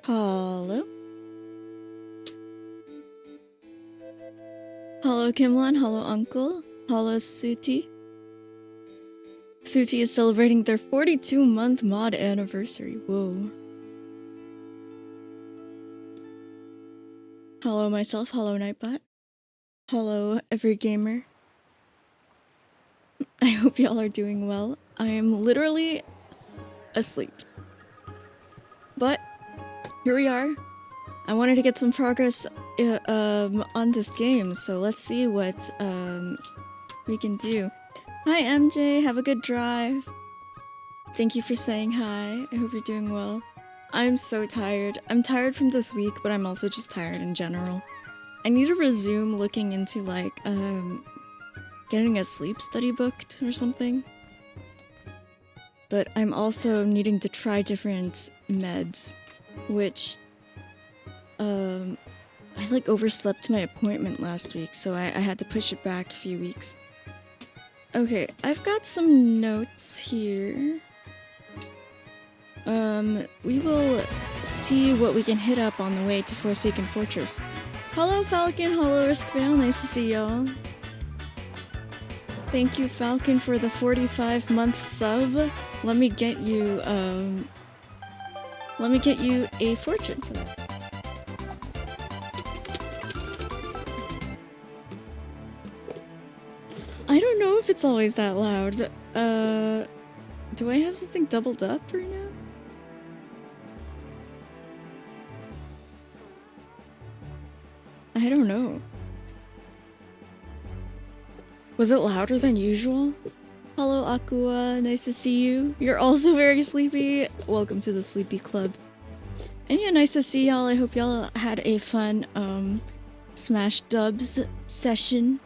Hello? Hello, Kimlan. Hello, Uncle. Hello, Suti. Suti is celebrating their 42-month mod anniversary. Whoa. Hello, myself. Hello, Nightbot. Hello, every gamer. I hope y'all are doing well. I am literally asleep. But here we are. I wanted to get some progress on this game, so let's see what we can do. Hi, MJ. Have a good drive. Thank you for saying hi. I hope you're doing well. I'm so tired. I'm tired from this week, but I'm also just tired in general. I need to resume looking into like getting a sleep study booked or something. But I'm also needing to try different meds, which I like overslept my appointment last week, so I had to push it back a few weeks. Okay, I've got some notes here. We will see what we can hit up on the way to Forsaken Fortress. Hello, Falcon. Hello, Riskvale. Nice to see y'all. Thank you, Falcon, for the 45-month sub. Let me get you a fortune for that. I don't know if it's always that loud. Do I have something doubled up right now? I don't know. Was it louder than usual? Hello, Aqua. Nice to see you. You're also very sleepy. Welcome to the Sleepy Club. And yeah, nice to see y'all. I hope y'all had a fun, Smash Dubs session.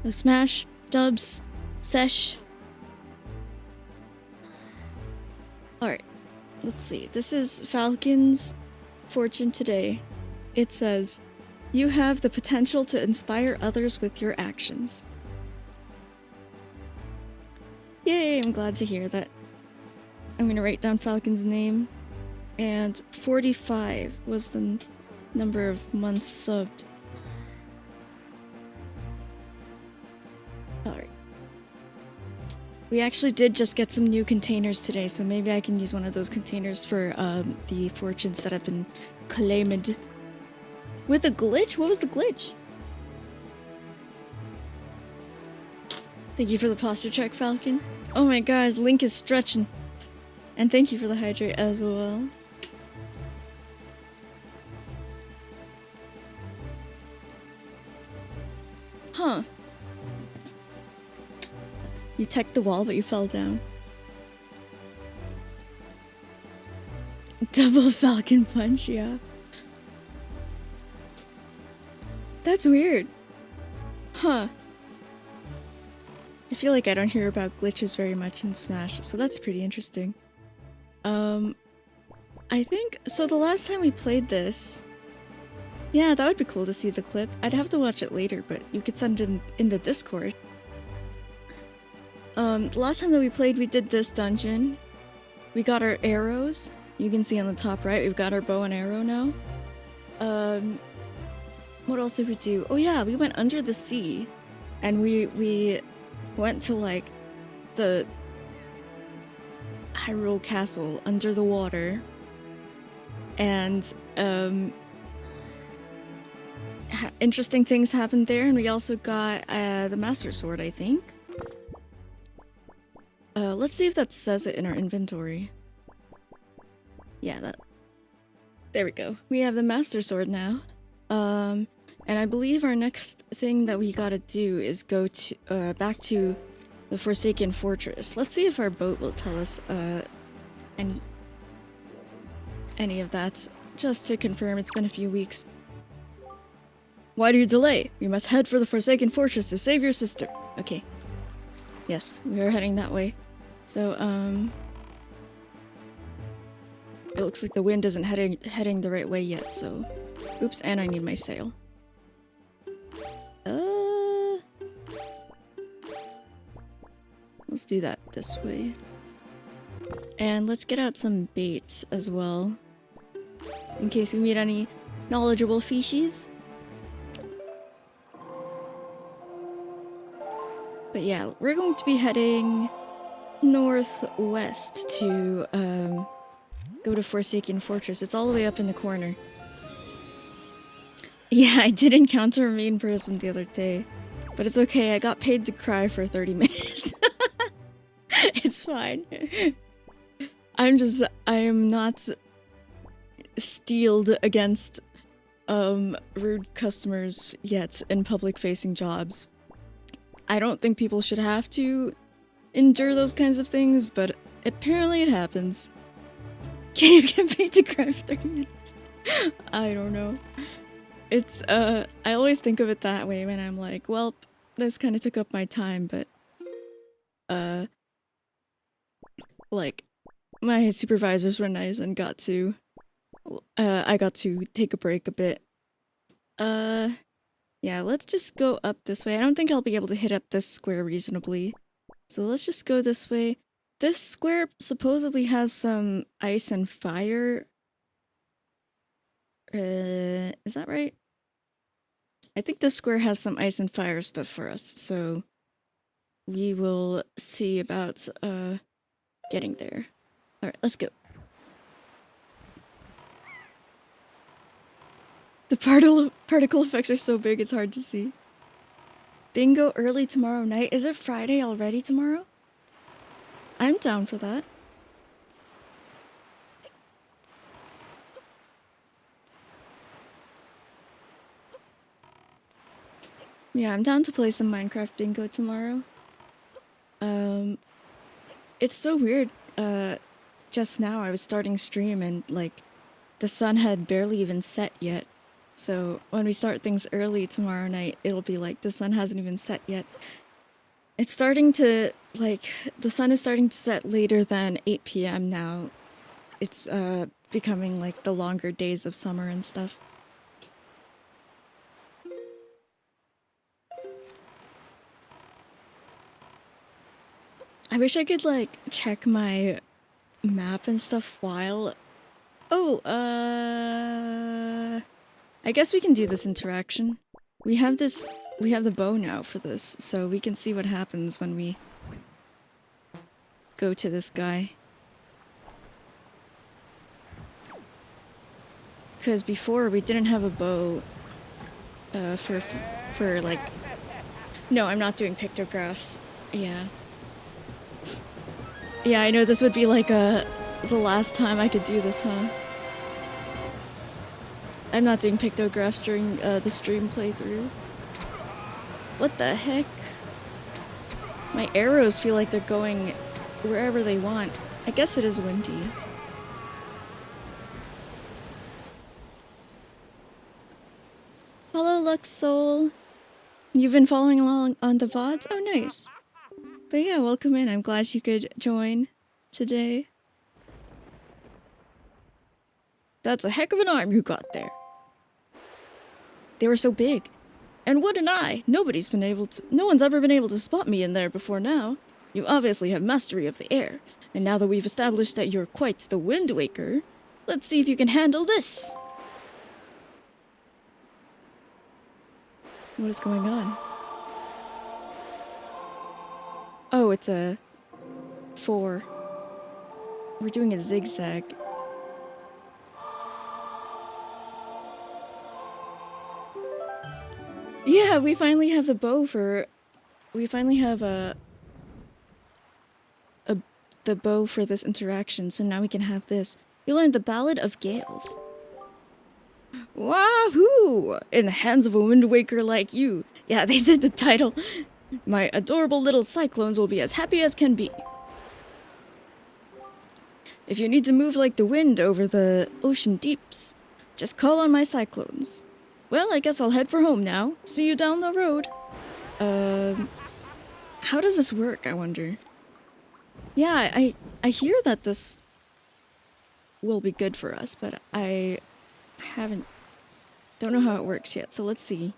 A Smash Dubs sesh. Alright, let's see. This is Falcon's fortune today. It says, you have the potential to inspire others with your actions. Yay, I'm glad to hear that. I'm gonna write down Falcon's name. And 45 was the number of months subbed. Alright. We actually did just get some new containers today, so maybe I can use one of those containers for the fortunes that have been claimed. With a glitch? What was the glitch? Thank you for the posture check, Falcon. Oh my god, Link is stretching. And thank you for the hydrate as well. Huh. You teched the wall, but you fell down. Double Falcon Punch, yeah. That's weird. Huh. I feel like I don't hear about glitches very much in Smash, so that's pretty interesting. I think, so the last time we played this, yeah, that would be cool to see the clip. I'd have to watch it later, but you could send it in the Discord. The last time that we played, we did this dungeon. We got our arrows. You can see on the top right, we've got our bow and arrow now. What else did we do? Oh yeah, we went under the sea. And we went to like the Hyrule Castle under the water. And interesting things happened there, and we also got the Master Sword, I think. Let's see if that says it in our inventory. Yeah, that. There we go. We have the Master Sword now. And I believe our next thing that we gotta do is go to back to the Forsaken Fortress. Let's see if our boat will tell us any of that. Just to confirm, it's been a few weeks. Why do you delay? You must head for the Forsaken Fortress to save your sister. Okay. Yes, we are heading that way. So, it looks like the wind isn't heading the right way yet, so... Oops, and I need my sail. Let's do that this way. And let's get out some baits as well. in case we meet any knowledgeable fishies. But yeah, we're going to be heading northwest to go to Forsaken Fortress. It's all the way up in the corner. Yeah, I did encounter a mean person the other day, but it's okay. I got paid to cry for 30 minutes. It's fine. I am not steeled against rude customers yet in public-facing jobs. I don't think people should have to endure those kinds of things, but apparently it happens. Can you get paid to cry for 30 minutes? I don't know. It's, I always think of it that way when I'm like, well, this kind of took up my time, but, like, my supervisors were nice and I got to take a break a bit. Yeah, let's just go up this way. I don't think I'll be able to hit up this square reasonably. So let's just go this way. This square supposedly has some ice and fire. Is that right? I think this square has some ice and fire stuff for us, so we will see about getting there. Alright, let's go. The particle effects are so big it's hard to see. Bingo early tomorrow night. Is it Friday already tomorrow? I'm down for that. Yeah, I'm down to play some Minecraft bingo tomorrow. It's so weird. Just now I was starting stream and, like, the sun had barely even set yet. So when we start things early tomorrow night, it'll be like the sun hasn't even set yet. It's starting to, like, the sun is starting to set later than 8 p.m. now. It's becoming like the longer days of summer and stuff. I wish I could, like, check my map and stuff while... Oh, I guess we can do this interaction. We have the bow now for this, so we can see what happens when we go to this guy. Because before we didn't have a bow for like... No, I'm not doing pictographs. Yeah. Yeah, I know this would be like the last time I could do this, huh? I'm not doing pictographs during the stream playthrough. What the heck? My arrows feel like they're going wherever they want. I guess it is windy. Hello, Lux Soul. You've been following along on the VODs? Oh, nice. But yeah, welcome in. I'm glad you could join today. That's a heck of an arm you got there. They were so big. And what an eye! No one's ever been able to spot me in there before now. You obviously have mastery of the air. And now that we've established that you're quite the Wind Waker, let's see if you can handle this. What is going on? Oh, it's a 4. We're doing a zigzag. Yeah, we finally have the bow for... We finally have the bow for this interaction, so now we can have this. We learned the Ballad of Gales. Wahoo! In the hands of a Wind Waker like you. Yeah, they said the title. My adorable little cyclones will be as happy as can be. If you need to move like the wind over the ocean deeps, just call on my cyclones. Well, I guess I'll head for home now. See you down the road. How does this work, I wonder? Yeah, I hear that this will be good for us, but I don't know how it works yet, so let's see.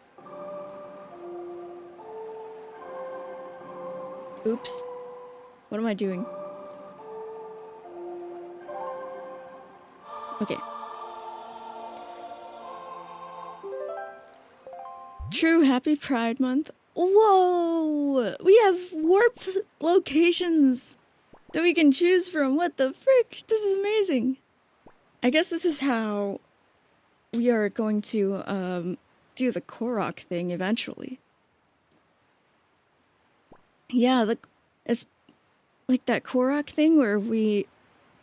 Oops. What am I doing? Okay. True, happy Pride Month. Whoa! We have warp locations that we can choose from. What the frick? This is amazing. I guess this is how we are going to do the Korok thing eventually. Yeah, it's like that Korok thing where we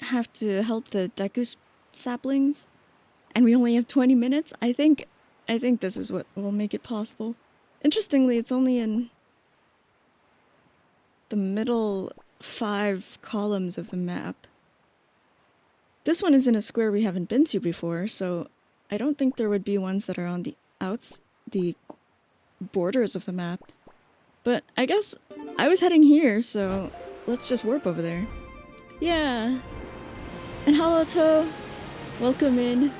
have to help the Deku saplings, and we only have 20 minutes. I think this is what will make it possible. Interestingly, it's only in the middle 5 columns of the map. This one is in a square we haven't been to before, so I don't think there would be ones that are on the borders of the map. But I guess I was heading here, so let's just warp over there. Yeah. And hello, To. Welcome in.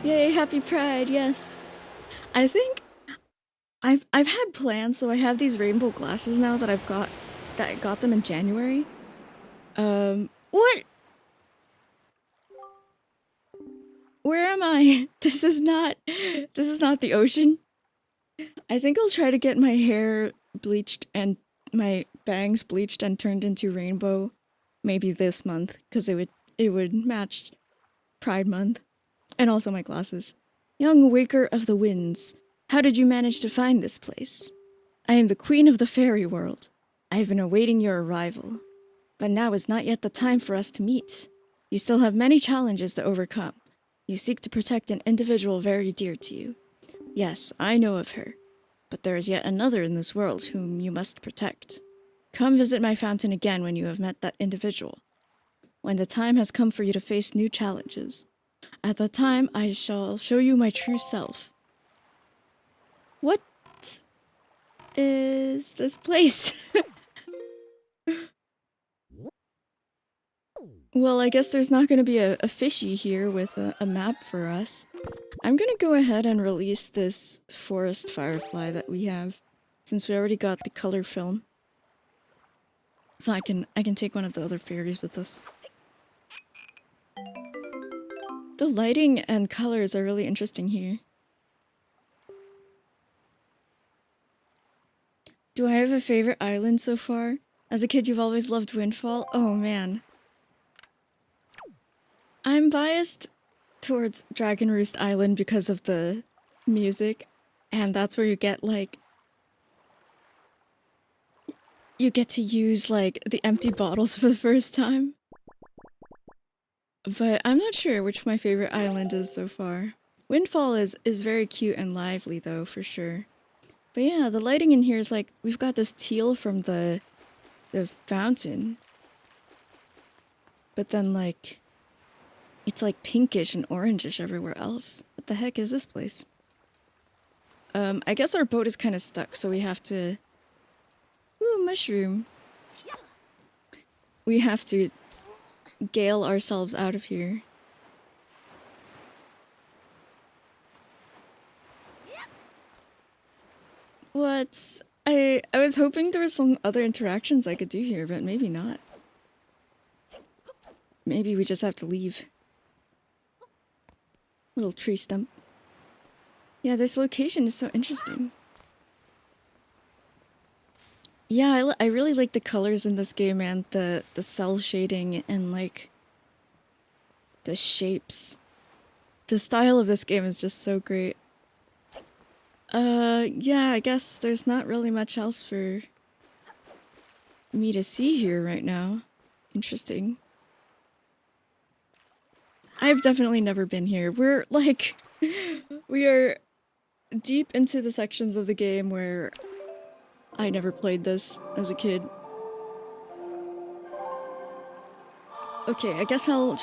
Yay, happy Pride, yes. I think I've had plans, so I have these rainbow glasses now that I got them in January. What? Where am I? This is not the ocean. I think I'll try to get my hair bleached and my bangs bleached and turned into rainbow maybe this month, because it would match Pride Month. And also my glasses. Young waker of the winds, how did you manage to find this place? I am the queen of the fairy world. I have been awaiting your arrival. But now is not yet the time for us to meet. You still have many challenges to overcome. You seek to protect an individual very dear to you. Yes, I know of her. But there is yet another in this world whom you must protect. Come visit my fountain again when you have met that individual. When the time has come for you to face new challenges. At that time, I shall show you my true self. What is this place? Well, I guess there's not going to be a fishy here with a map for us. I'm going to go ahead and release this forest firefly that we have, since we already got the color film. So I can take one of the other fairies with us. The lighting and colors are really interesting here. Do I have a favorite island so far? As a kid, you've always loved Windfall? Oh man. I'm biased towards Dragon Roost Island because of the music, and that's where you get like... You get to use like the empty bottles for the first time. But I'm not sure which my favorite island is so far. Windfall is very cute and lively though, for sure. But yeah, the lighting in here is like, we've got this teal from the fountain. But then like, it's like pinkish and orangish everywhere else. What the heck is this place? I guess our boat is kind of stuck, so we have to... Ooh, mushroom. We have to gale ourselves out of here. What? I was hoping there was some other interactions I could do here, but maybe not. Maybe we just have to leave. Little tree stump. Yeah, this location is so interesting. Yeah, I really like the colors in this game, and the cell shading and like the shapes. The style of this game is just so great. Yeah, I guess there's not really much else for me to see here right now. Interesting. I've definitely never been here. We're like, we are deep into the sections of the game where I never played this as a kid. Okay, I guess I'll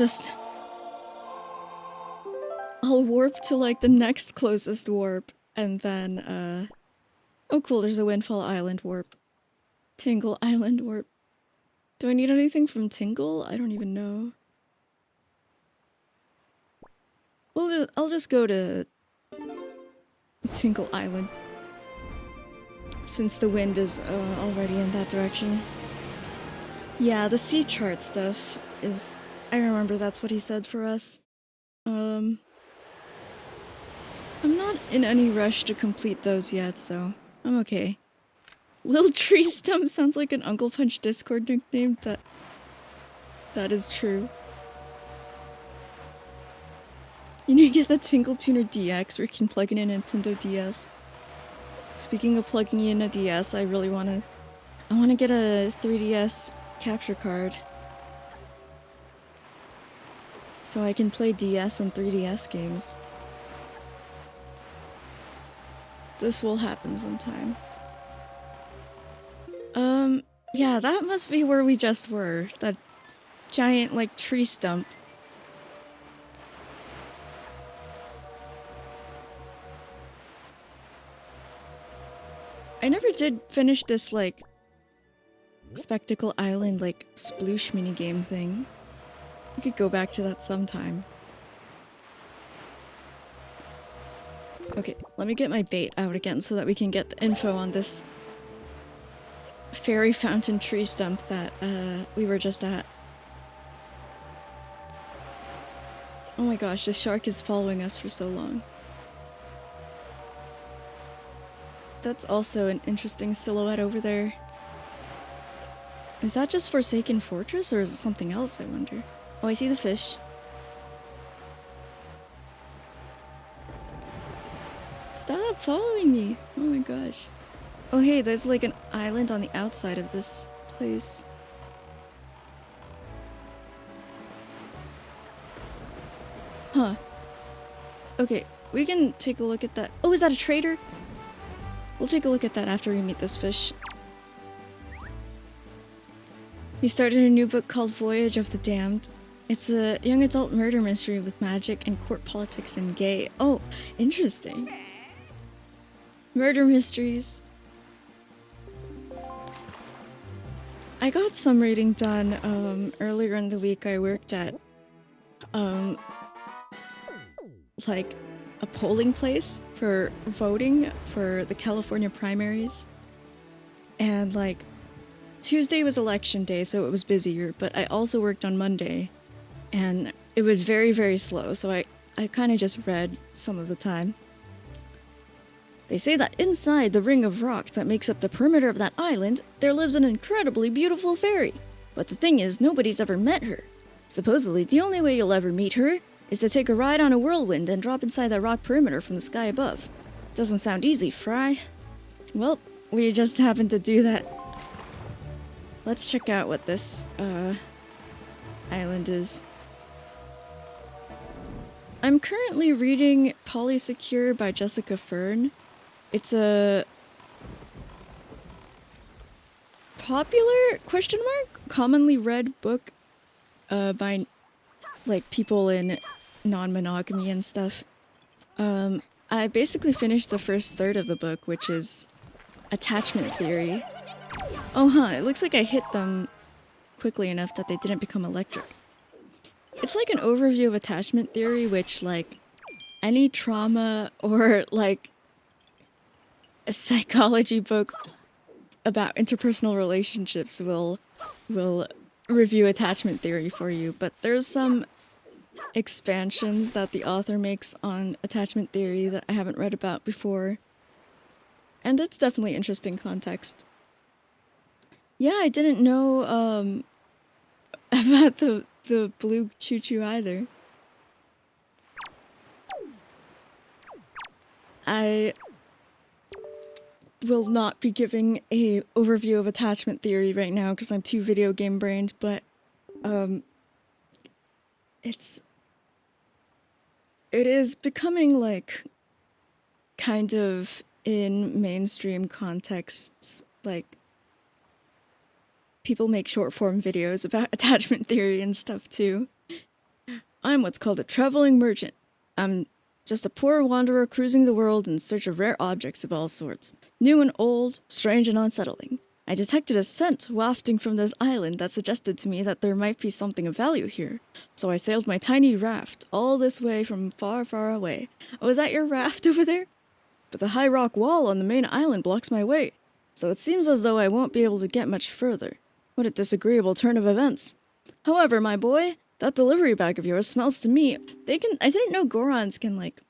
warp to like the next closest warp, and then, oh cool, there's a Windfall Island warp. Tingle Island warp. Do I need anything from Tingle? I don't even know. Well, I'll just go to Tingle Island, since the wind is already in that direction. Yeah, the sea chart stuff is... I remember that's what he said for us. I'm not in any rush to complete those yet, so I'm okay. Little Tree Stump sounds like an Uncle Punch Discord nickname. That is true. You need to get the Tingle Tuner DX where you can plug in a Nintendo DS. Speaking of plugging in a DS, I wanna get a 3DS capture card. So I can play DS and 3DS games. This will happen sometime. Yeah, that must be where we just were. That giant, like, tree stump. I never did finish this, like, Spectacle Island, like, sploosh minigame thing. We could go back to that sometime. Okay, let me get my bait out again so that we can get the info on this fairy fountain tree stump that we were just at. Oh my gosh, this shark is following us for so long. That's also an interesting silhouette over there. Is that just Forsaken Fortress or is it something else, I wonder? Oh, I see the fish. Stop following me! Oh my gosh. Oh hey, there's like an island on the outside of this place. Huh. Okay, we can take a look at that. Oh, is that a trader? We'll take a look at that after we meet this fish. We started a new book called Voyage of the Damned. It's a young adult murder mystery with magic and court politics and gay. Oh, interesting. Murder mysteries. I got some reading done earlier in the week. I worked at like a polling place for voting for the California primaries. And like Tuesday was election day, so it was busier, but I also worked on Monday and it was very, very slow, so I kind of just read some of the time. They say that inside the ring of rock that makes up the perimeter of that island, there lives an incredibly beautiful fairy. But the thing is, nobody's ever met her. Supposedly, the only way you'll ever meet her is to take a ride on a whirlwind and drop inside that rock perimeter from the sky above. Doesn't sound easy, Fry. Well, we just happened to do that. Let's check out what this, island is. I'm currently reading Polysecure by Jessica Fern. It's a popular, commonly read book by like people in non-monogamy and stuff. I basically finished the first third of the book, which is attachment theory. Oh huh, it looks like I hit them quickly enough that they didn't become electric. It's like an overview of attachment theory, which like any trauma or like a psychology book about interpersonal relationships will review attachment theory for you, but there's some expansions that the author makes on attachment theory that I haven't read about before. And it's definitely interesting context. Yeah, I didn't know about the blue choo-choo either. I will not be giving a overview of attachment theory right now because I'm too video game brained, but it is becoming like kind of in mainstream contexts, like people make short form videos about attachment theory and stuff too. I'm what's called a traveling merchant. I'm just a poor wanderer cruising the world in search of rare objects of all sorts, new and old, strange and unsettling. I detected a scent wafting from this island that suggested to me that there might be something of value here, so I sailed my tiny raft all this way from far, far away. Oh, is that your raft over there? But the high rock wall on the main island blocks my way, so it seems as though I won't be able to get much further. What a disagreeable turn of events. However, my boy, that delivery bag of yours smells to me. I didn't know Gorons can, like,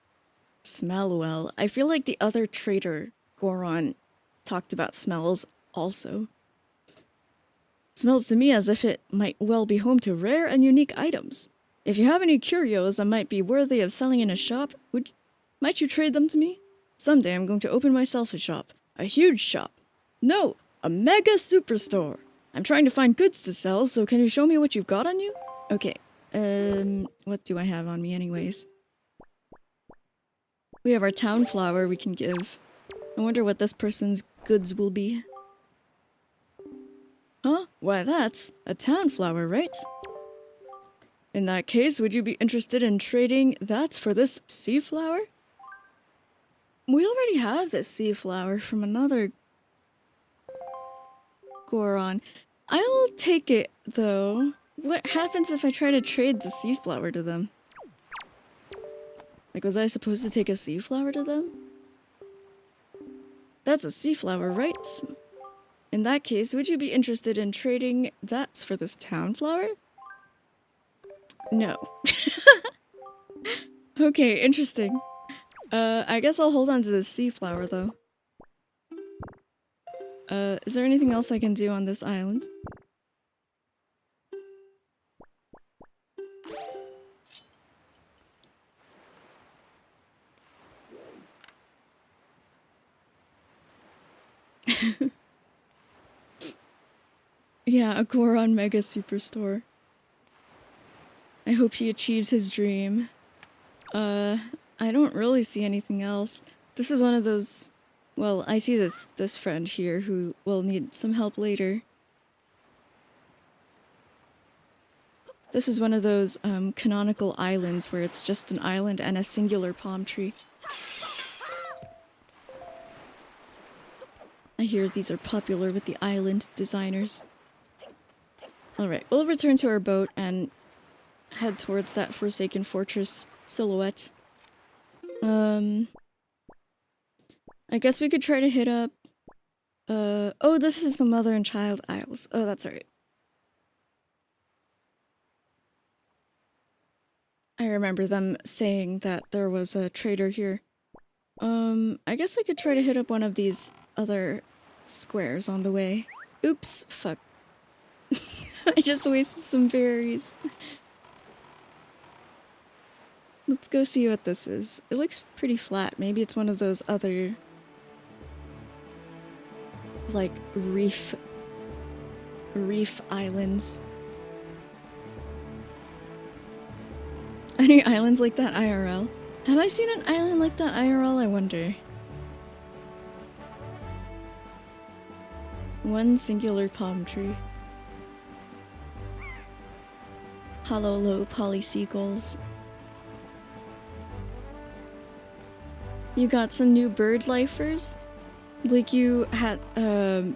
Smell well. I feel like the other trader, Goron, talked about smells also. Smells to me as if it might well be home to rare and unique items. If you have any curios that might be worthy of selling in a shop, might you trade them to me? Someday I'm going to open myself a shop. A huge shop. No, a mega superstore. I'm trying to find goods to sell, so can you show me what you've got on you? Okay, what do I have on me anyways? We have our town flower we can give. I wonder what this person's goods will be. Huh? Why, that's a town flower, right? In that case, would you be interested in trading that for this sea flower? We already have this sea flower from another Goron. I will take it, though. What happens if I try to trade the sea flower to them? Like, was I supposed to take a sea flower to them? That's a sea flower, right? In that case, would you be interested in trading that for this town flower? No. Okay, interesting. I guess I'll hold on to the sea flower, though. Is there anything else I can do on this island? Yeah, a Goron Mega Superstore. I hope he achieves his dream. I don't really see anything else. This is one of those... Well, I see this friend here who will need some help later. This is one of those canonical islands where it's just an island and a singular palm tree. I hear these are popular with the island designers. Alright, we'll return to our boat and head towards that Forsaken Fortress silhouette. I guess we could try to hit up... oh, this is the Mother and Child Isles. Oh, that's right. I remember them saying that there was a trader here. I guess I could try to hit up one of these other squares on the way. Oops, fuck. I just wasted some berries. Let's go see what this is. It looks pretty flat. Maybe it's one of those other... like, reef islands. Any islands like that IRL? Have I seen an island like that IRL, I wonder? One singular palm tree. Hollow low poly seagulls. You got some new bird lifers? Like you had, you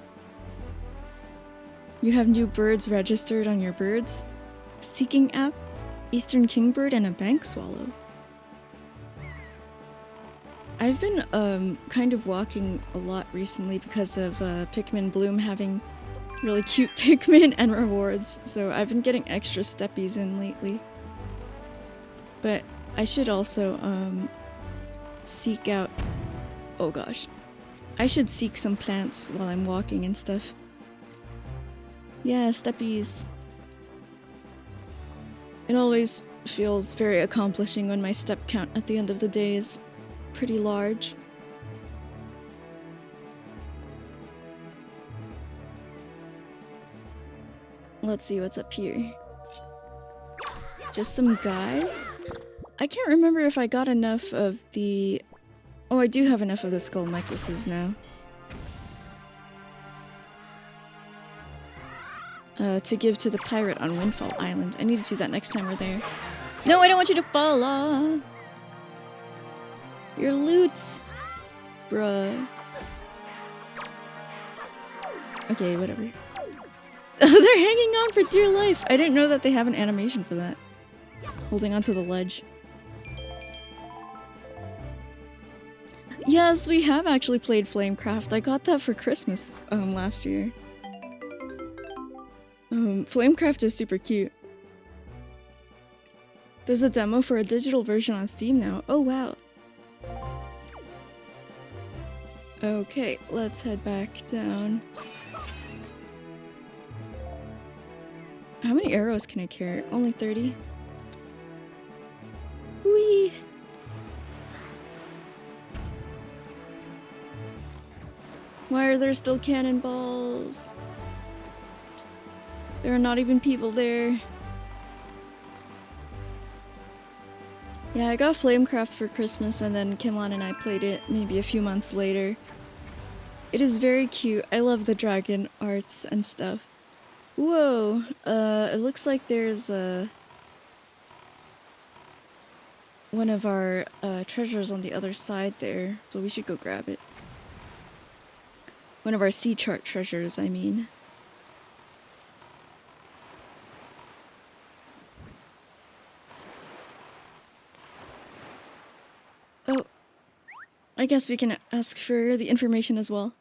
have new birds registered on your birds? Seeking app? Eastern kingbird and a bank swallow. I've been kind of walking a lot recently because of Pikmin Bloom having really cute Pikmin and rewards, so I've been getting extra steppies in lately. But I should also seek out... oh gosh. I should seek some plants while I'm walking and stuff. Yeah, steppies. It always feels very accomplishing when my step count at the end of the day is pretty large. Let's see what's up here. Just some guys? I can't remember if I got enough of the... oh, I do have enough of the skull necklaces now. To give to the pirate on Windfall Island. I need to do that next time we're there. No, I don't want you to fall off! Your loot! Bruh. Okay, whatever. Oh, they're hanging on for dear life! I didn't know that they have an animation for that. Holding onto the ledge. Yes, we have actually played Flamecraft. I got that for Christmas last year. Flamecraft is super cute. There's a demo for a digital version on Steam now. Oh wow. Okay, let's head back down. How many arrows can I carry? Only 30? Whee! Why are there still cannonballs? There are not even people there. Yeah, I got Flamecraft for Christmas and then Kimlan and I played it maybe a few months later. It is very cute. I love the dragon arts and stuff. Whoa, it looks like there's one of our treasures on the other side there, so we should go grab it. One of our sea chart treasures, I mean. Oh, I guess we can ask for the information as well.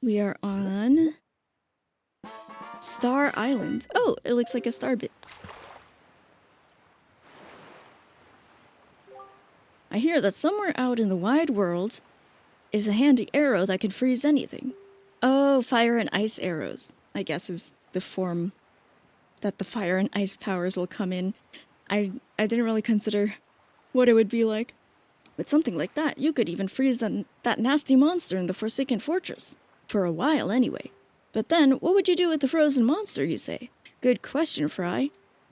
We are on Star Island. Oh, it looks like a star bit. I hear that somewhere out in the wide world is a handy arrow that can freeze anything. Oh, fire and ice arrows, I guess is the form that the fire and ice powers will come in. I didn't really consider what it would be like. With something like that, you could even freeze that nasty monster in the Forsaken Fortress. For a while, anyway. But then, what would you do with the frozen monster, you say? Good question, Fry.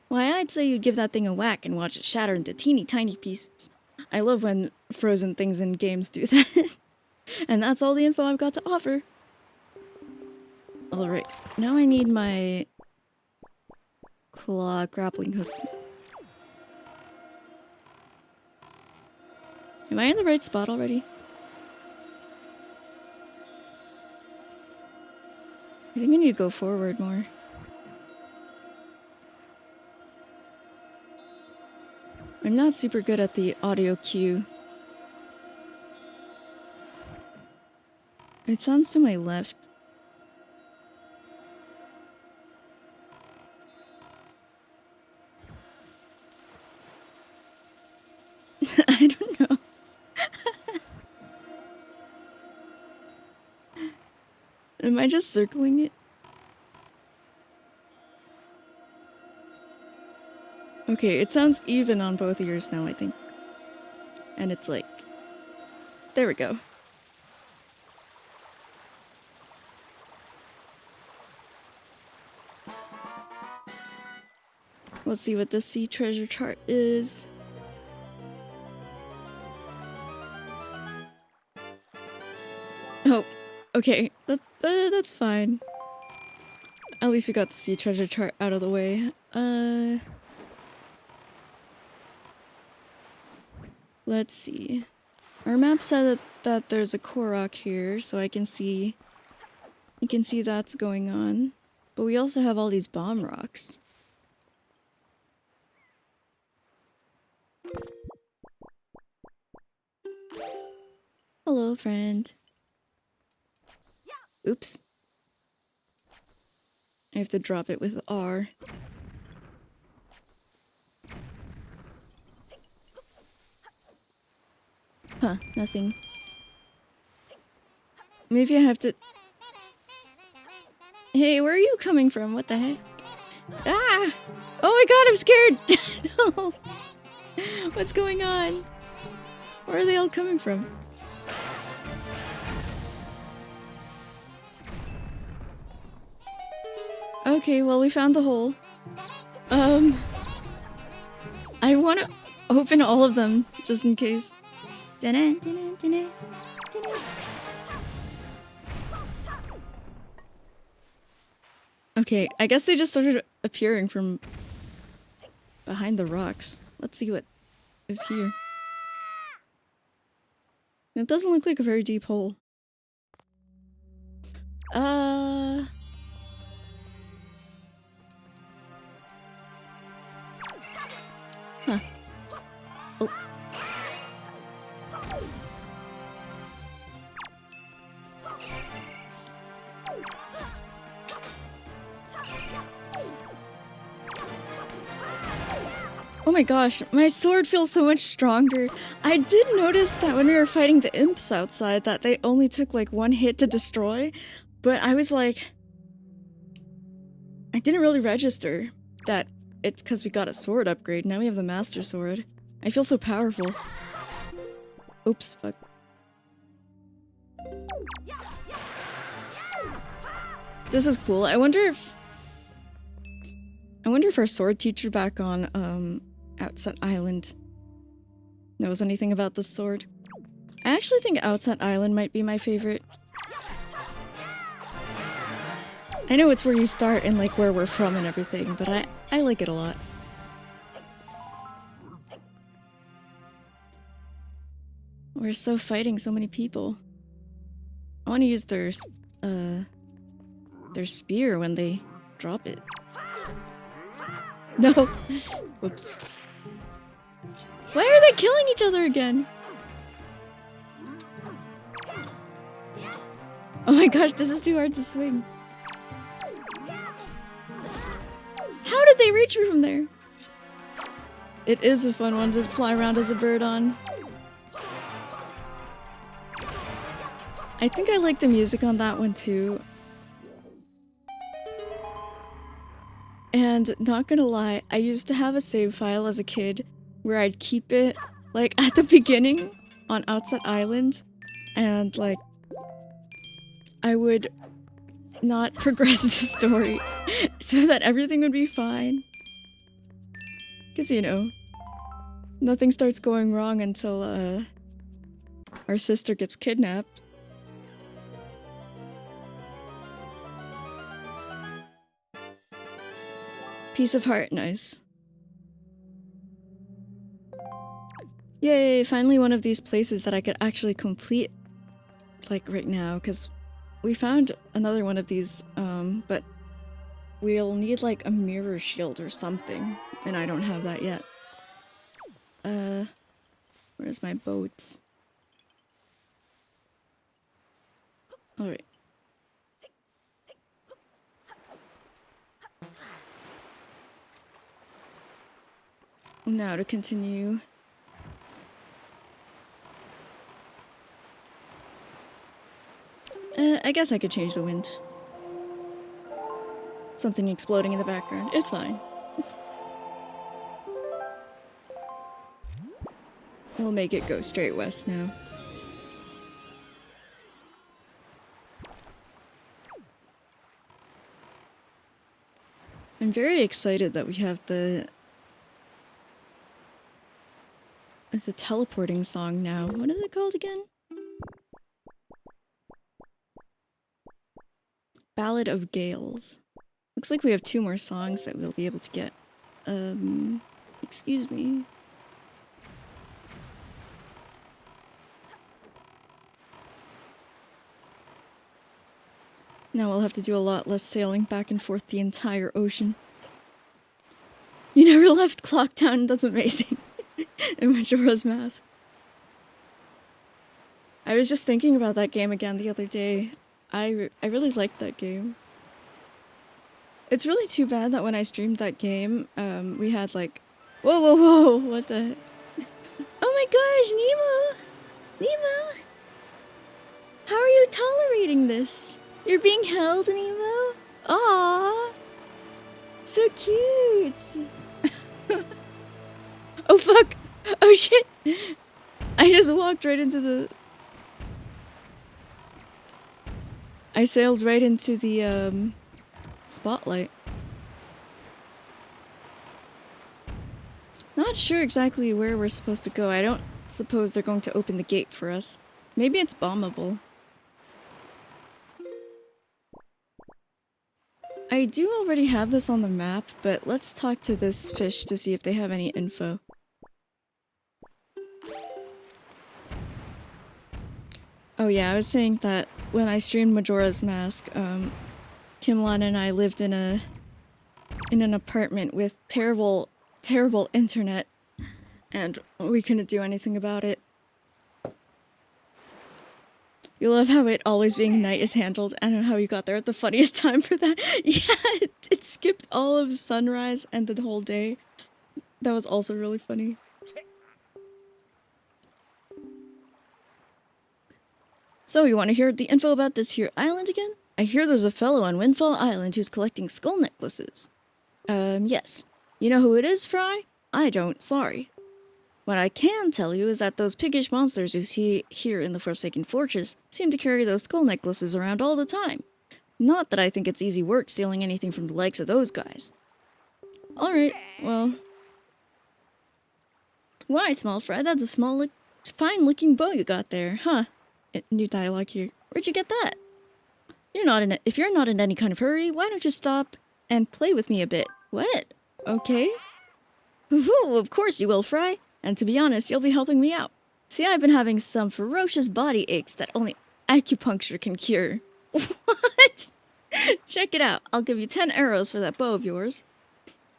Why, I'd say you'd give that thing a whack and watch it shatter into teeny tiny pieces. I love when frozen things in games do that. And that's all the info I've got to offer. Alright, now I need my claw grappling hook. Am I in the right spot already? I think I need to go forward more. I'm not super good at the audio cue. It sounds to my left. I don't know. Am I just circling it? Okay, it sounds even on both ears now, I think. And it's like... There we go. Let's see what the sea treasure chart is. Oh, okay. That's fine. At least we got the sea treasure chart out of the way. Let's see. Our map said that there's a Korok here, so I can see... You can see that's going on. But we also have all these bomb rocks. Hello, friend. Oops. I have to drop it with R. Huh, nothing. Maybe I have to... Hey, where are you coming from? What the heck? Ah! Oh my god, I'm scared! No! What's going on? Where are they all coming from? Okay, well, we found the hole. I want to open all of them, just in case. Okay, I guess they just started appearing from behind the rocks. Let's see what is here. It doesn't look like a very deep hole. Huh. Oh. Oh my gosh, my sword feels so much stronger. I did notice that when we were fighting the imps outside that they only took like one hit to destroy, but I was like, I didn't really register that it's because we got a sword upgrade. Now we have the master sword. I feel so powerful. Oops, fuck. This is cool. I wonder if our sword teacher back on Outset Island knows anything about this sword. I actually think Outset Island might be my favorite. I know it's where you start and like where we're from and everything, but I like it a lot. We're so fighting so many people. I want to use their spear when they drop it. No. Whoops. Why are they killing each other again? Oh my gosh, this is too hard to swing. How did they reach me from there? It is a fun one to fly around as a bird on. I think I like the music on that one too. And not gonna lie, I used to have a save file as a kid where I'd keep it like at the beginning on Outset Island, and like I would not progress the story so that everything would be fine. Cause you know, nothing starts going wrong until our sister gets kidnapped. Piece of heart, nice. Yay, finally one of these places that I could actually complete, like right now, because we found another one of these, but we'll need like a mirror shield or something, and I don't have that yet. Where's my boats? Alright. Now to continue. I guess I could change the wind. Something exploding in the background. It's fine. We'll make it go straight west now. I'm very excited that we have the teleporting song now. What is it called again? Ballad of Gales. Looks like we have 2 more songs that we'll be able to get. Excuse me. Now we'll have to do a lot less sailing back and forth the entire ocean. You never left Clocktown, that's amazing. In Majora's Mask. I was just thinking about that game again the other day. I really liked that game. It's really too bad that when I streamed that game, we had like... Whoa, whoa, whoa! What the... Oh my gosh, Nemo! Nemo! How are you tolerating this? You're being held, Nemo? Aww! So cute! Oh fuck! Oh shit! I just walked right into the... I sailed right into the, spotlight. Not sure exactly where we're supposed to go. I don't suppose they're going to open the gate for us. Maybe it's bombable. I do already have this on the map, but let's talk to this fish to see if they have any info. Oh yeah, I was saying that when I streamed Majora's Mask, Kimlan and I lived in an apartment with terrible internet, and we couldn't do anything about it. You love how it always being night is handled, and how you got there at the funniest time for that. Yeah, it skipped all of sunrise and the whole day. That was also really funny. So, you want to hear the info about this here island again? I hear there's a fellow on Windfall Island who's collecting skull necklaces. Yes. You know who it is, Fry? I don't, sorry. What I can tell you is that those piggish monsters you see here in the Forsaken Fortress seem to carry those skull necklaces around all the time. Not that I think it's easy work stealing anything from the likes of those guys. Alright, well... Why, small fry? That's a fine-looking bow you got there, huh? New dialogue here. Where'd you get that? If you're not in any kind of hurry, why don't you stop and play with me a bit? What? Okay. Woohoo, of course you will, Fry. And to be honest, you'll be helping me out. See, I've been having some ferocious body aches that only acupuncture can cure. What? Check it out. I'll give you 10 arrows for that bow of yours.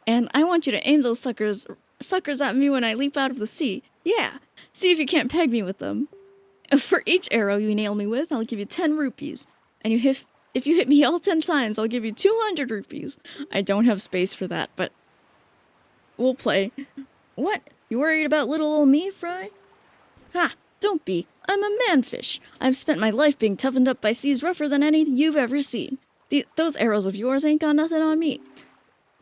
And I want you to aim those suckers at me when I leap out of the sea. Yeah. See if you can't peg me with them. For each arrow you nail me with, I'll give you 10 rupees. And if you hit me all 10 times, I'll give you 200 rupees. I don't have space for that, but we'll play. What? You worried about little old me, Fry? Ha! Don't be. I'm a manfish. I've spent my life being toughened up by seas rougher than any you've ever seen. Those arrows of yours ain't got nothing on me.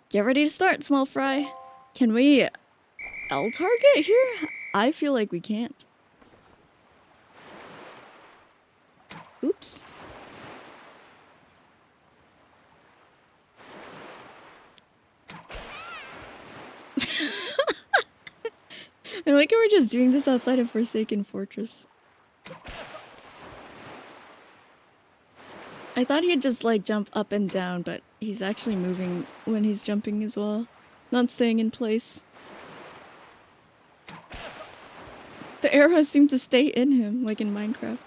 Get ready to start, small fry. Can we L-target here? I feel like we can't. Oops. I like how we're just doing this outside of Forsaken Fortress. I thought he'd just like jump up and down, but he's actually moving when he's jumping as well. Not staying in place. The arrows seem to stay in him, like in Minecraft.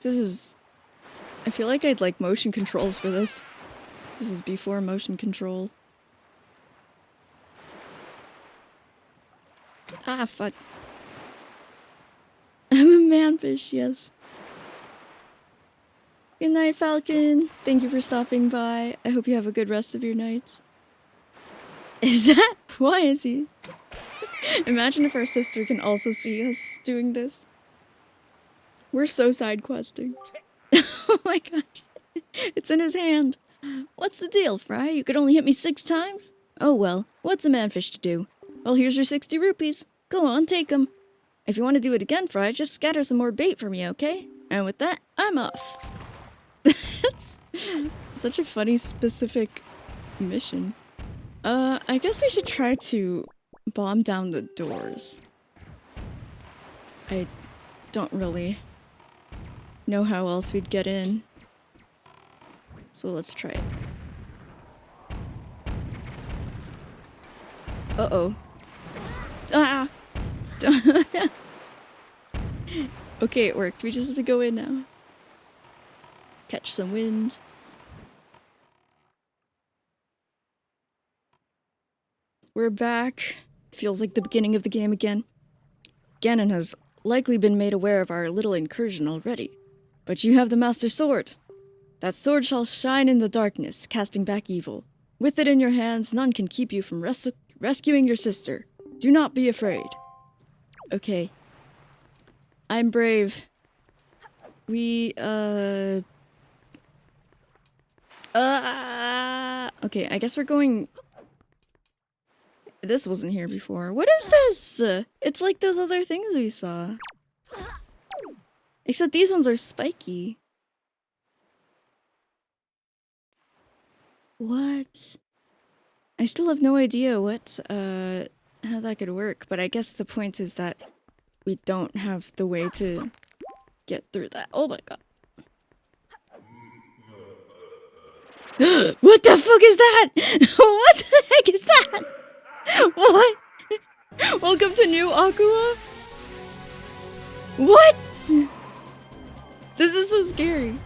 I feel like I'd like motion controls for this. This is before motion control. Ah, fuck. I'm a manfish, yes. Good night, Falcon. Thank you for stopping by. I hope you have a good rest of your nights. Is that? Why is he? Imagine if our sister can also see us doing this. We're so side questing. Oh my gosh. It's in his hand. What's the deal, Fry? You could only hit me 6 times? Oh well, what's a manfish to do? Well, here's your 60 rupees. Go on, take them. If you want to do it again, Fry, just scatter some more bait for me, okay? And with that, I'm off. That's such a funny, specific mission. I guess we should try to bomb down the doors. I don't really know how else we'd get in. So let's try it. Uh-oh. Ah! Okay, it worked. We just have to go in now. Catch some wind. We're back. Feels like the beginning of the game again. Ganon has likely been made aware of our little incursion already. But you have the Master Sword. That sword shall shine in the darkness, casting back evil. With it in your hands, none can keep you from rescuing your sister. Do not be afraid. Okay. I'm brave. Okay, I guess we're going... This wasn't here before. What is this? It's like those other things we saw. Except these ones are spiky. What? I still have no idea how that could work, but I guess the point is that we don't have the way to get through that. Oh my god. What the fuck is that? What the heck is that? What? Welcome to New Aqua? What? This is so scary.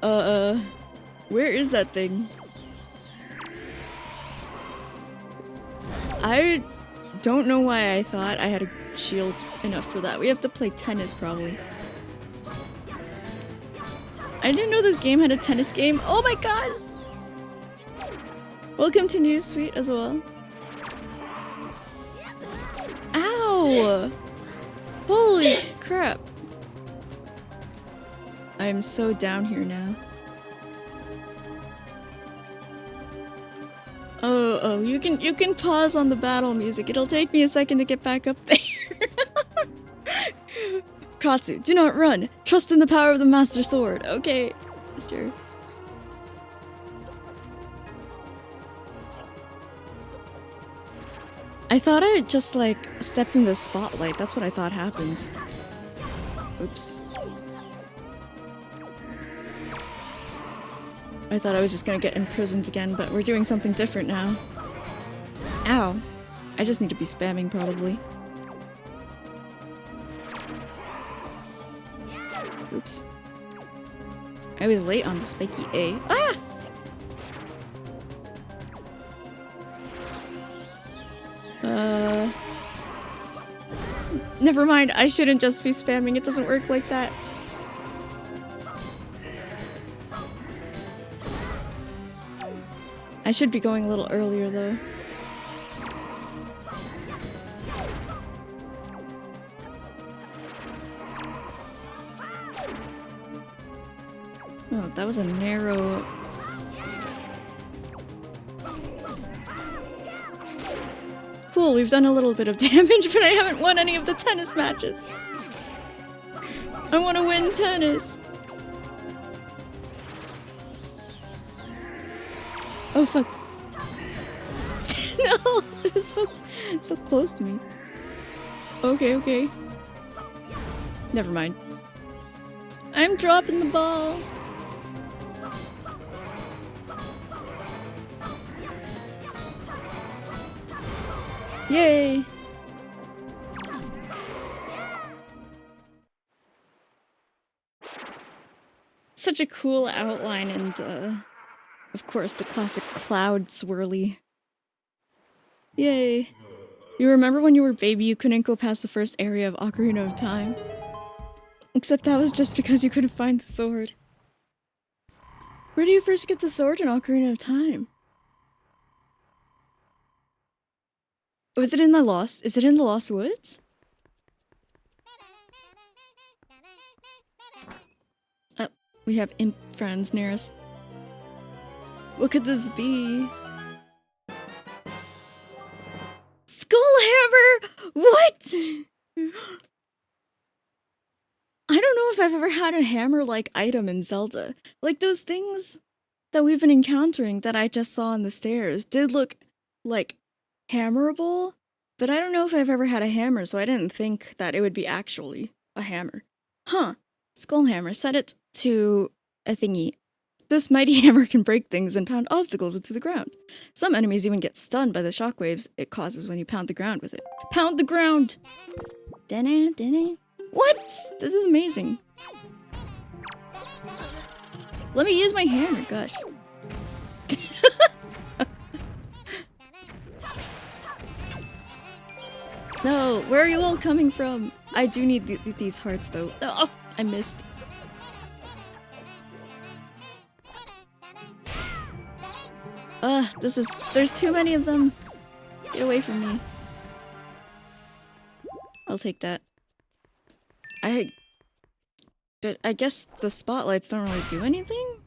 Where is that thing? I don't know why I thought I had a shield enough for that. We have to play tennis, probably. I didn't know this game had a tennis game. Oh my god! Welcome to New Suite as well. Ow! Holy crap. I am so down here now. Oh, you can pause on the battle music. It'll take me a second to get back up there. Katsu, do not run. Trust in the power of the Master Sword. Okay, sure. I thought I just like stepped in the spotlight. That's what I thought happened. Oops. I thought I was just gonna get imprisoned again, but we're doing something different now. Ow. I just need to be spamming, probably. Oops. I was late on the spiky A. Ah! Never mind, I shouldn't just be spamming. It doesn't work like that. I should be going a little earlier, though. Oh, that was a narrow... Cool, we've done a little bit of damage, but I haven't won any of the tennis matches. I want to win tennis. Oh fuck. No, it's so close to me. Okay. Never mind. I'm dropping the ball. Yay! Such a cool outline and, of course, the classic cloud swirly. Yay! You remember when you were a baby you couldn't go past the first area of Ocarina of Time? Except that was just because you couldn't find the sword. Where do you first get the sword in Ocarina of Time? Was it in the Lost? Is it in the Lost Woods? Oh, we have imp friends near us. What could this be? Skullhammer! What? I don't know if I've ever had a hammer-like item in Zelda. Like, those things that we've been encountering that I just saw on the stairs did look, like, hammerable, but I don't know if I've ever had a hammer, so I didn't think that it would be actually a hammer. Huh. Skullhammer. Set it to a thingy. This mighty hammer can break things and pound obstacles into the ground. Some enemies even get stunned by the shockwaves it causes when you pound the ground with it. Pound the ground! Da-na. What? This is amazing. Let me use my hammer, gosh. No, where are you all coming from? I do need these hearts though. Oh, I missed. There's too many of them. Get away from me. I'll take that. I guess the spotlights don't really do anything?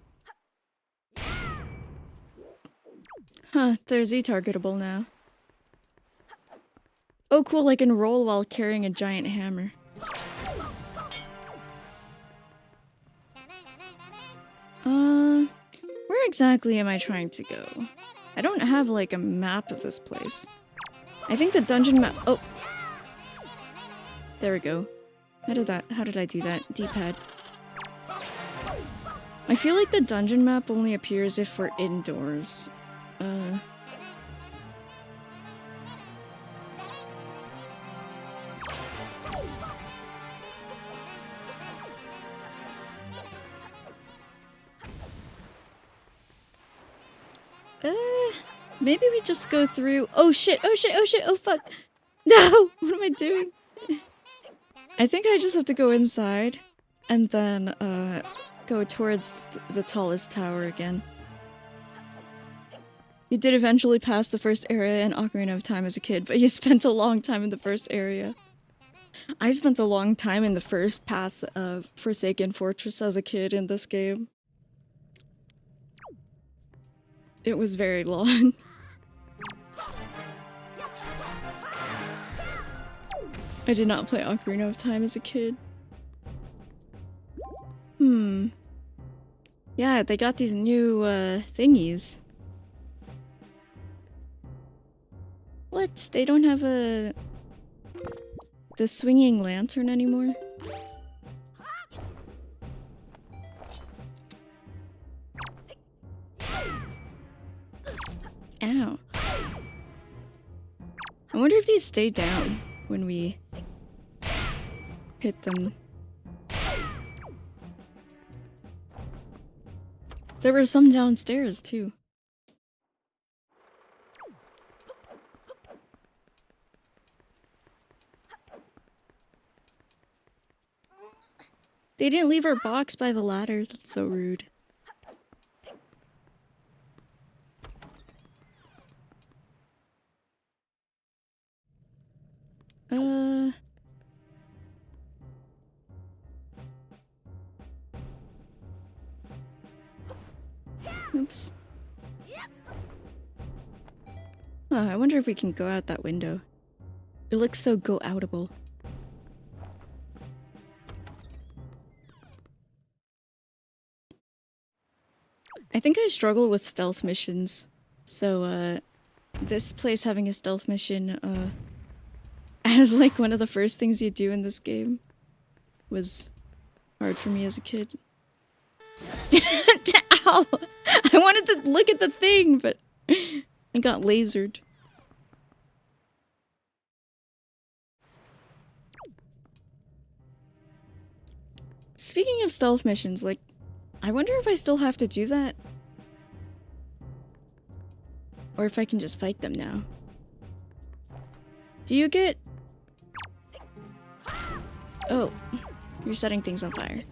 Huh, they're Z-targetable now. Oh cool, I can roll while carrying a giant hammer. Where exactly am I trying to go? I don't have like a map of this place. I think the dungeon map- oh! There we go. How did I do that? D-pad. I feel like the dungeon map only appears if we're indoors. Maybe we just go through- oh shit, oh fuck! No! What am I doing? I think I just have to go inside, and then, go towards the tallest tower again. You did eventually pass the first area in Ocarina of Time as a kid, but you spent a long time in the first area. I spent a long time in the first pass of Forsaken Fortress as a kid in this game. It was very long. I did not play Ocarina of Time as a kid. Yeah, they got these new, thingies. What? They don't have the swinging lantern anymore? Ow. I wonder if these stay down when we hit them. There were some downstairs, too. They didn't leave our box by the ladder. That's so rude. Oops. Oh, I wonder if we can go out that window. It looks so go-outable. I think I struggle with stealth missions. So, this place having a stealth mission, as like one of the first things you do in this game was hard for me as a kid. Ow! I wanted to look at the thing, but I got lasered. Speaking of stealth missions, like, I wonder if I still have to do that? Or if I can just fight them now. Do you get... Oh, you're setting things on fire.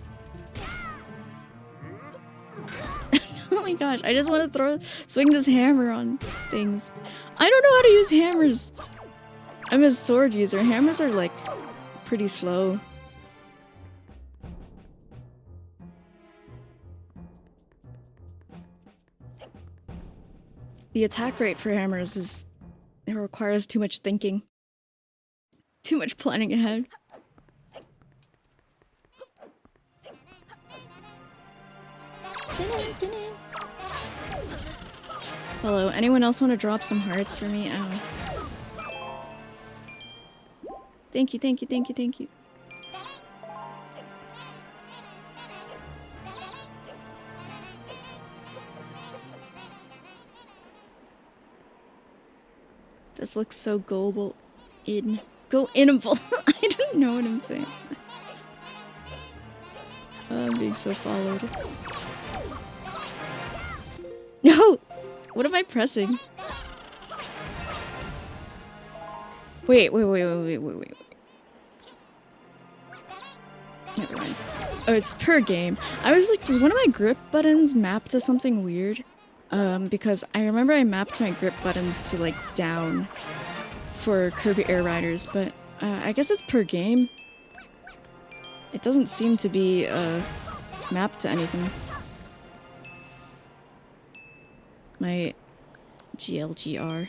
Oh my gosh, I just want to swing this hammer on things. I don't know how to use hammers. I'm a sword user. Hammers are like pretty slow. The attack rate for hammers is... it requires too much thinking. Too much planning ahead. Hello, anyone else want to drop some hearts for me? Ow. Thank you, thank you, thank you, thank you. This looks so go-able. Go-inable. I don't know what I'm saying. I'm being so followed. No! What am I pressing? Wait. Never mind. Oh, it's per game. I was like, does one of my grip buttons map to something weird? Because I remember I mapped my grip buttons to, like, down for Kirby Air Riders, but I guess it's per game. It doesn't seem to be, mapped to anything. My GLGR.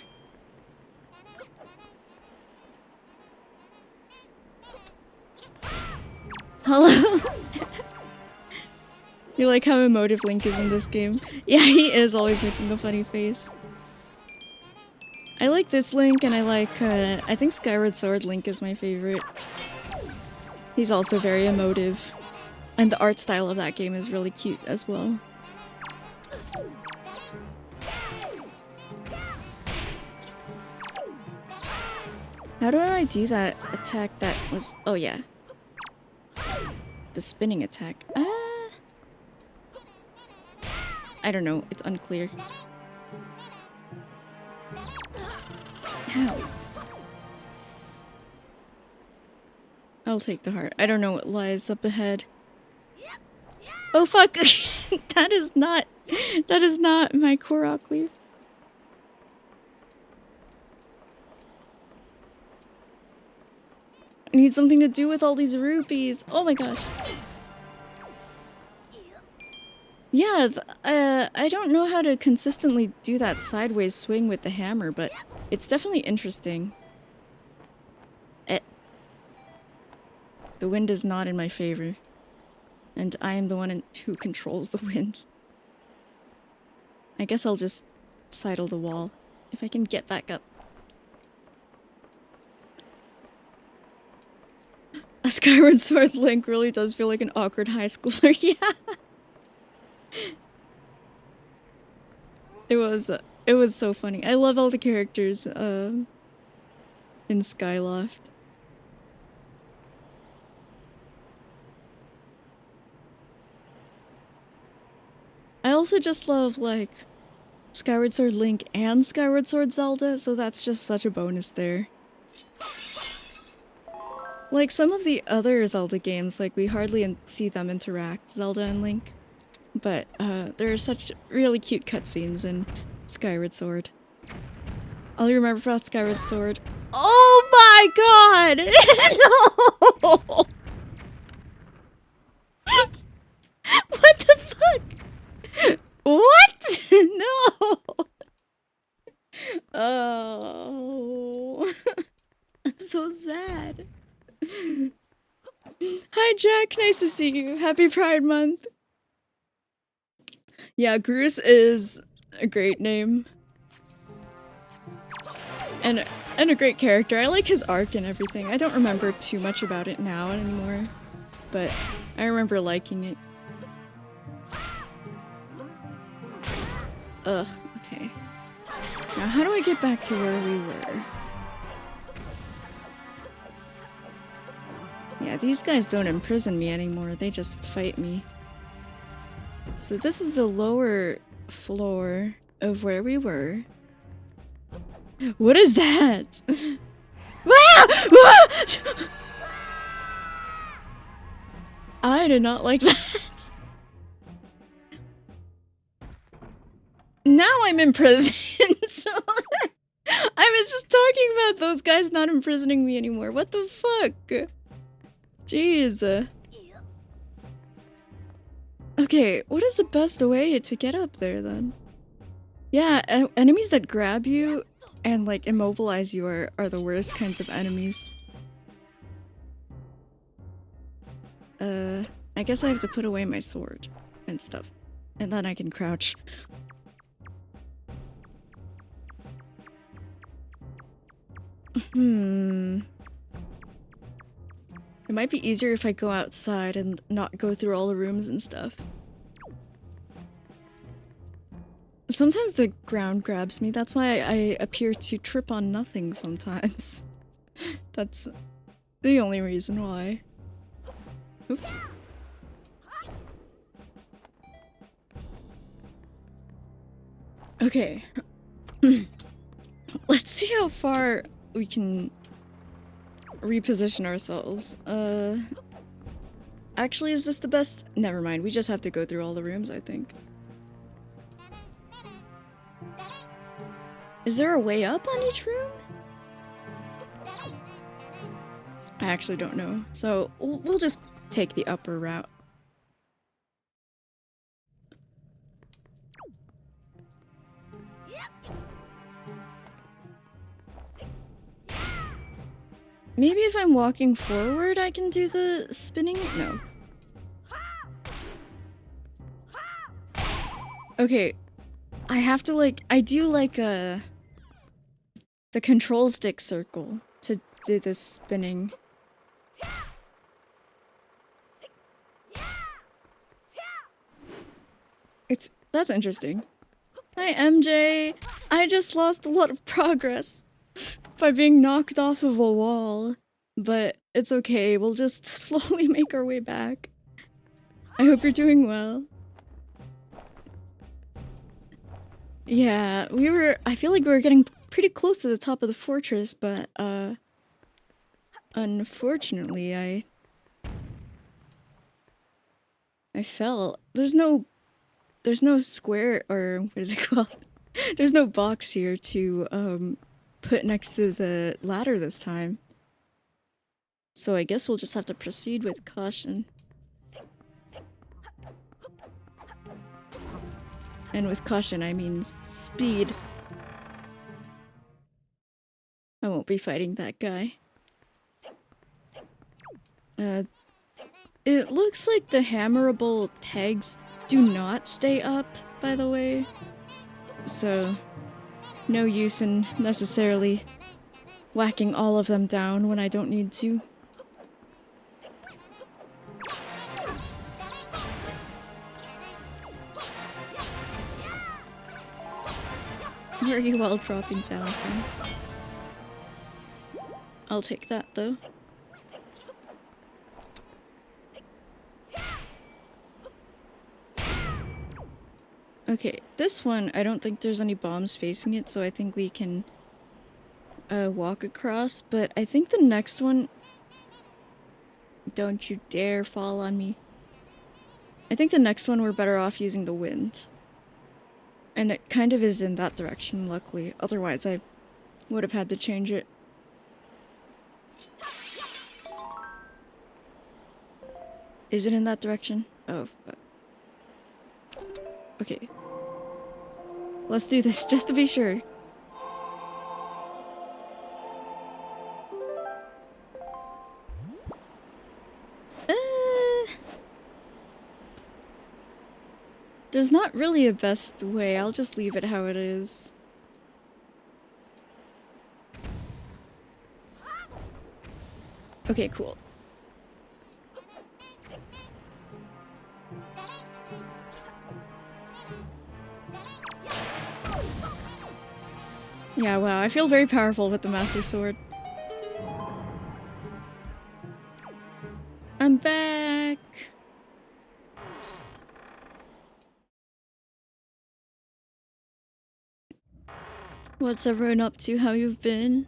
Hello? You like how emotive Link is in this game? Yeah, he is always making a funny face. I like this Link, and I like, I think Skyward Sword Link is my favorite. He's also very emotive. And the art style of that game is really cute as well. How do I do that attack that was... oh yeah. The spinning attack. I don't know, it's unclear. How? I'll take the heart. I don't know what lies up ahead. Oh fuck! That is not my Korok leaf. I need something to do with all these rupees. Oh my gosh. Yeah, I don't know how to consistently do that sideways swing with the hammer, but it's definitely interesting. The wind is not in my favor. And I am the one who controls the wind. I guess I'll just sidle the wall, if I can get back up. A Skyward Sword Link really does feel like an awkward high schooler, yeah! It was so funny. I love all the characters, in Skyloft. I also just love, like, Skyward Sword Link and Skyward Sword Zelda, so that's just such a bonus there. Like some of the other Zelda games, like we hardly see them interact, Zelda and Link. But there are such really cute cutscenes in Skyward Sword. All you remember about Skyward Sword? Oh my god! No! What the fuck? What? No! Oh. I'm so sad. Hi Jack, nice to see you. Happy Pride Month. Yeah, Groose is a great name. And a great character. I like his arc and everything. I don't remember too much about it now anymore, but I remember liking it. Ugh, okay. Now how do I get back to where we were? Yeah, these guys don't imprison me anymore, they just fight me. So this is the lower floor of where we were. What is that? I did not like that. Now I'm imprisoned. I was just talking about those guys not imprisoning me anymore. What the fuck? Jeez. Okay, what is the best way to get up there then? Yeah, enemies that grab you and like immobilize you are the worst kinds of enemies. I guess I have to put away my sword and stuff. And then I can crouch. It might be easier if I go outside and not go through all the rooms and stuff. Sometimes the ground grabs me, that's why I appear to trip on nothing sometimes. That's the only reason why. Oops. Okay. Let's see how far we can reposition ourselves. Actually, is this the best? Never mind, we just have to go through all the rooms, I think. Is there a way up on each room? I actually don't know, so we'll just take the upper route. Maybe if I'm walking forward, I can do the spinning? No. Okay. I have to like, I do like the control stick circle to do this spinning. That's interesting. Hi MJ! I just lost a lot of progress by being knocked off of a wall, but it's okay, we'll just slowly make our way back. I hope you're doing well. Yeah, I feel like we were getting pretty close to the top of the fortress, but unfortunately I fell. There's no square, or what is it called? There's no box here to put next to the ladder this time. So I guess we'll just have to proceed with caution. And with caution, I mean speed. I won't be fighting that guy. It looks like the hammerable pegs do not stay up, by the way. So, no use in necessarily whacking all of them down when I don't need to. Where are you all dropping down from? I'll take that, though. Okay, this one, I don't think there's any bombs facing it, so I think we can walk across, but I think the next one... Don't you dare fall on me. I think the next one we're better off using the wind. And it kind of is in that direction, luckily. Otherwise, I would have had to change it. Is it in that direction? Oh, fuck. Okay. Let's do this, just to be sure. There's not really a best way. I'll just leave it how it is. Okay, cool. Yeah, wow, I feel very powerful with the Master Sword. I'm back! What's everyone up to? How you've been?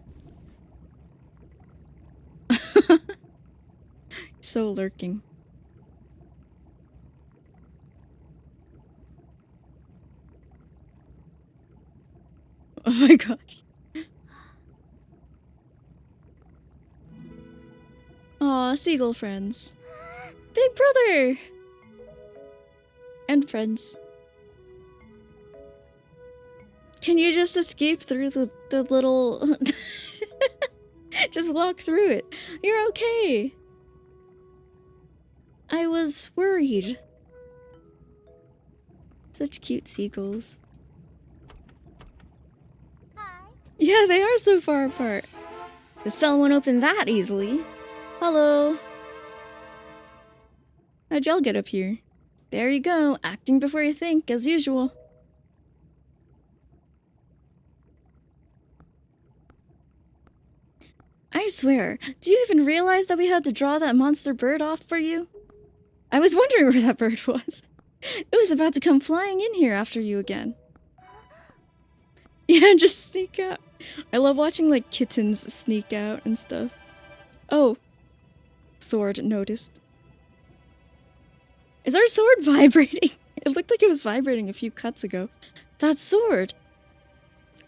So lurking. Oh my gosh. Aw, seagull friends. Big brother! And friends. Can you just escape through the little... Just walk through it. You're okay. I was worried. Such cute seagulls. Hi. Yeah, they are so far apart. The cell won't open that easily. Hello. How'd y'all get up here? There you go, acting before you think, as usual. I swear, do you even realize that we had to draw that monster bird off for you? I was wondering where that bird was. It was about to come flying in here after you again. Yeah, just sneak out. I love watching, like, kittens sneak out and stuff. Oh. Sword noticed. Is our sword vibrating? It looked like it was vibrating a few cuts ago. That sword!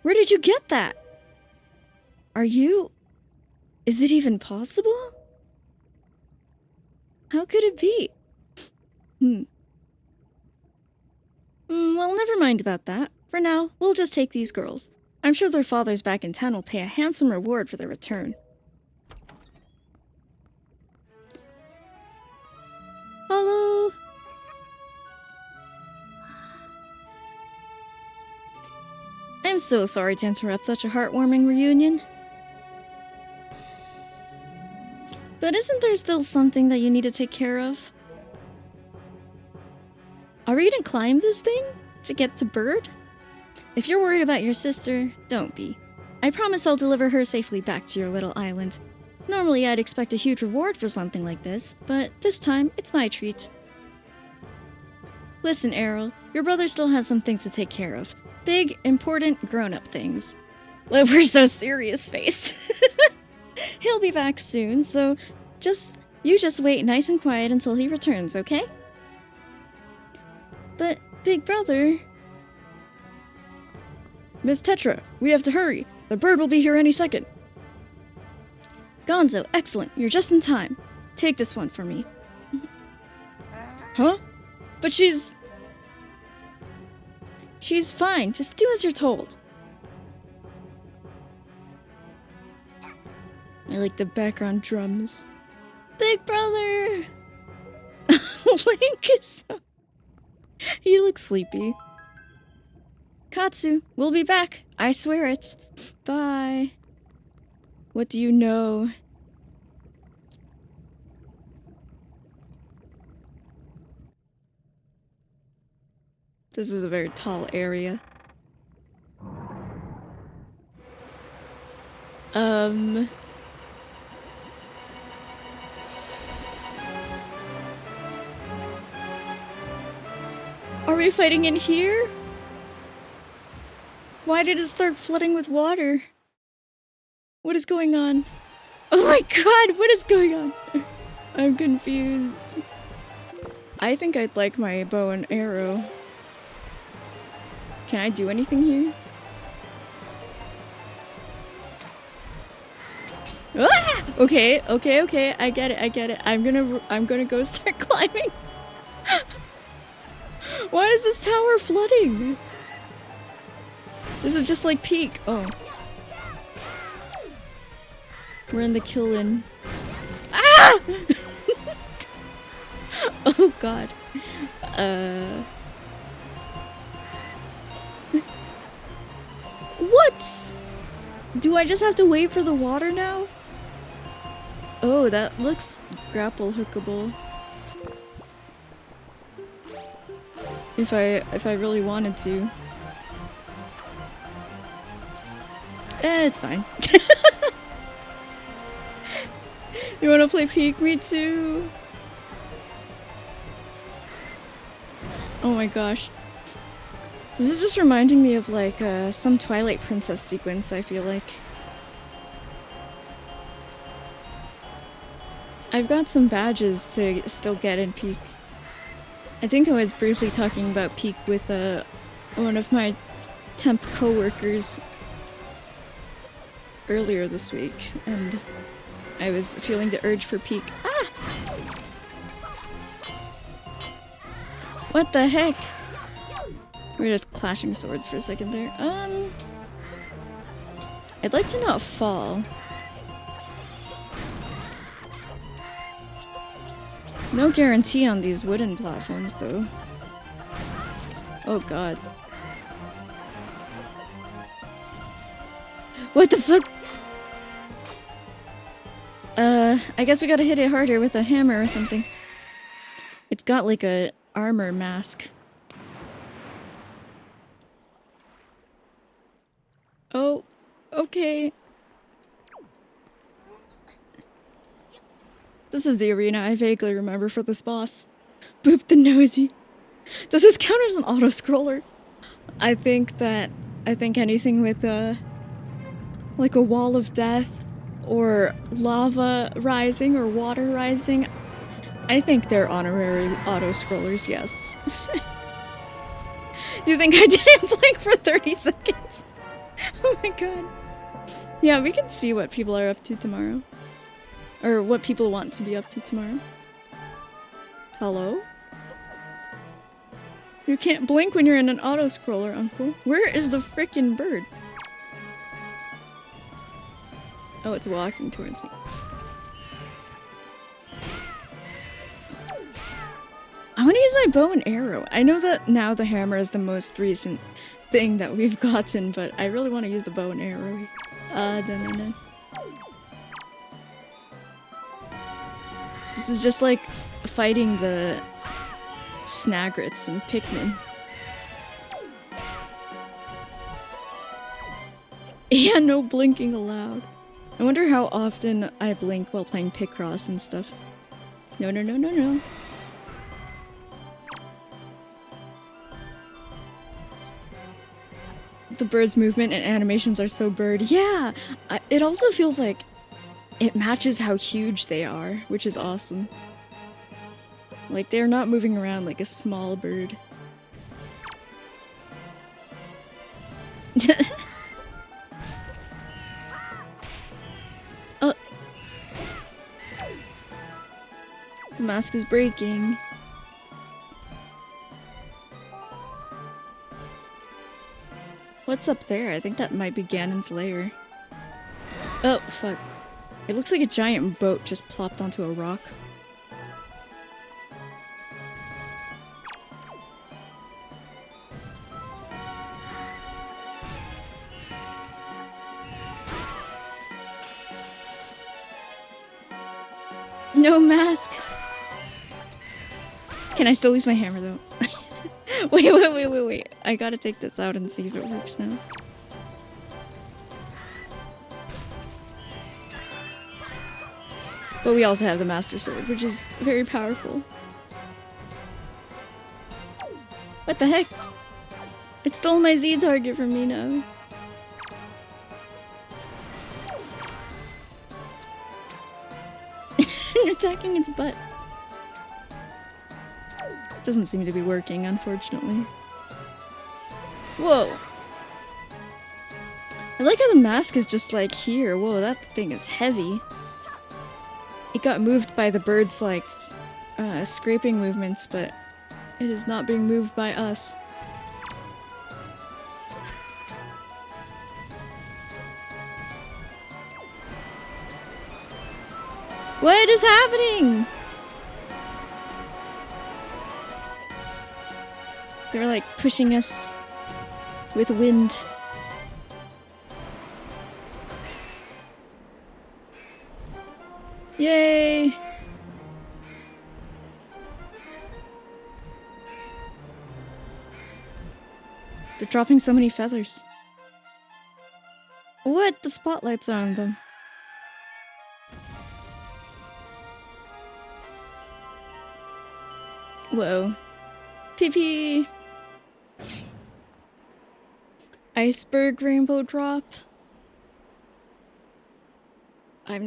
Where did you get that? Are you... Is it even possible? How could it be? Well, never mind about that. For now, we'll just take these girls. I'm sure their fathers back in town will pay a handsome reward for their return. Hello? I'm so sorry to interrupt such a heartwarming reunion. But isn't there still something that you need to take care of? Are we gonna climb this thing to get to Bird? If you're worried about your sister, don't be. I promise I'll deliver her safely back to your little island. Normally I'd expect a huge reward for something like this, but this time it's my treat. Listen, Errol, your brother still has some things to take care of. Big, important, grown-up things. Well, we're so serious, face. He'll be back soon, so you just wait nice and quiet until he returns, okay? But, big brother... Miss Tetra, we have to hurry. The bird will be here any second. Gonzo, excellent. You're just in time. Take this one for me. Huh? But she's fine. Just do as you're told. I like the background drums. Big brother! Link is so... He looks sleepy. Katsu, we'll be back. I swear it. Bye. What do you know? This is a very tall area. Are we fighting in here? Why did it start flooding with water? What is going on? Oh my god, what is going on? I'm confused. I think I'd like my bow and arrow. Can I do anything here? Ah! Okay, I get it. I'm gonna go start climbing. Why is this tower flooding? This is just like Peak. Oh. We're in the kill-in. Ah! Oh god. What? Do I just have to wait for the water now? Oh, that looks grapple hookable. If I really wanted to. It's fine. You wanna play Peak? Me too. Oh my gosh. This is just reminding me of like some Twilight Princess sequence, I feel like. I've got some badges to still get in Peak. I think I was briefly talking about Peak with one of my temp co-workers earlier this week, and I was feeling the urge for Peak. Ah! What the heck? We're just clashing swords for a second there. I'd like to not fall. No guarantee on these wooden platforms, though. Oh god. What the fuck? I guess we gotta hit it harder with a hammer or something. It's got like a armor mask. Oh, okay. This is the arena I vaguely remember for this boss. Boop the nosy. Does this count as an auto-scroller? I think anything with like a wall of death or lava rising or water rising, I think they're honorary auto-scrollers, yes. You think I didn't blink for 30 seconds? Oh my god. Yeah, we can see what people are up to tomorrow. Or what people want to be up to tomorrow. Hello? You can't blink when you're in an auto-scroller, Uncle. Where is the frickin' bird? Oh, it's walking towards me. I want to use my bow and arrow. I know that now the hammer is the most recent thing that we've gotten, but I really want to use the bow and arrow. Dun. This is just like fighting the Snagrets and Pikmin. Yeah, no blinking allowed. I wonder how often I blink while playing Picross and stuff. No. The bird's movement and animations are so bird. Yeah! It also feels like it matches how huge they are, which is awesome. Like, they're not moving around like a small bird. The mask is breaking. What's up there? I think that might be Ganon's lair. Oh, fuck. It looks like a giant boat just plopped onto a rock. No mask! Can I still use my hammer though? Wait. I gotta take this out and see if it works now. But we also have the Master Sword, which is very powerful. What the heck? It stole my Z target from me now. You're attacking its butt. Doesn't seem to be working, unfortunately. Whoa. I like how the mask is just like here. Whoa, that thing is heavy. It got moved by the bird's like scraping movements, but it is not being moved by us. What is happening? They're like pushing us with wind. Yay! They're dropping so many feathers. What? The spotlights are on them. Whoa. PP! Iceberg rainbow drop? I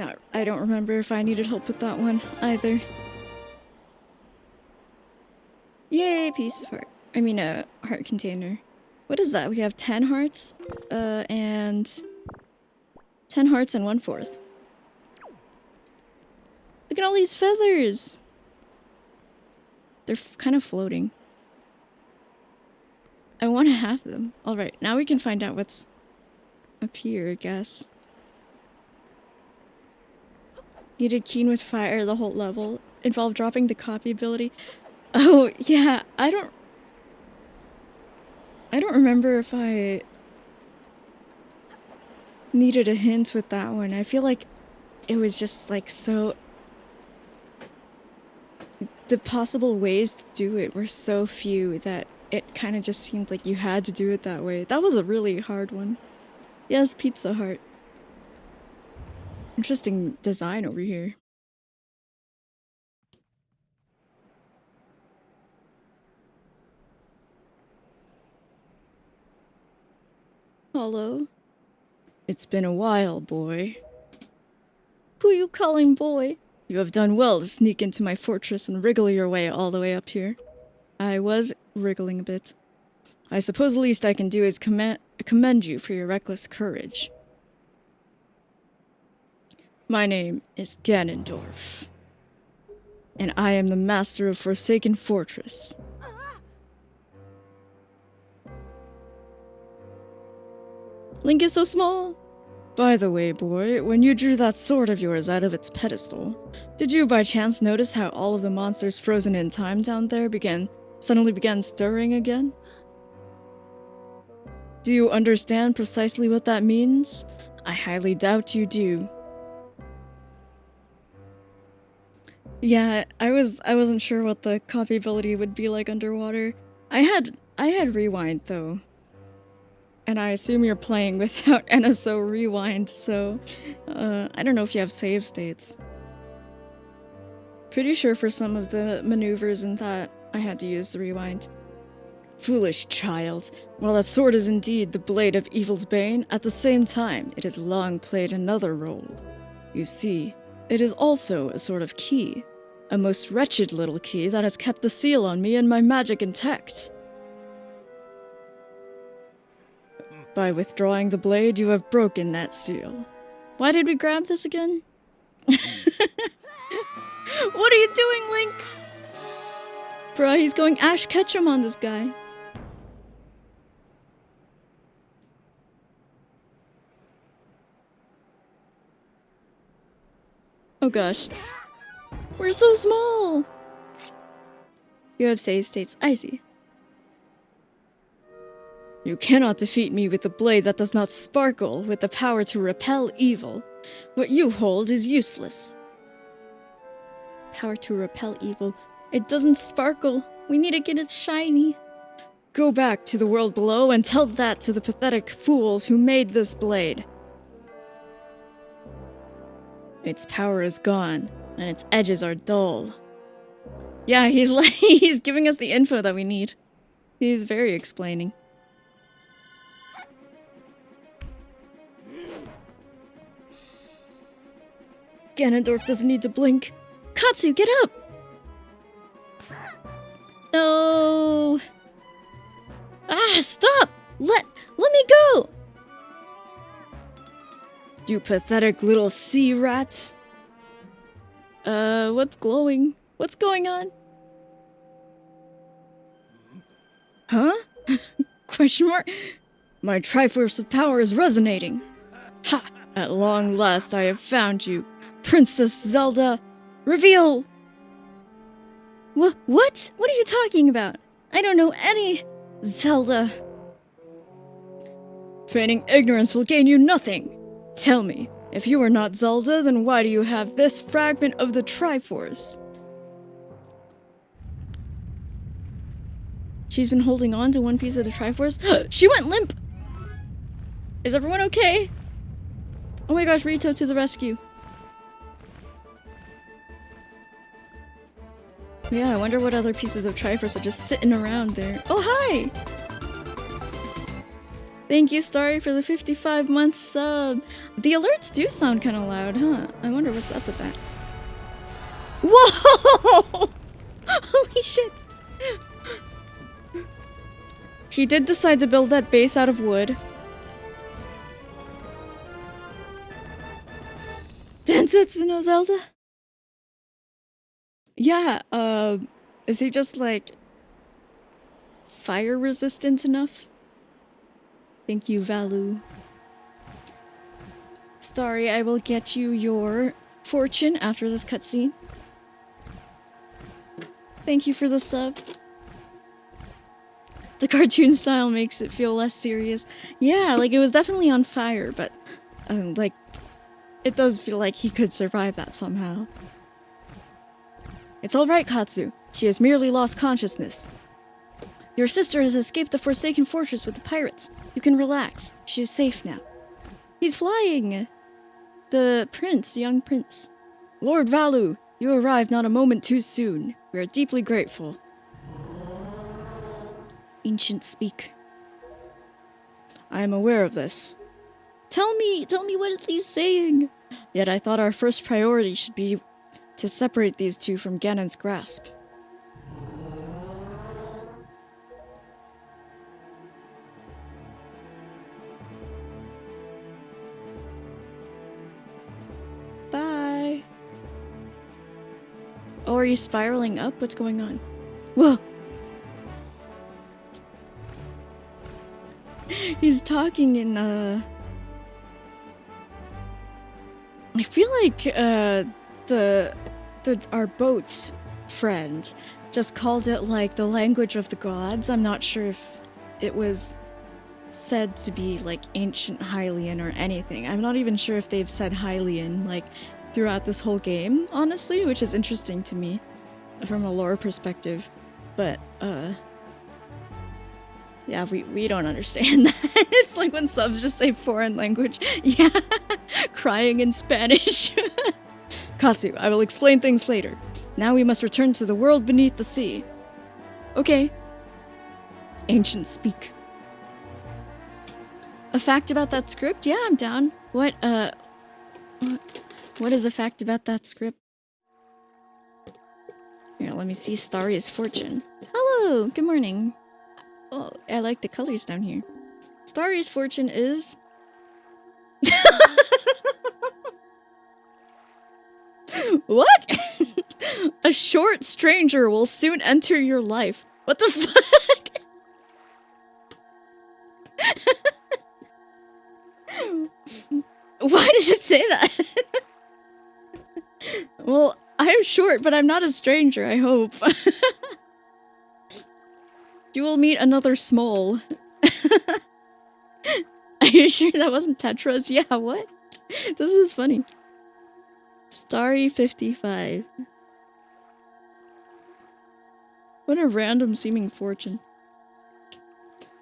don't remember if I needed help with that one either. Yay, piece of heart. I mean a heart container. What is that? We have 10 hearts, and 10 hearts and 1/4. Look at all these feathers! They're kind of floating. I want to have them. Alright, now we can find out what's up here, I guess. Needed keen with fire the whole level. Involved dropping the copy ability. Oh, yeah, I don't remember if I needed a hint with that one. I feel like it was just like so... The possible ways to do it were so few that it kind of just seemed like you had to do it that way. That was a really hard one. Yes, Pizza Heart. Interesting design over here. Hello? It's been a while, boy. Who you calling boy? You have done well to sneak into my fortress and wriggle your way all the way up here. I was wriggling a bit. I suppose the least I can do is commend you for your reckless courage. My name is Ganondorf, and I am the master of Forsaken Fortress. Link is so small! By the way, boy, when you drew that sword of yours out of its pedestal, did you by chance notice how all of the monsters frozen in time down there suddenly began stirring again? Do you understand precisely what that means? I highly doubt you do. Yeah, I wasn't sure what the copy ability would be like underwater. I had rewind though. And I assume you're playing without NSO rewind, so I don't know if you have save states. Pretty sure for some of the maneuvers and that I had to use the rewind. Foolish child. While that sword is indeed the blade of evil's bane, at the same time it has long played another role. You see, it is also a sort of key. A most wretched little key that has kept the seal on me and my magic intact. By withdrawing the blade, you have broken that seal. Why did we grab this again? What are you doing, Link? Bruh, he's going Ash Ketchum on this guy. Oh gosh. We're so small! You have save states. I see. You cannot defeat me with a blade that does not sparkle with the power to repel evil. What you hold is useless. Power to repel evil. It doesn't sparkle. We need to get it shiny. Go back to the world below and tell that to the pathetic fools who made this blade. Its power is gone, and its edges are dull. Yeah, he's like, he's giving us the info that we need. He's very explaining. Ganondorf doesn't need to blink. Katsu, get up! No. Ah, stop! Let me go! You pathetic little sea rats. What's glowing? What's going on? Huh? Question mark? My triforce of power is resonating. Ha! At long last I have found you. Princess Zelda! Reveal! What? What are you talking about? I don't know any Zelda. Feigning ignorance will gain you nothing. Tell me, if you are not Zelda, then why do you have this fragment of the triforce? She's been holding on to one piece of the triforce. She went limp! Is everyone okay? Oh my gosh, Rito to the rescue. Yeah, I wonder what other pieces of triforce are just sitting around there. Oh, hi! Thank you, Starry, for the 55-month sub. The alerts do sound kind of loud, huh? I wonder what's up with that. Whoa! Holy shit! He did decide to build that base out of wood. Densetsu no Zelda? Yeah, is he just, like, fire resistant enough? Thank you, Valu. Starry, I will get you your fortune after this cutscene. Thank you for the sub. The cartoon style makes it feel less serious. Yeah, like, it was definitely on fire, but, like, it does feel like he could survive that somehow. It's alright, Katsu. She has merely lost consciousness. Your sister has escaped the Forsaken Fortress with the pirates. You can relax. She is safe now. He's flying! The prince, the young prince. Lord Valu, you arrived not a moment too soon. We are deeply grateful. Ancient speak. I am aware of this. Tell me what he's saying. Yet I thought our first priority should be to separate these two from Ganon's grasp. Bye. Oh, are you spiraling up? What's going on? Whoa! He's talking in, I feel like, our boat friend just called it, like, the language of the gods. I'm not sure if it was said to be, like, ancient Hylian or anything. I'm not even sure if they've said Hylian, like, throughout this whole game, honestly, which is interesting to me from a lore perspective. But, yeah, we don't understand that. It's like when subs just say foreign language. Yeah, crying in Spanish. Katsu, I will explain things later. Now we must return to the world beneath the sea. Okay. Ancient speak. A fact about that script? Yeah, I'm down. What is a fact about that script? Here, let me see Starry's fortune. Hello, good morning. Oh, I like the colors down here. Starry's fortune is... What? A short stranger will soon enter your life. What the fuck? Why does it say that? Well, I am short, but I'm not a stranger, I hope. You will meet another small. Are you sure that wasn't Tetras? Yeah, what? This is funny. Starry 55. What a random seeming fortune.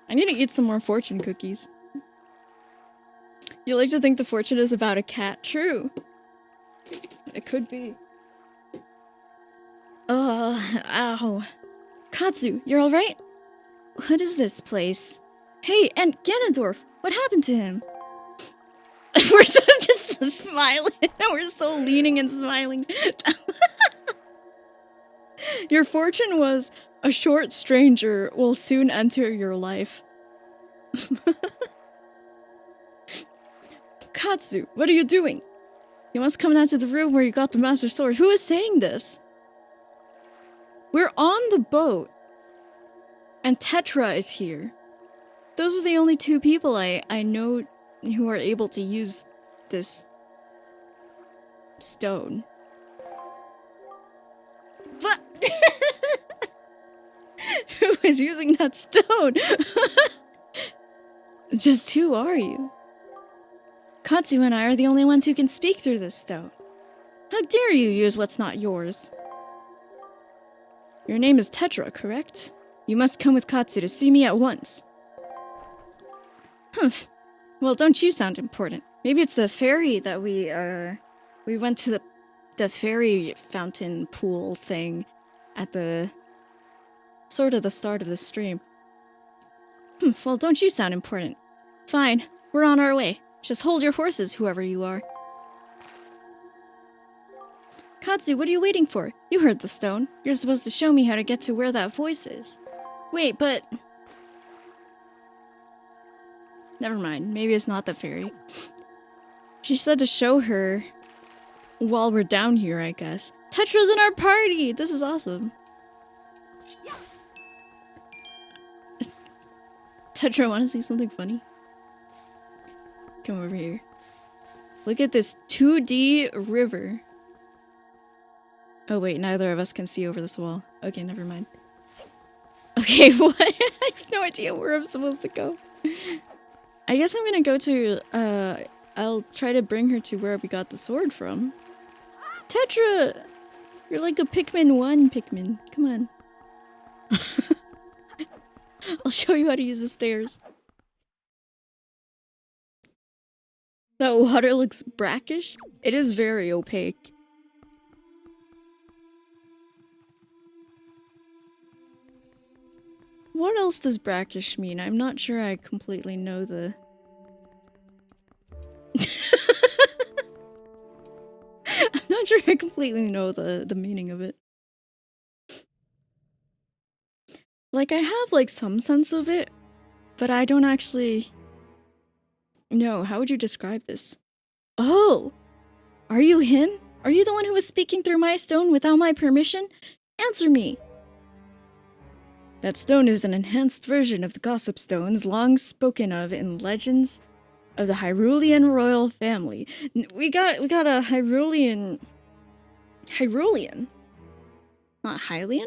I need to eat some more fortune cookies. You like to think the fortune is about a cat? True. It could be. Ow. Katsu, you're alright? What is this place? Hey, and Ganondorf, what happened to him? We're so just smiling. We're so leaning and smiling. Your fortune was a short stranger will soon enter your life. Katsu, what are you doing? You must come down to the room where you got the Master Sword. Who is saying this? We're on the boat. And Tetra is here. Those are the only two people I know who are able to use this stone. What? Who is using that stone? Just who are you? Katsu and I are the only ones who can speak through this stone. How dare you use what's not yours? Your name is Tetra, correct? You must come with Katsu to see me at once. Humph. Well, don't you sound important. Maybe it's the ferry that we went to the fairy fountain pool thing at the sort of the start of the stream. Humph, well, don't you sound important. Fine, we're on our way. Just hold your horses, whoever you are. Katsu, what are you waiting for? You heard the stone. You're supposed to show me how to get to where that voice is. Wait, but... Never mind, maybe it's not the fairy. She said to show her while we're down here, I guess. Tetra's in our party! This is awesome. Tetra, wanna see something funny? Come over here. Look at this 2D river. Oh wait, neither of us can see over this wall. Okay, never mind. Okay, what? I have no idea where I'm supposed to go. I guess I'm gonna go to, I'll try to bring her to where we got the sword from. Tetra! You're like a Pikmin 1 Pikmin. Come on. I'll show you how to use the stairs. That water looks brackish. It is very opaque. What else does brackish mean? I'm not sure I completely know the... I'm not sure I completely know the meaning of it. Like, I have, like, some sense of it, but I don't actually... know. How would you describe this? Oh! Are you him? Are you the one who was speaking through my stone without my permission? Answer me! That stone is an enhanced version of the gossip stones long spoken of in legends of the Hyrulean royal family. We got a Hyrulean... Hyrulean? Not Hylian?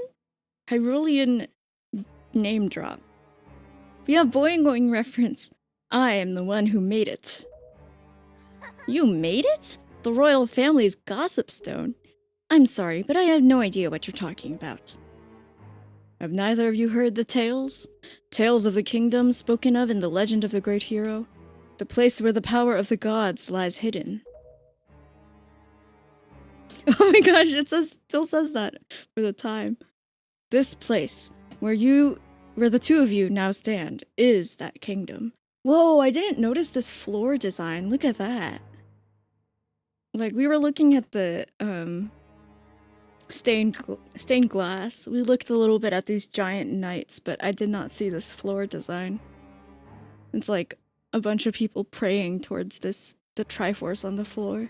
Hyrulean name drop. Yeah, boing reference. I am the one who made it. You made it? The royal family's gossip stone? I'm sorry, but I have no idea what you're talking about. Have neither of you heard the tales? Tales of the kingdom spoken of in the legend of the great hero? The place where the power of the gods lies hidden. Oh my gosh, it still says that for the time. This place, where the two of you now stand, is that kingdom. Whoa, I didn't notice this floor design. Look at that. Like, we were looking at the, stained glass. We looked a little bit at these giant knights, but I did not see this floor design. It's like a bunch of people praying towards the triforce on the floor.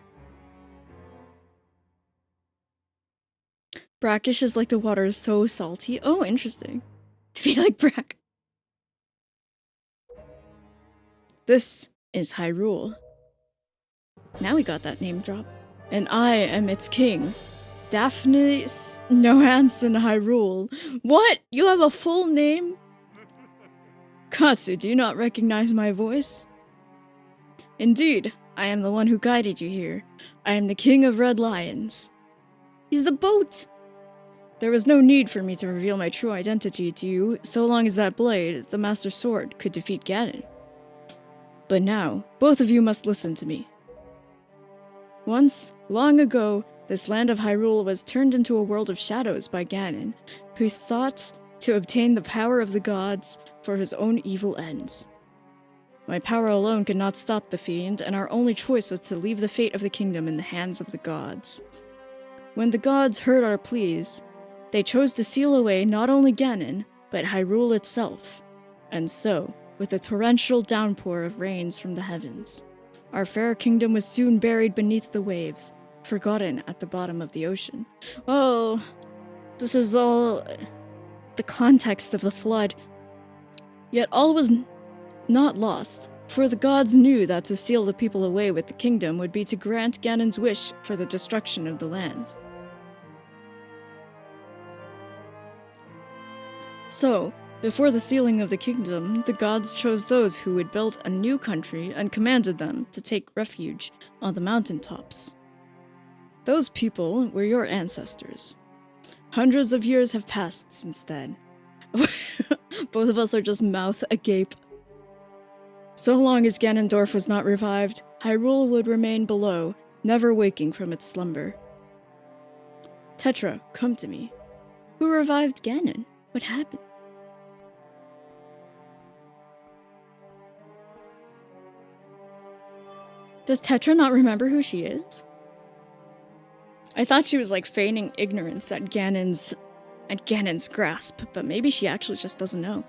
Brackish is like the water is so salty. Oh, interesting. To be like Brack. This is Hyrule. Now we got that name drop. And I am its king. Daphnis Johansson Hyrule. What? You have a full name? Katsu, do you not recognize my voice? Indeed, I am the one who guided you here. I am the king of Red Lions. He's the boat! There was no need for me to reveal my true identity to you, so long as that blade, the Master Sword, could defeat Ganon. But now, both of you must listen to me. Once, long ago, this land of Hyrule was turned into a world of shadows by Ganon, who sought to obtain the power of the gods for his own evil ends. My power alone could not stop the fiend, and our only choice was to leave the fate of the kingdom in the hands of the gods. When the gods heard our pleas, they chose to seal away not only Ganon, but Hyrule itself. And so, with a torrential downpour of rains from the heavens, our fair kingdom was soon buried beneath the waves, forgotten at the bottom of the ocean. Oh, this is all the context of the flood. Yet all was not lost, for the gods knew that to seal the people away with the kingdom would be to grant Ganon's wish for the destruction of the land. So, before the sealing of the kingdom, the gods chose those who would build a new country and commanded them to take refuge on the mountaintops. Those people were your ancestors. Hundreds of years have passed since then. Both of us are just mouth agape. So long as Ganondorf was not revived, Hyrule would remain below, never waking from its slumber. Tetra, come to me. Who revived Ganon? What happened? Does Tetra not remember who she is? I thought she was like feigning ignorance at Ganon's grasp, but maybe she actually just doesn't know.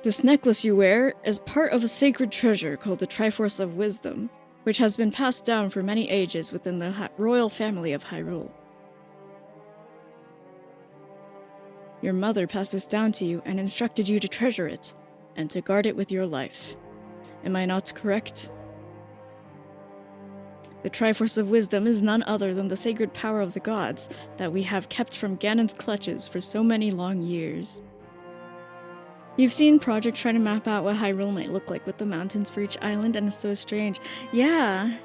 This necklace you wear is part of a sacred treasure called the Triforce of Wisdom, which has been passed down for many ages within the royal family of Hyrule. Your mother passed this down to you and instructed you to treasure it, and to guard it with your life. Am I not correct? The Triforce of Wisdom is none other than the sacred power of the gods that we have kept from Ganon's clutches for so many long years. You've seen Project try to map out what Hyrule might look like with the mountains for each island, and it's so strange. Yeah!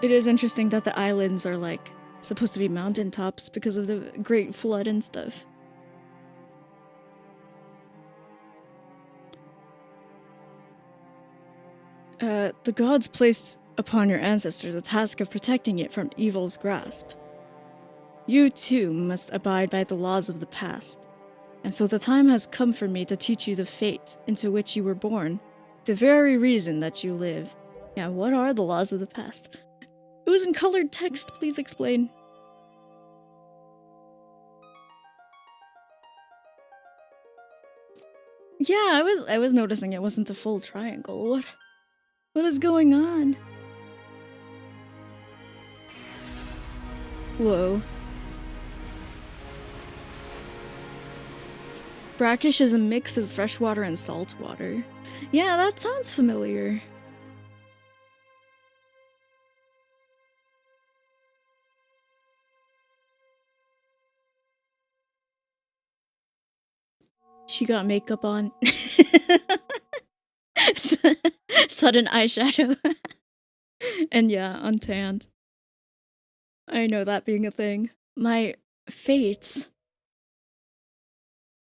It is interesting that the islands are, like, supposed to be mountaintops because of the Great Flood and stuff. The gods placed upon your ancestors the task of protecting it from evil's grasp. You, too, must abide by the laws of the past. And so the time has come for me to teach you the fate into which you were born, the very reason that you live. Yeah, what are the laws of the past? It was in colored text, please explain. Yeah, I was noticing it wasn't a full triangle. What is going on? Whoa. Brackish is a mix of freshwater and saltwater. Yeah, that sounds familiar. She got makeup on. Sudden eyeshadow. And yeah, untanned. I know that being a thing. My fate.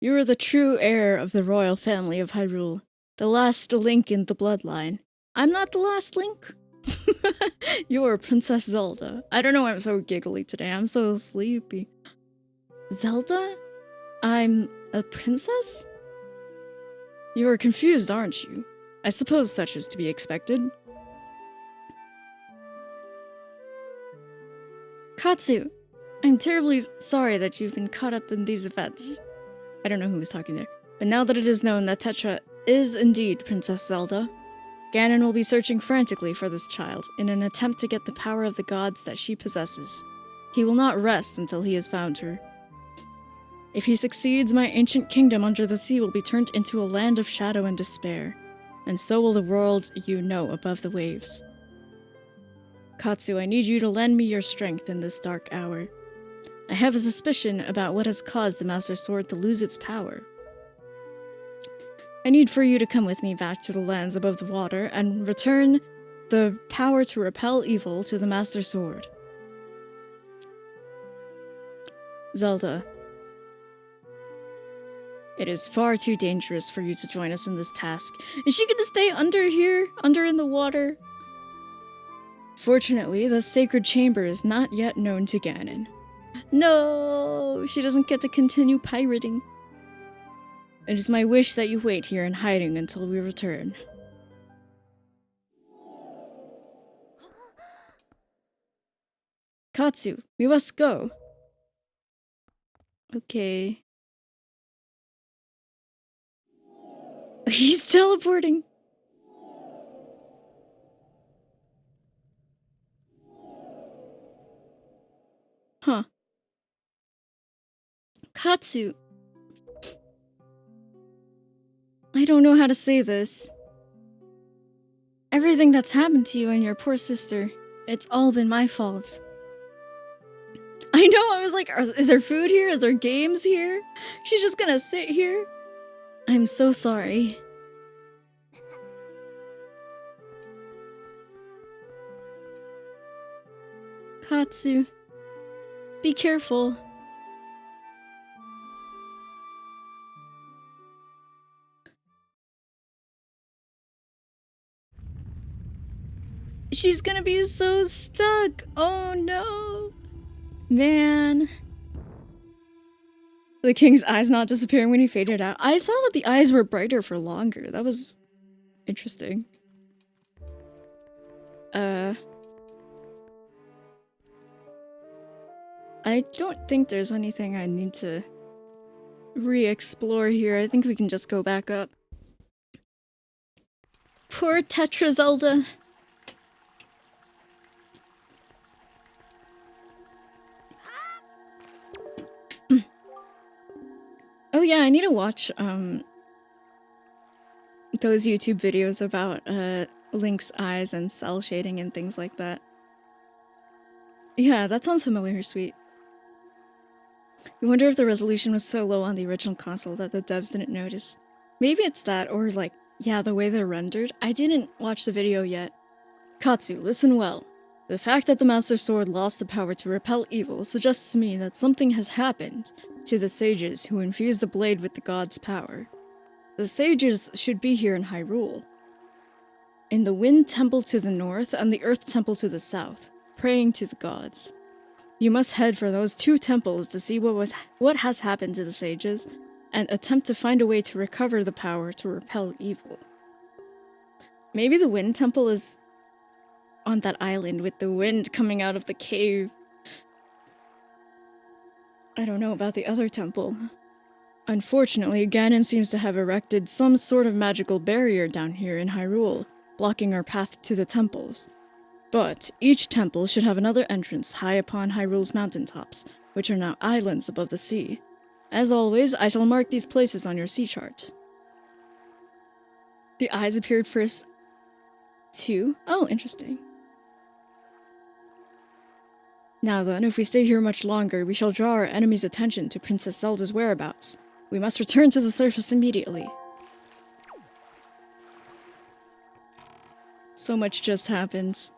You are the true heir of the royal family of Hyrule, the last link in the bloodline. I'm not the last link. You're Princess Zelda. I don't know why I'm so giggly today. I'm so sleepy. Zelda? I'm a princess? You are confused, aren't you? I suppose such is to be expected. Katsu, I'm terribly sorry that you've been caught up in these events. I don't know who was talking there. But now that it is known that Tetra is indeed Princess Zelda, Ganon will be searching frantically for this child in an attempt to get the power of the gods that she possesses. He will not rest until he has found her. If he succeeds, my ancient kingdom under the sea will be turned into a land of shadow and despair, and so will the world you know above the waves. Katsu, I need you to lend me your strength in this dark hour. I have a suspicion about what has caused the Master Sword to lose its power. I need for you to come with me back to the lands above the water and return the power to repel evil to the Master Sword. Zelda. It is far too dangerous for you to join us in this task. Is she gonna stay under here? Under in the water? Fortunately, the sacred chamber is not yet known to Ganon. No! She doesn't get to continue pirating. It is my wish that you wait here in hiding until we return. Katsu, we must go. Okay. He's teleporting. Huh. Katsu. I don't know how to say this. Everything that's happened to you and your poor sister, it's all been my fault. I know, I was like, is there food here? Is there games here? She's just gonna sit here? I'm so sorry. Katsu, be careful. She's gonna be so stuck. Oh no. Man. The king's eyes not disappearing when he faded out. I saw that the eyes were brighter for longer. That was interesting. I don't think there's anything I need to re-explore here. I think we can just go back up. Poor Tetra Zelda. Oh yeah, I need to watch those YouTube videos about Link's eyes and cell shading and things like that. Yeah, that sounds familiar, sweet. You wonder if the resolution was so low on the original console that the devs didn't notice. Maybe it's that, or like, yeah, the way they're rendered. I didn't watch the video yet. Katsu, listen well. The fact that the Master Sword lost the power to repel evil suggests to me that something has happened to the sages who infused the blade with the god's power. The sages should be here in Hyrule, in the Wind Temple to the north and the Earth Temple to the south, praying to the gods. You must head for those two temples to see what has happened to the sages, and attempt to find a way to recover the power to repel evil. Maybe the Wind Temple is on that island with the wind coming out of the cave. I don't know about the other temple. Unfortunately, Ganon seems to have erected some sort of magical barrier down here in Hyrule, blocking our path to the temples. But each temple should have another entrance high upon Hyrule's mountaintops, which are now islands above the sea. As always, I shall mark these places on your sea chart. The eyes appeared first too? Oh, interesting. Now then, if we stay here much longer, we shall draw our enemy's attention to Princess Zelda's whereabouts. We must return to the surface immediately. So much just happened.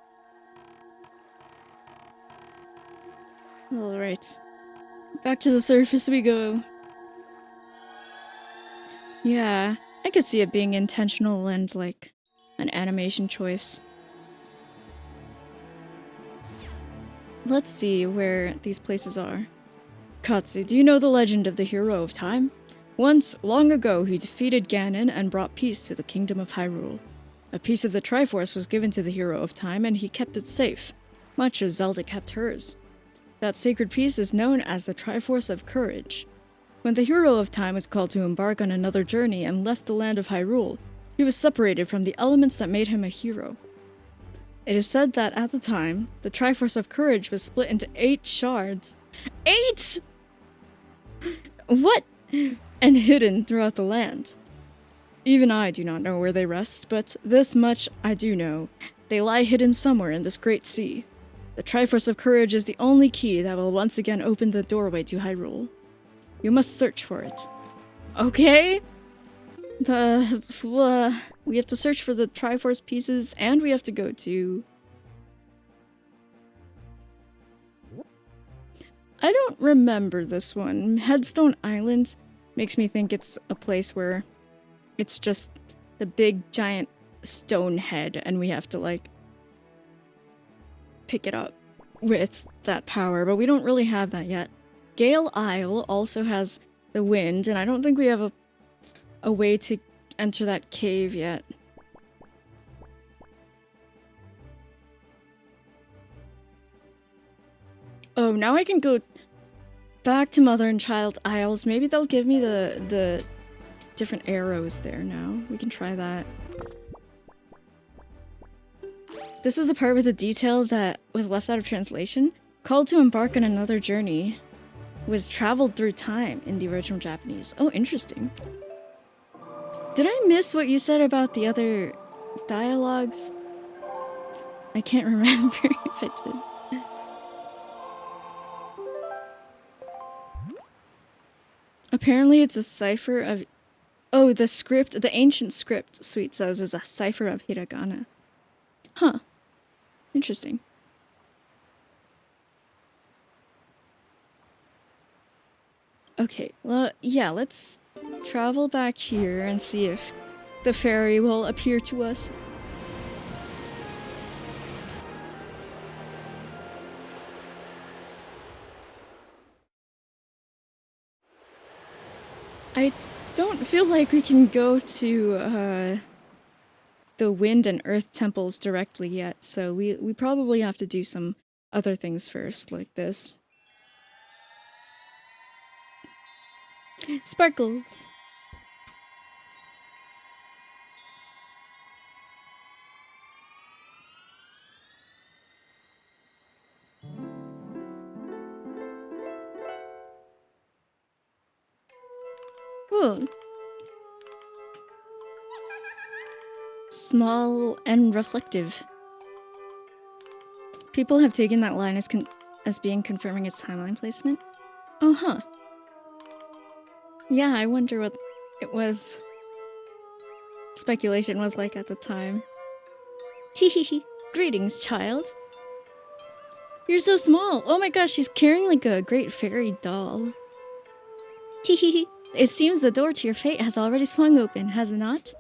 Alright. Back to the surface we go. Yeah, I could see it being intentional and, like, an animation choice. Let's see where these places are. Katsu, do you know the legend of the Hero of Time? Once, long ago, he defeated Ganon and brought peace to the kingdom of Hyrule. A piece of the triforce was given to the Hero of Time and he kept it safe, much as Zelda kept hers. That sacred piece is known as the Triforce of Courage. When the Hero of Time was called to embark on another journey and left the land of Hyrule, he was separated from the elements that made him a hero. It is said that at the time, the triforce of courage was split into 8 shards. 8?! What? And hidden throughout the land. Even I do not know where they rest, but this much I do know. They lie hidden somewhere in this great sea. The triforce of courage is the only key that will once again open the doorway to Hyrule. You must search for it. Okay? We have to search for the triforce pieces, and we have to go to... I don't remember this one. Headstone Island makes me think it's a place where it's just the big giant stone head, and we have to, like, pick it up with that power, but we don't really have that yet. Gale Isle also has the wind, and I don't think we have a way to enter that cave yet. Oh, now I can go back to Mother and Child Isles. Maybe they'll give me the different arrows there now. We can try that. This is a part with a detail that was left out of translation. Called to embark on another journey. Was traveled through time in the original Japanese. Oh, interesting. Did I miss what you said about the other dialogues? I can't remember if I did. Apparently it's a cipher of... Oh, the script, the ancient script, Sweet says, is a cipher of hiragana. Huh. Interesting. Okay, well, yeah, let's travel back here and see if the fairy will appear to us. I don't feel like we can go to the wind and earth temples directly yet, so we probably have to do some other things first, like this. Sparkles! Ooh. Small and reflective. People have taken that line as being confirming its timeline placement. Oh, huh. Yeah, I wonder what it was. Speculation was like at the time. Teehee. Greetings, child. You're so small. Oh my gosh, she's carrying like a great fairy doll. Teehee. It seems the door to your fate has already swung open, has it not?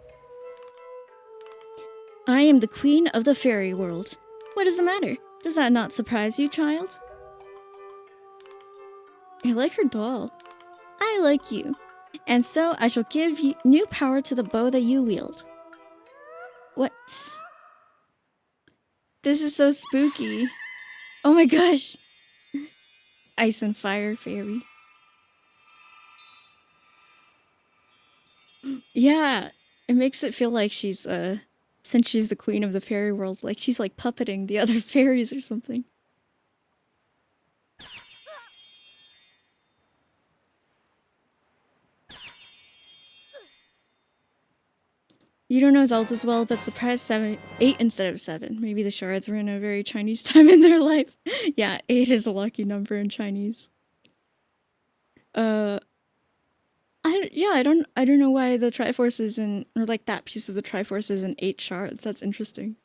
I am the queen of the fairy world. What is the matter? Does that not surprise you, child? I like her doll. I like you. And so I shall give you new power to the bow that you wield. What? This is so spooky. Oh my gosh. Ice and fire fairy. Yeah, it makes it feel like she's, since she's the queen of the fairy world, like she's like puppeting the other fairies or something. You don't know Zelda as well, but surprise 8 instead of 7. Maybe the shards were in a very Chinese time in their life. Yeah, 8 is a lucky number in Chinese. I don't know why the Triforce is in, or like that piece of the Triforce is in 8 shards. That's interesting.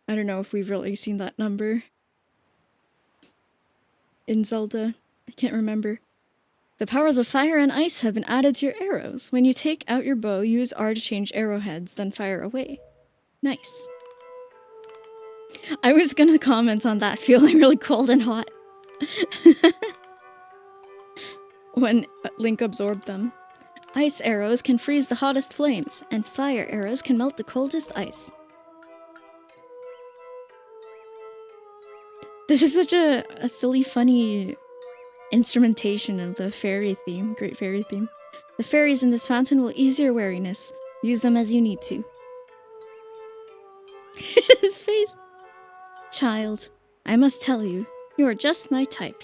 I don't know if we've really seen that number in Zelda. I can't remember. The powers of fire and ice have been added to your arrows. When you take out your bow, use R to change arrowheads, then fire away. Nice. I was gonna comment on that feeling really cold and hot. When Link absorbed them. Ice arrows can freeze the hottest flames, and fire arrows can melt the coldest ice. This is such a silly, funny instrumentation of the fairy theme, great fairy theme. The fairies in this fountain will ease your weariness. Use them as you need to. his face. Child, I must tell you, you are just my type.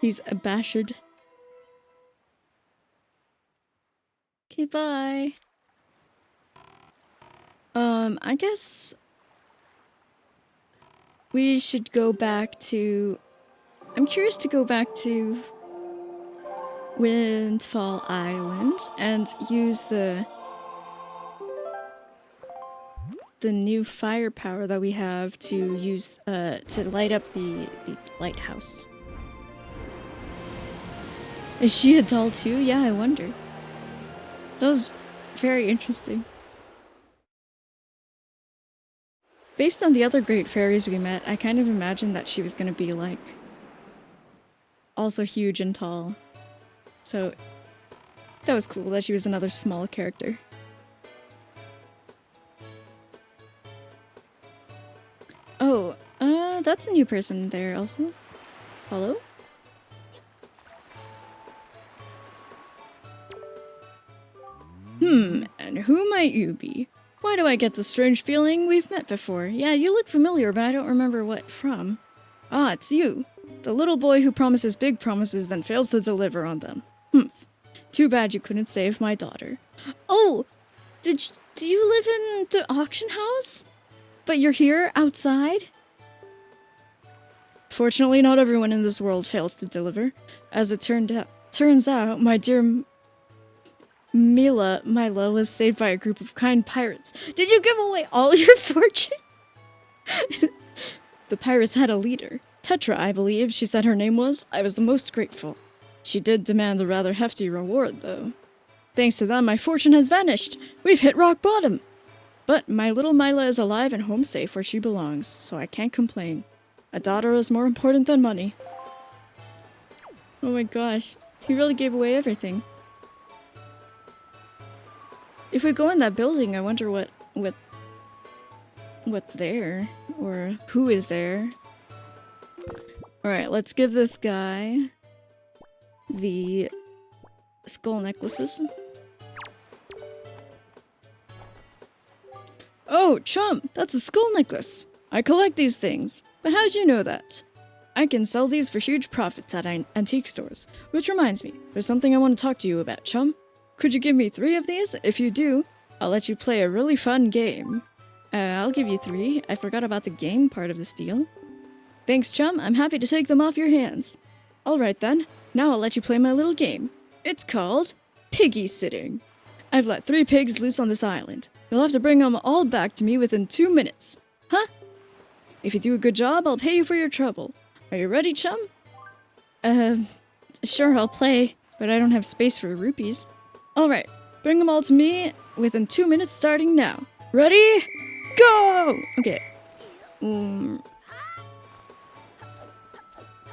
He's abashed. Okay, bye. I guess we should go back to... I'm curious to go back to Windfall Island and use the new firepower that we have to use to light up the lighthouse. Is she a doll too? Yeah, I wonder. That was very interesting. Based on the other great fairies we met, I kind of imagined that she was gonna be like also huge and tall. So that was cool that she was another small character. Oh, that's a new person there also. Hello? And who might you be? Why do I get the strange feeling we've met before? Yeah, you look familiar, but I don't remember what from. Ah, it's you. The little boy who promises big promises then fails to deliver on them. Humph. Too bad you couldn't save my daughter. Oh! Do you live in the auction house? But you're here, outside? Fortunately, not everyone in this world fails to deliver. As it turns out, my dear Mila was saved by a group of kind pirates. Did you give away all your fortune? The pirates had a leader. Tetra, I believe she said her name was. I was the most grateful. She did demand a rather hefty reward, though. Thanks to them, my fortune has vanished. We've hit rock bottom. But my little Mila is alive and home safe where she belongs, so I can't complain. A daughter is more important than money. Oh my gosh, he really gave away everything. If we go in that building, I wonder what's there, or who is there. Alright, let's give this guy the skull necklaces. Oh, chum, that's a skull necklace. I collect these things, but how'd you know that? I can sell these for huge profits at antique stores. Which reminds me, there's something I want to talk to you about, chum. Could you give me 3 of these? If you do, I'll let you play a really fun game. I'll give you 3. I forgot about the game part of this deal. Thanks, chum. I'm happy to take them off your hands. Alright then, now I'll let you play my little game. It's called Piggy Sitting. I've let 3 pigs loose on this island. You'll have to bring them all back to me within 2 minutes. Huh? If you do a good job, I'll pay you for your trouble. Are you ready, chum? Sure, I'll play, but I don't have space for rupees. Alright, bring them all to me within 2 minutes starting now. Ready? Go! Okay. I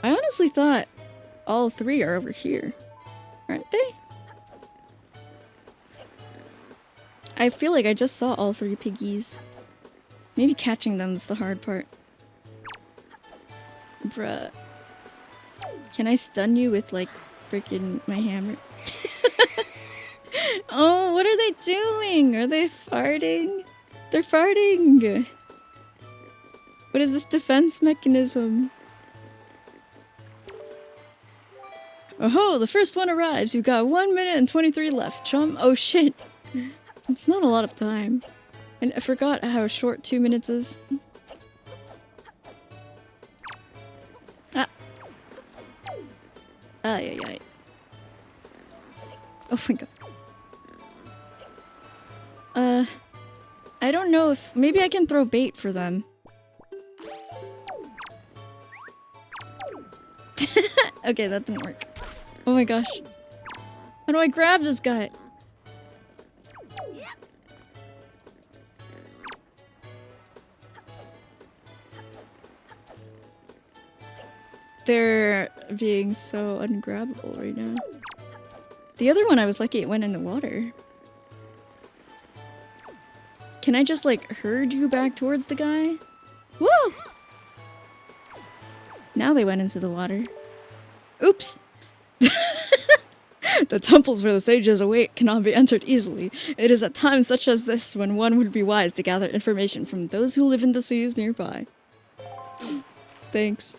honestly thought all 3 are over here. Aren't they? I feel like I just saw all 3 piggies. Maybe catching them is the hard part. Bruh. Can I stun you with, like, freaking my hammer? Oh, what are they doing? Are they farting? They're farting! What is this defense mechanism? Oh-ho, the first one arrives. You've got 1 minute and 23 left, chum. Oh shit. It's not a lot of time. And I forgot how short 2 minutes is. Ah. Ay, ay, ay. Oh my god. I don't know if... Maybe I can throw bait for them. Okay, that didn't work. Oh my gosh. How do I grab this guy? They're being so ungrabbable right now. The other one, I was lucky it went in the water. Can I just, like, herd you back towards the guy? Woo! Now they went into the water. Oops! The temples where the sages await cannot be entered easily. It is at times such as this when one would be wise to gather information from those who live in the seas nearby. Thanks.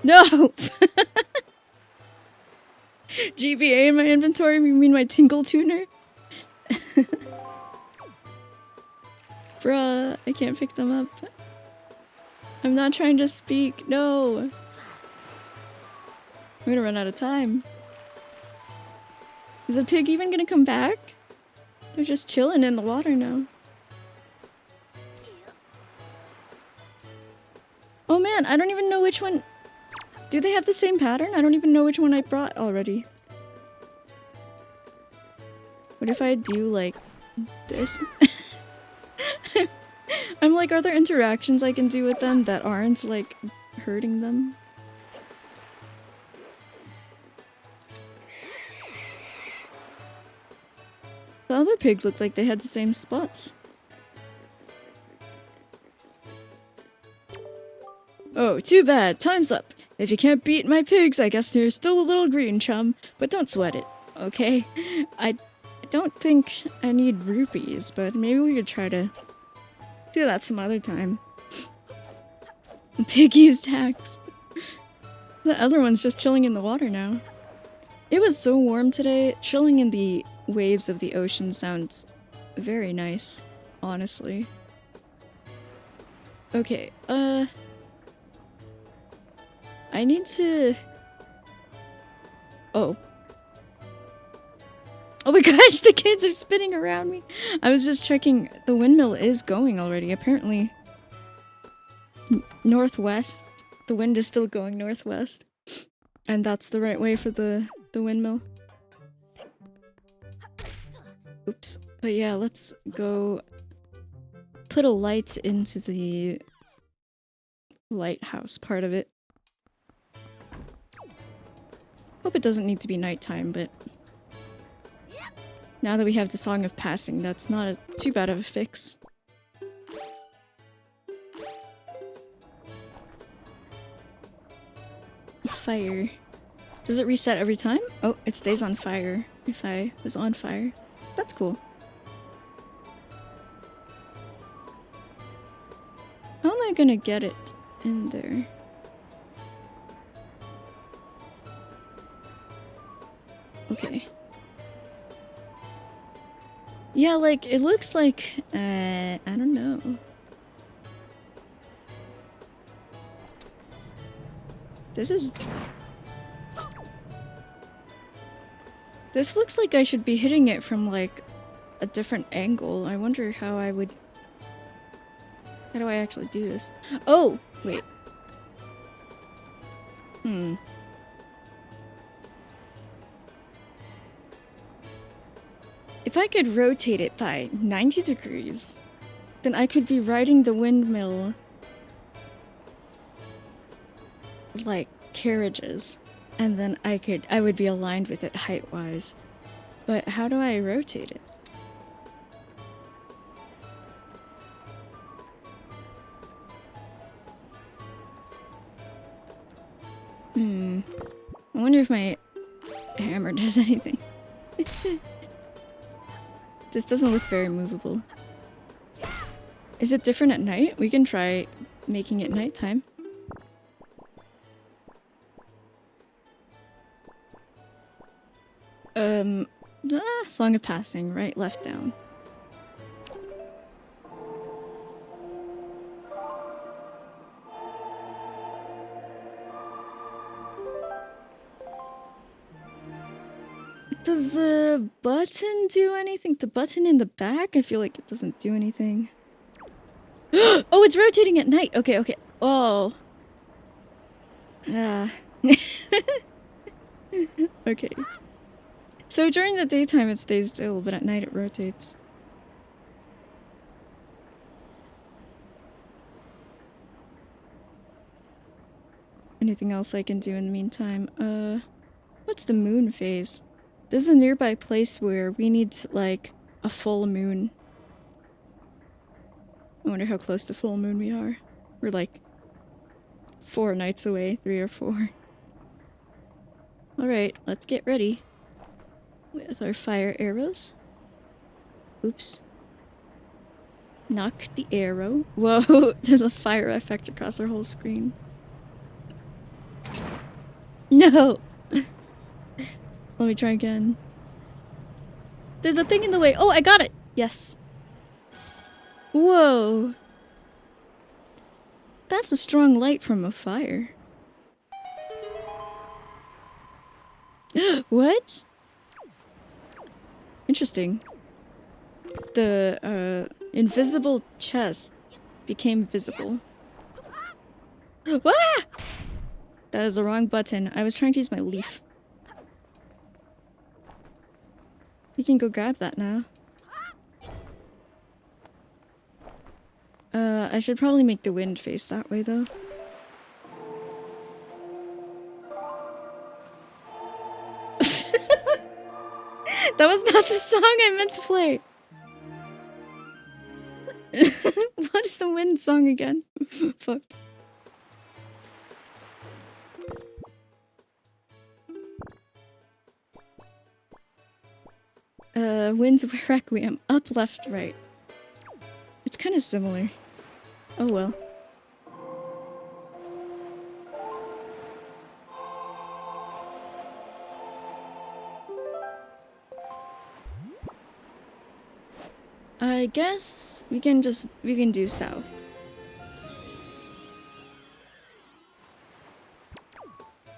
No! GBA in my inventory? You mean my tingle tuner? Bruh, I can't pick them up. I'm not trying to speak. No! I'm gonna run out of time. Is the pig even gonna come back? They're just chilling in the water now. Oh man, I don't even know which one... Do they have the same pattern? I don't even know which one I brought already. What if I do, like, this? I'm like, are there interactions I can do with them that aren't, like, hurting them? The other pig looked like they had the same spots. Oh, too bad. Time's up. If you can't beat my pigs, I guess you're still a little green, chum. But don't sweat it, okay? I don't think I need rupees, but maybe we could try to do that some other time. Pig used hacks. The other one's just chilling in the water now. It was so warm today. Chilling in the waves of the ocean sounds very nice, honestly. Okay, I need to... Oh. Oh my gosh, the kids are spinning around me. I was just checking. The windmill is going already, apparently. Northwest. The wind is still going northwest. And that's the right way for the windmill. Oops. But yeah, let's go put a light into the lighthouse part of it. Hope it doesn't need to be nighttime, but now that we have the Song of Passing, that's not too bad of a fix. Fire. Does it reset every time? Oh, it stays on fire if I was on fire. That's cool. How am I gonna get it in there? Okay. Yeah, like, it looks like, I don't know. This looks like I should be hitting it from, like, a different angle. I wonder how I would... How do I actually do this? Oh! Wait. If I could rotate it by 90 degrees, then I could be riding the windmill like carriages, and then I would be aligned with it height-wise. But how do I rotate it? I wonder if my hammer does anything. This doesn't look very movable. Is it different at night? We can try making it nighttime. Song of Passing, right, left, down. Does the button do anything? The button in the back? I feel like it doesn't do anything. Oh, it's rotating at night! Okay, okay. Oh. Okay. So during the daytime it stays still, but at night it rotates. Anything else I can do in the meantime? What's the moon phase? There's a nearby place where we need, like, a full moon. I wonder how close to full moon we are. We're, like, 4 nights away, 3 or 4. Alright, let's get ready. With our fire arrows. Oops. Knock the arrow. Whoa, there's a fire effect across our whole screen. No! Let me try again. There's a thing in the way. Oh, I got it! Yes. Whoa. That's a strong light from a fire. What? Interesting. The invisible chest became visible. Ah! That is the wrong button. I was trying to use my leaf. We can go grab that now. I should probably make the wind face that way though. That was not the song I meant to play. What is the wind song again? Fuck. Wind's Requiem. Up, left, right. It's kind of similar. Oh well. I guess we can do south.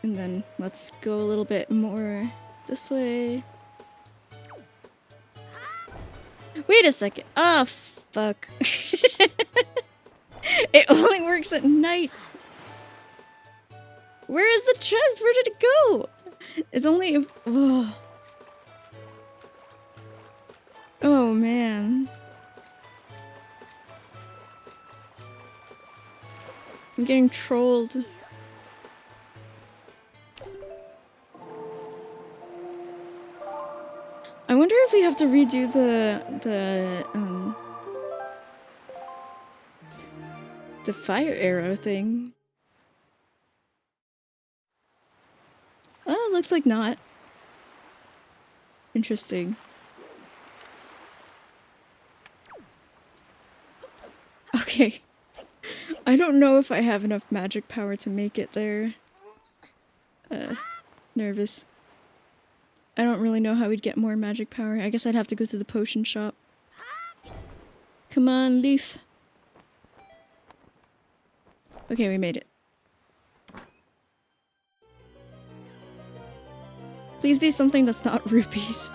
And then let's go a little bit more this way. Wait a second. Ah, fuck. It only works at night. Where is the chest? Where did it go? It's only if... Oh. Oh, man. I'm getting trolled. I wonder if we have to redo the fire arrow thing. Oh, looks like not. Interesting. Okay. I don't know if I have enough magic power to make it there. Nervous. I don't really know how we'd get more magic power. I guess I'd have to go to the potion shop. Come on, leaf. Okay, we made it. Please be something that's not rupees.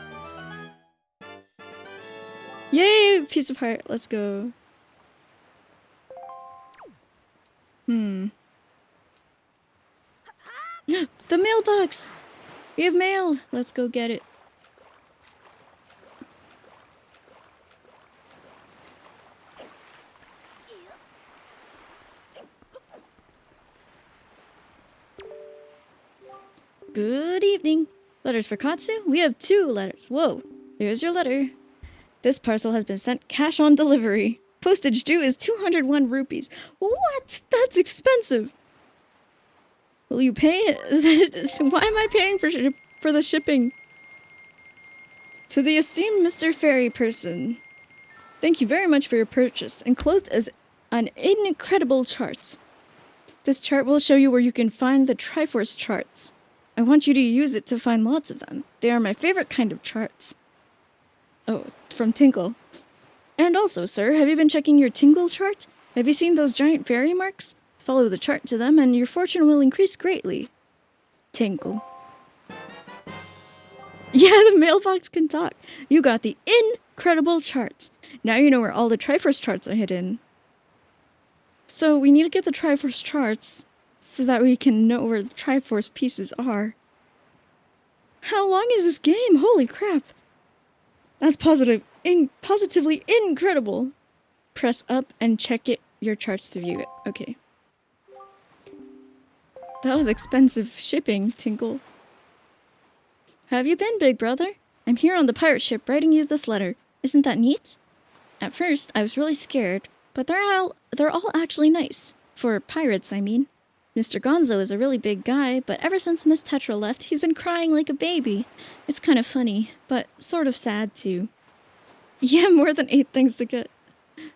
Yay! Piece of heart. Let's go. The mailbox! We have mail! Let's go get it. Good evening. Letters for Katsu? We have 2 letters. Whoa. Here's your letter. This parcel has been sent cash on delivery. Postage due is 201 rupees. What? That's expensive. Will you pay it? Why am I paying for the shipping? To the esteemed Mr. Fairy Person. Thank you very much for your purchase. Enclosed is an incredible chart. This chart will show you where you can find the triforce charts. I want you to use it to find lots of them. They are my favorite kind of charts. Oh, from Tinkle. And also, sir, have you been checking your Tingle chart? Have you seen those giant fairy marks? Follow the chart to them and your fortune will increase greatly. Tinkle. Yeah, the mailbox can talk. You got the incredible charts. Now you know where all the Triforce charts are hidden. So we need to get the Triforce charts so that we can know where the Triforce pieces are. How long is this game? Holy crap. That's positively incredible. Press up and check your charts to view it. Okay. That was expensive shipping, Tinkle. How have you been, big brother? I'm here on the pirate ship writing you this letter. Isn't that neat? At first, I was really scared, but they're all actually nice. For pirates, I mean. Mr. Gonzo is a really big guy, but ever since Miss Tetra left, he's been crying like a baby. It's kind of funny, but sort of sad too. Yeah, more than 8 things to get.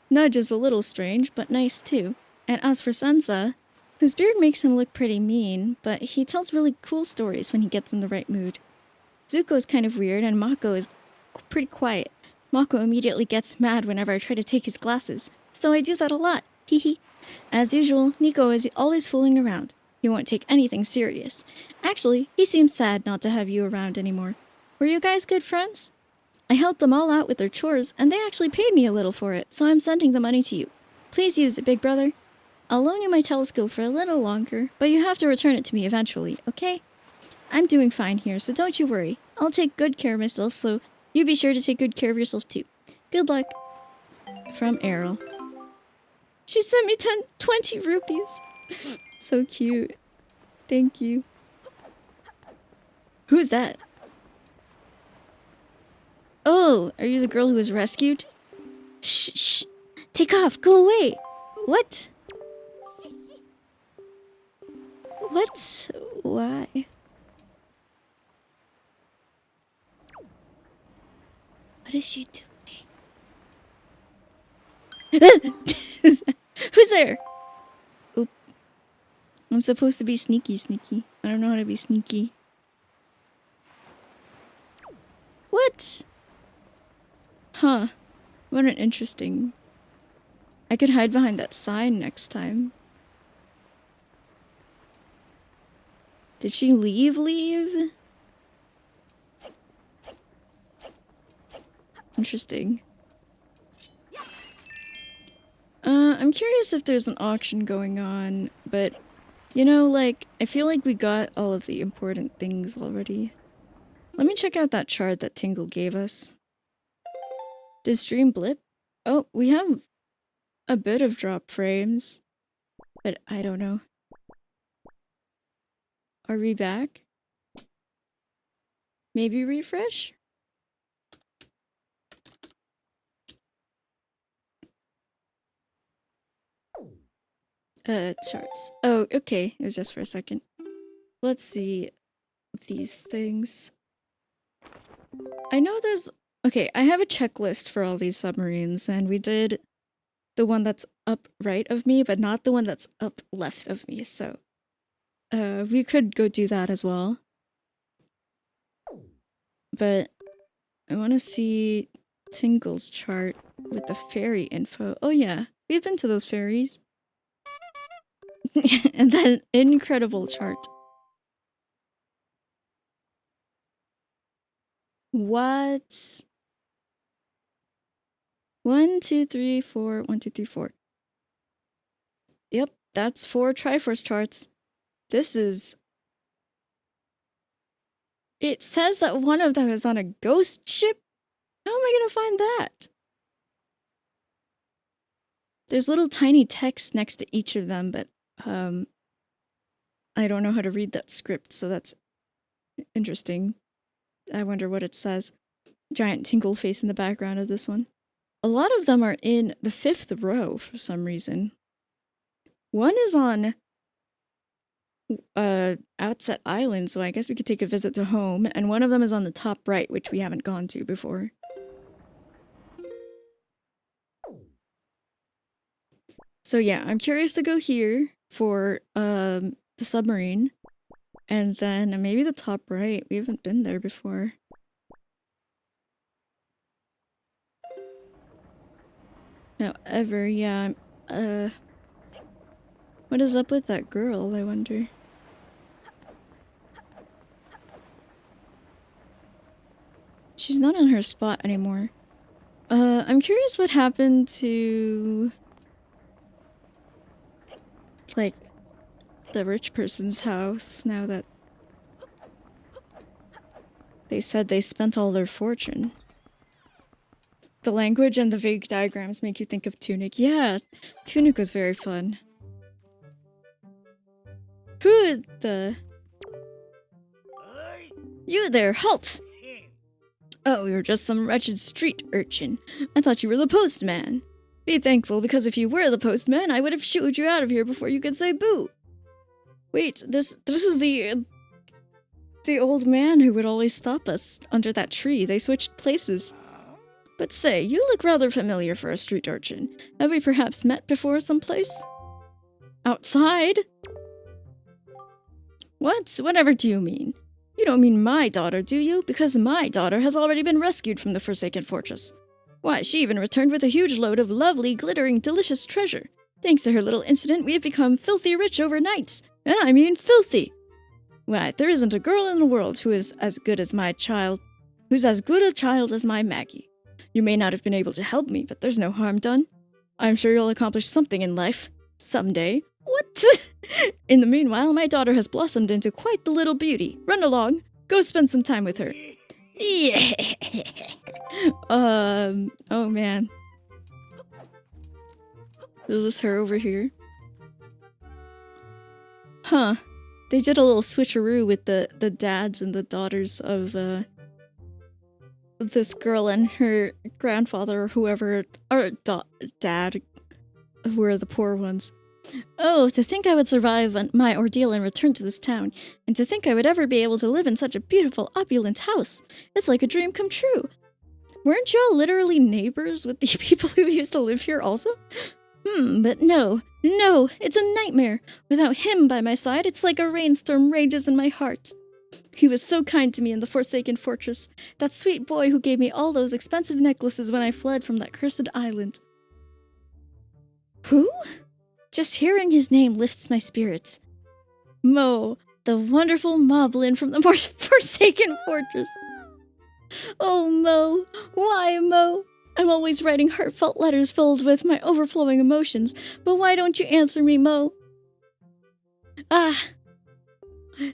Nudge is a little strange, but nice too. And as for Senza, his beard makes him look pretty mean, but he tells really cool stories when he gets in the right mood. Zuko's kind of weird, and Mako is pretty quiet. Mako immediately gets mad whenever I try to take his glasses, so I do that a lot. Hehe. As usual, Nico is always fooling around. He won't take anything serious. Actually, he seems sad not to have you around anymore. Were you guys good friends? I helped them all out with their chores, and they actually paid me a little for it, so I'm sending the money to you. Please use it, big brother. I'll loan you my telescope for a little longer, but you have to return it to me eventually, okay? I'm doing fine here, so don't you worry. I'll take good care of myself, so you be sure to take good care of yourself too. Good luck. From Errol. She sent me 20 rupees. So cute. Thank you. Who's that? Oh, are you the girl who was rescued? Shh, shh. Take off. Go away. What? What? Why? What is she doing? Who's there? Oop. I'm supposed to be sneaky. I don't know how to be sneaky. What? Huh. What an interesting... I could hide behind that sign next time. Did she leave? Interesting. I'm curious if there's an auction going on, but, you know, like, I feel like we got all of the important things already. Let me check out that chart that Tingle gave us. Did stream blip? Oh, we have a bit of drop frames, but I don't know. Are we back? Maybe refresh? Charts. Oh, okay. It was just for a second. Let's see these things. I know there's... Okay, I have a checklist for all these submarines, and we did the one that's up right of me, but not the one that's up left of me, so... we could go do that as well. But I want to see Tingle's chart with the ferry info. Oh yeah, we've been to those ferries. And then incredible chart. What? 1, 2, 3, 4. 1, 2, 3, 4. Yep, that's 4 triforce charts. This is... It says that one of them is on a ghost ship? How am I gonna find that? There's little tiny text next to each of them, but I don't know how to read that script, so that's interesting. I wonder what it says. Giant Tingle face in the background of this one. A lot of them are in the 5th row for some reason. One is on Outset Island, so I guess we could take a visit to home, and one of them is on the top right, which we haven't gone to before. So yeah, I'm curious to go here for the submarine, and then maybe the top right. We haven't been there before. However, yeah, what is up with that girl, I wonder? She's not in her spot anymore. I'm curious what happened to... like, the rich person's house now that they said they spent all their fortune. The language and the vague diagrams make you think of Tunic. Yeah, Tunic was very fun. Who the... You there, halt! Oh, you're just some wretched street urchin. I thought you were the postman. Be thankful, because if you were the postman, I would have shooed you out of here before you could say boo. Wait, this is the old man who would always stop us under that tree. They switched places. But say, you look rather familiar for a street urchin. Have we perhaps met before someplace? Outside? What? Whatever do you mean? You don't mean my daughter, do you? Because my daughter has already been rescued from the Forsaken Fortress. Why, she even returned with a huge load of lovely, glittering, delicious treasure. Thanks to her little incident, we have become filthy rich overnight. And I mean filthy. Why, there isn't a girl in the world who is as good as my child, who's as good a child as my Maggie. You may not have been able to help me, but there's no harm done. I'm sure you'll accomplish something in life. Someday. What? In the meanwhile, my daughter has blossomed into quite the little beauty. Run along. Go spend some time with her. Yeah. Oh man. Is this her over here? Huh. They did a little switcheroo with the dads and the daughters of this girl and her grandfather or whoever, or dad, who are the poor ones. Oh, to think I would survive my ordeal and return to this town, and to think I would ever be able to live in such a beautiful, opulent house. It's like a dream come true. Weren't y'all literally neighbors with the people who used to live here also? But no, it's a nightmare. Without him by my side, it's like a rainstorm rages in my heart. He was so kind to me in the Forsaken Fortress, that sweet boy who gave me all those expensive necklaces when I fled from that cursed island. Who? Just hearing his name lifts my spirits. Mo, the wonderful moblin from the Forsaken Fortress. Oh, Mo, why, Mo? I'm always writing heartfelt letters filled with my overflowing emotions, but why don't you answer me, Mo? Ah,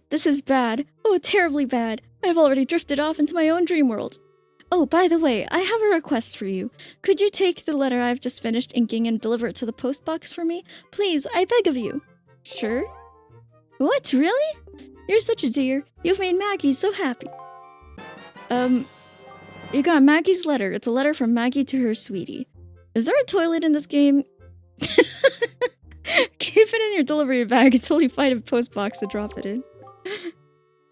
this is bad. Oh, terribly bad. I've already drifted off into my own dream world. Oh, by the way, I have a request for you. Could you take the letter I've just finished inking and deliver it to the post box for me? Please, I beg of you. Sure? What, really? You're such a dear. You've made Maggie so happy. You got Maggie's letter. It's a letter from Maggie to her sweetie. Is there a toilet in this game? Keep it in your delivery bag until you find a post box to drop it in.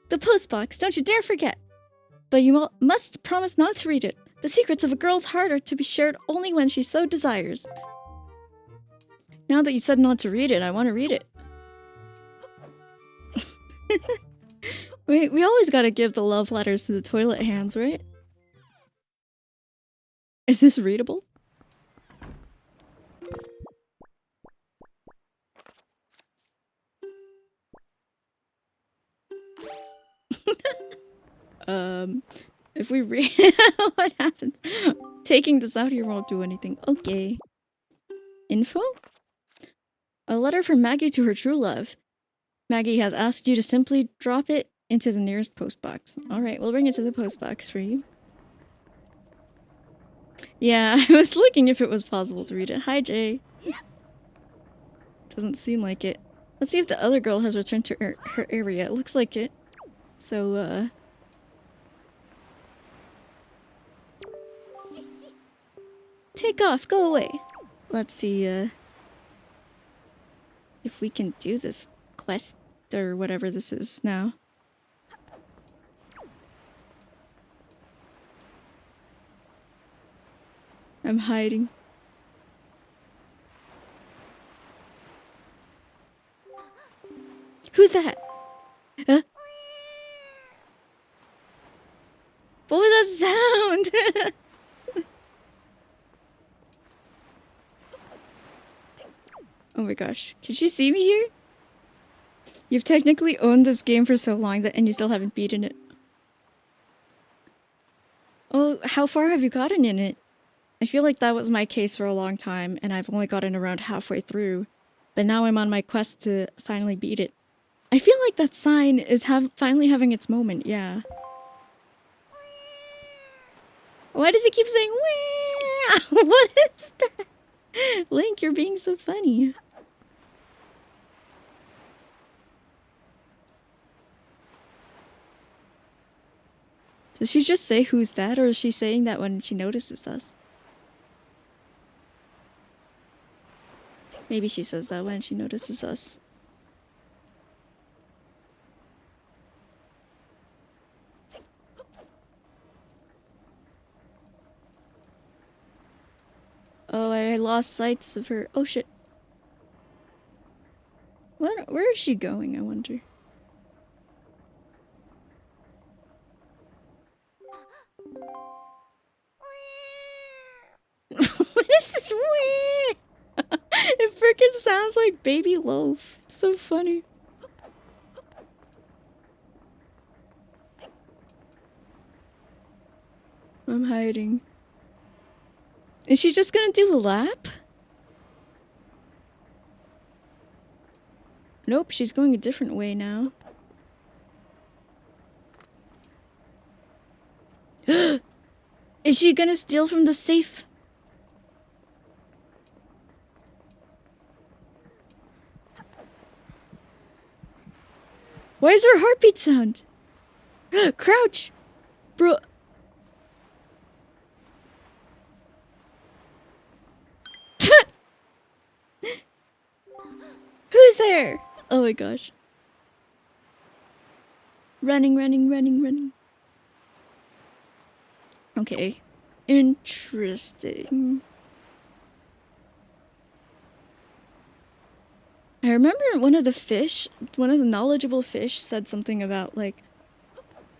The post box, don't you dare forget. But you must promise not to read it. The secrets of a girl's heart are to be shared only when she so desires. Now that you said not to read it, I want to read it. We always gotta give the love letters to the toilet hands, right? Is this readable? If we read what happens? Taking this out here won't do anything. Okay. Info? A letter from Maggie to her true love. Maggie has asked you to simply drop it into the nearest post box. Alright, we'll bring it to the post box for you. Yeah, I was looking if it was possible to read it. Hi, Jay. Doesn't seem like it. Let's see if the other girl has returned to her area. It looks like it. So, take off, go away. Let's see, if we can do this quest or whatever this is now. I'm hiding. Who's that? Huh? What was that sound? Oh my gosh. Can she see me here? You've technically owned this game for so long and you still haven't beaten it. Oh, how far have you gotten in it? I feel like that was my case for a long time, and I've only gotten around halfway through. But now I'm on my quest to finally beat it. I feel like that sign is finally having its moment, yeah. Why does it keep saying wee? What is that? Link, you're being so funny. Does she just say who's that, or is she saying that when she notices us? Maybe she says that when she notices us. lost sights of her. Oh shit. Where is she going, I wonder? What is this? It freaking sounds like Baby Loaf. It's so funny. I'm hiding. Is she just gonna do a lap? Nope, she's going a different way now. Is she gonna steal from the safe? Why is there a heartbeat sound? Crouch! Bro. Who's there? Oh my gosh. Running, running, running, running. Okay. Interesting. I remember one of the knowledgeable fish said something about, like,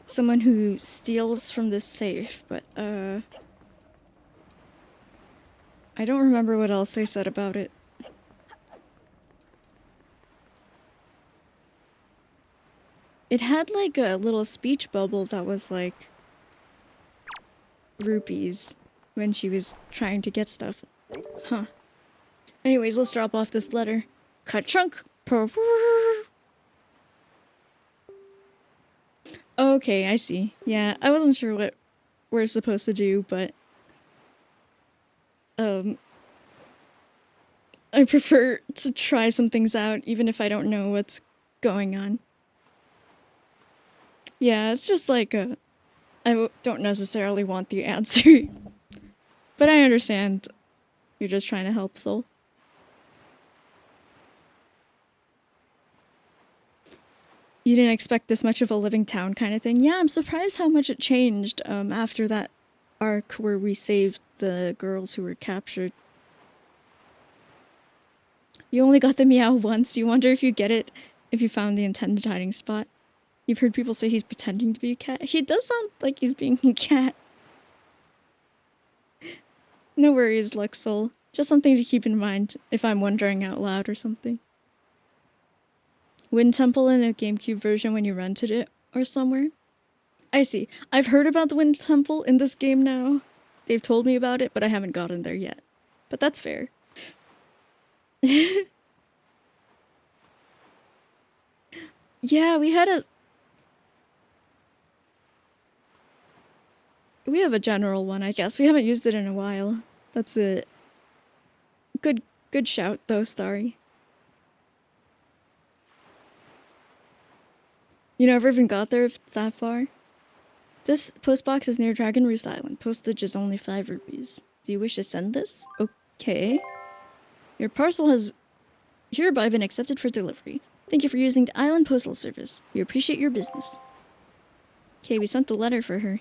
someone who steals from this safe, but, I don't remember what else they said about it. It had, like, a little speech bubble that was, like, rupees when she was trying to get stuff. Huh. Anyways, let's drop off this letter. Ka-chunk! Okay, I see. Yeah, I wasn't sure what we're supposed to do, but... I prefer to try some things out, even if I don't know what's going on. Yeah, it's just like I don't necessarily want the answer. But I understand. You're just trying to help, Soul. You didn't expect this much of a living town kind of thing? Yeah, I'm surprised how much it changed after that arc where we saved the girls who were captured. You only got the meow once. You wonder if you get it if you found the intended hiding spot. You've heard people say he's pretending to be a cat. He does sound like he's being a cat. No worries, Luxol. Just something to keep in mind if I'm wondering out loud or something. Wind Temple in the GameCube version when you rented it or somewhere? I see. I've heard about the Wind Temple in this game now. They've told me about it, but I haven't gotten there yet. But that's fair. Yeah, we have a general one, I guess. We haven't used it in a while. That's a good shout though, Starry. You never even got there if it's that far? This postbox is near Dragon Roost Island. Postage is only 5 rupees. Do you wish to send this? Okay. Your parcel has hereby been accepted for delivery. Thank you for using the Island Postal Service. We appreciate your business. Okay, we sent the letter for her.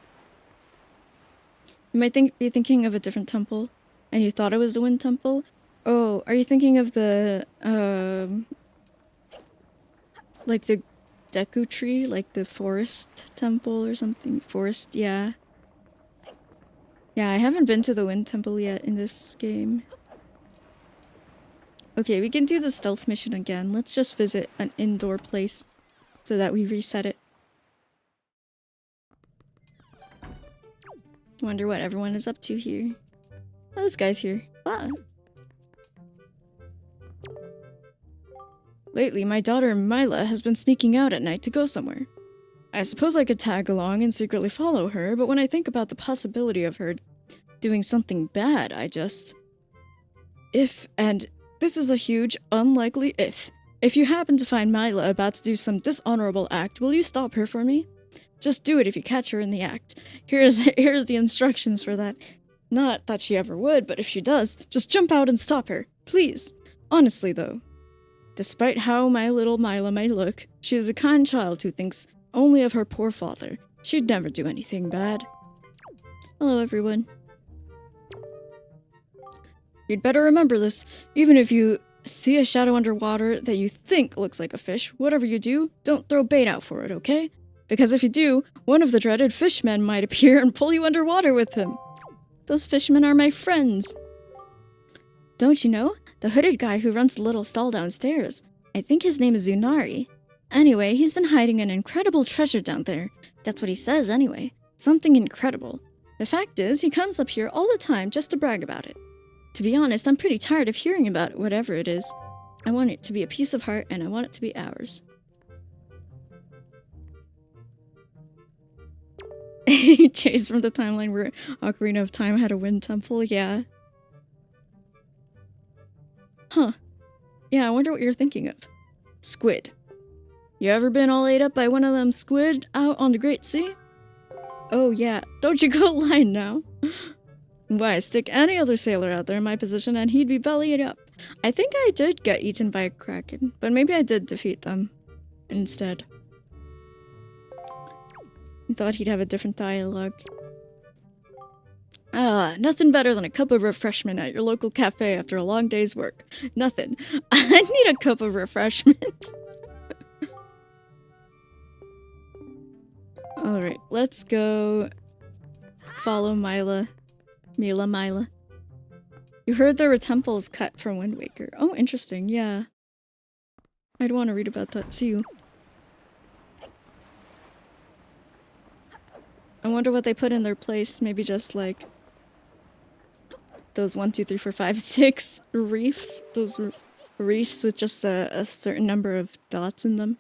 You might be thinking of a different temple, and you thought it was the Wind Temple? Oh, are you thinking of the, like the Deku Tree? Like the Forest Temple or something? Forest, yeah. Yeah, I haven't been to the Wind Temple yet in this game. Okay, we can do the stealth mission again. Let's just visit an indoor place so that we reset it. Wonder what everyone is up to here. Oh, this guy's here. Wow. Lately, my daughter Mila has been sneaking out at night to go somewhere. I suppose I could tag along and secretly follow her, but when I think about the possibility of her doing something bad, I just... This is a huge, unlikely if. If you happen to find Mila about to do some dishonorable act, will you stop her for me? Just do it if you catch her in the act. Here's the instructions for that. Not that she ever would, but if she does, just jump out and stop her. Please. Honestly, though. Despite how my little Mila may look, she is a kind child who thinks only of her poor father. She'd never do anything bad. Hello, everyone. You'd better remember this. Even if you see a shadow underwater that you think looks like a fish, whatever you do, don't throw bait out for it, okay? Because if you do, one of the dreaded fishmen might appear and pull you underwater with him. Those fishmen are my friends. Don't you know? The hooded guy who runs the little stall downstairs. I think his name is Zunari. Anyway, he's been hiding an incredible treasure down there. That's what he says anyway. Something incredible. The fact is, he comes up here all the time just to brag about it. To be honest, I'm pretty tired of hearing about it, whatever it is. I want it to be a piece of heart, and I want it to be ours. Chase from the timeline where Ocarina of Time had a wind temple, yeah. Huh. Yeah, I wonder what you're thinking of. Squid. You ever been all ate up by one of them squid out on the Great Sea? Oh yeah, don't you go lying now. Why, stick any other sailor out there in my position and he'd be bellied up. I think I did get eaten by a kraken, but maybe I did defeat them instead. I thought he'd have a different dialogue. Nothing better than a cup of refreshment at your local cafe after a long day's work. Nothing. I need a cup of refreshment. Alright, let's go follow Mila. You heard there were temples cut from Wind Waker. Oh, interesting, yeah. I'd want to read about that too. I wonder what they put in their place. Maybe just like those 1, 2, 3, 4, 5, 6 reefs. Those reefs with just a certain number of dots in them.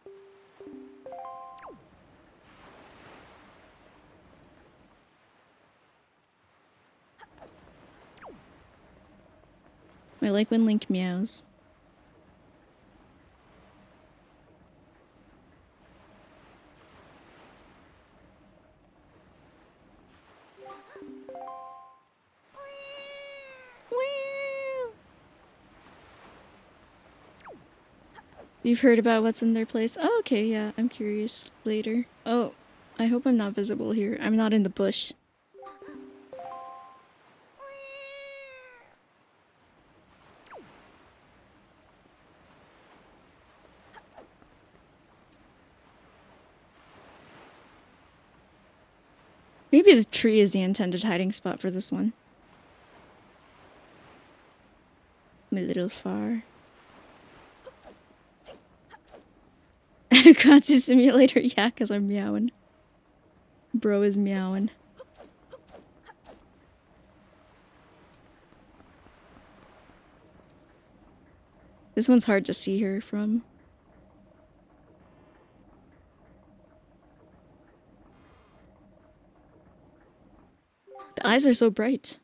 I like when Link meows. You've heard about what's in their place? Oh, okay, yeah, I'm curious later. Oh, I hope I'm not visible here. I'm not in the bush. Maybe the tree is the intended hiding spot for this one. I'm a little far. Katsu simulator, yeah, because I'm meowing. Bro is meowing. This one's hard to see her from. The eyes are so bright.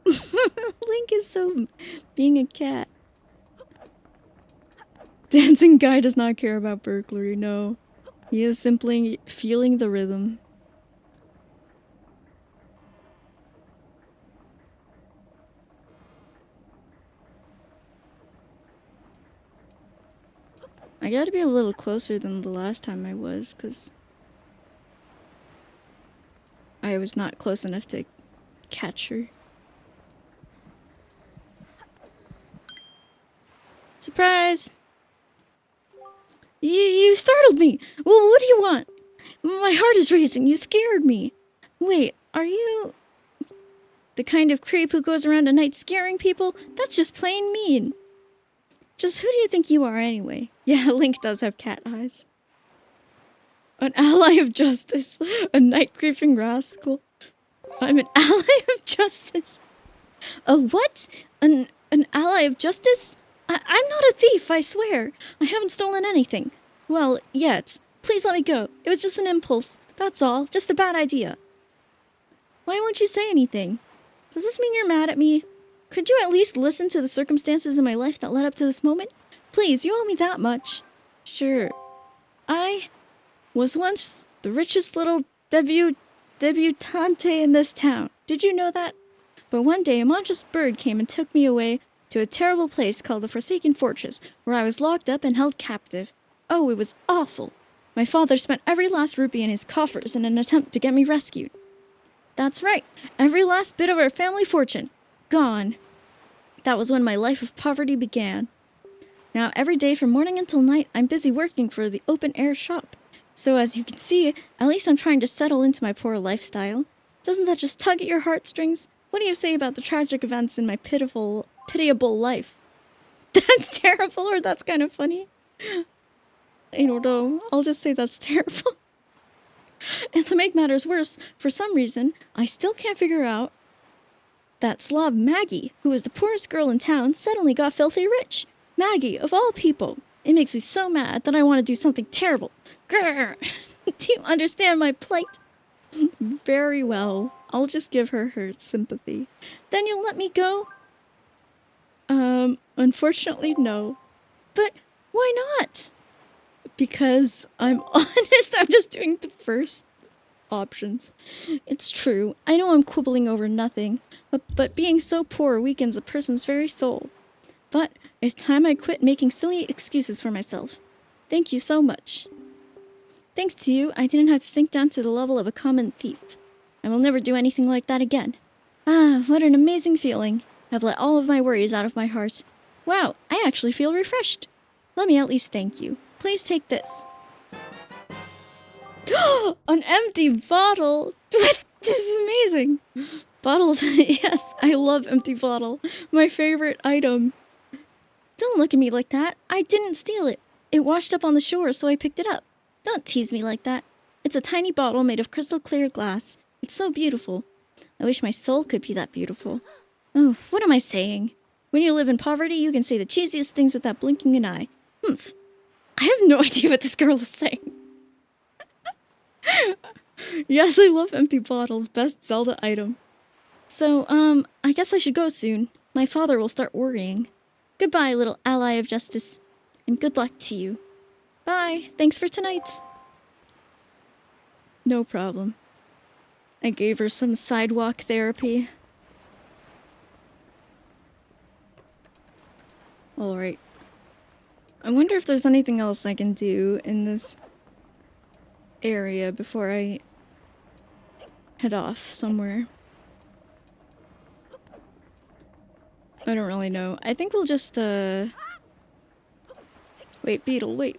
Link is so being a cat. Dancing guy does not care about burglary, no. He is simply feeling the rhythm. I gotta be a little closer than the last time I was, because I was not close enough to catch her. Surprise! You startled me! Well, what do you want? My heart is racing, you scared me! Wait, are you the kind of creep who goes around at night scaring people? That's just plain mean! Just who do you think you are anyway? Yeah, Link does have cat eyes. An ally of justice. A night-creeping rascal. I'm an ally of justice. A what? An ally of justice? I'm not a thief, I swear. I haven't stolen anything. Well, yet. Please let me go. It was just an impulse. That's all. Just a bad idea. Why won't you say anything? Does this mean you're mad at me? Could you at least listen to the circumstances in my life that led up to this moment? Please, you owe me that much. Sure. I was once the richest little debutante in this town. Did you know that? But one day a monstrous bird came and took me away to a terrible place called the Forsaken Fortress, where I was locked up and held captive. Oh, it was awful. My father spent every last rupee in his coffers in an attempt to get me rescued. That's right. Every last bit of our family fortune. Gone. That was when my life of poverty began. Now, every day from morning until night, I'm busy working for the open-air shop. So as you can see, at least I'm trying to settle into my poor lifestyle. Doesn't that just tug at your heartstrings? What do you say about the tragic events in my pitiable life? That's terrible, or that's kind of funny? I don't know. I'll just say that's terrible. And to make matters worse, for some reason, I still can't figure out that slob Maggie, who is the poorest girl in town, suddenly got filthy rich. Maggie, of all people. It makes me so mad that I want to do something terrible. Grr! Do you understand my plight? Very well. I'll just give her her sympathy. Then you'll let me go? Unfortunately, no. But why not? Because I'm honest, I'm just doing the first options. It's true, I know I'm quibbling over nothing, but being so poor weakens a person's very soul. But it's time I quit making silly excuses for myself. Thank you so much. Thanks to you, I didn't have to sink down to the level of a common thief. I will never do anything like that again. Ah, what an amazing feeling. I've let all of my worries out of my heart. Wow, I actually feel refreshed. Let me at least thank you. Please take this. An empty bottle! What? This is amazing! Bottles, yes, I love empty bottle. My favorite item. Don't look at me like that. I didn't steal it. It washed up on the shore, so I picked it up. Don't tease me like that. It's a tiny bottle made of crystal clear glass. It's so beautiful. I wish my soul could be that beautiful. Oh, what am I saying? When you live in poverty, you can say the cheesiest things without blinking an eye. Humph. I have no idea what this girl is saying. Yes, I love empty bottles. Best Zelda item. So, I guess I should go soon. My father will start worrying. Goodbye, little ally of justice. And good luck to you. Bye. Thanks for tonight. No problem. I gave her some sidewalk therapy. Alright. I wonder if there's anything else I can do in this area before I head off somewhere. I don't really know. I think we'll just, Wait, Beetle, wait.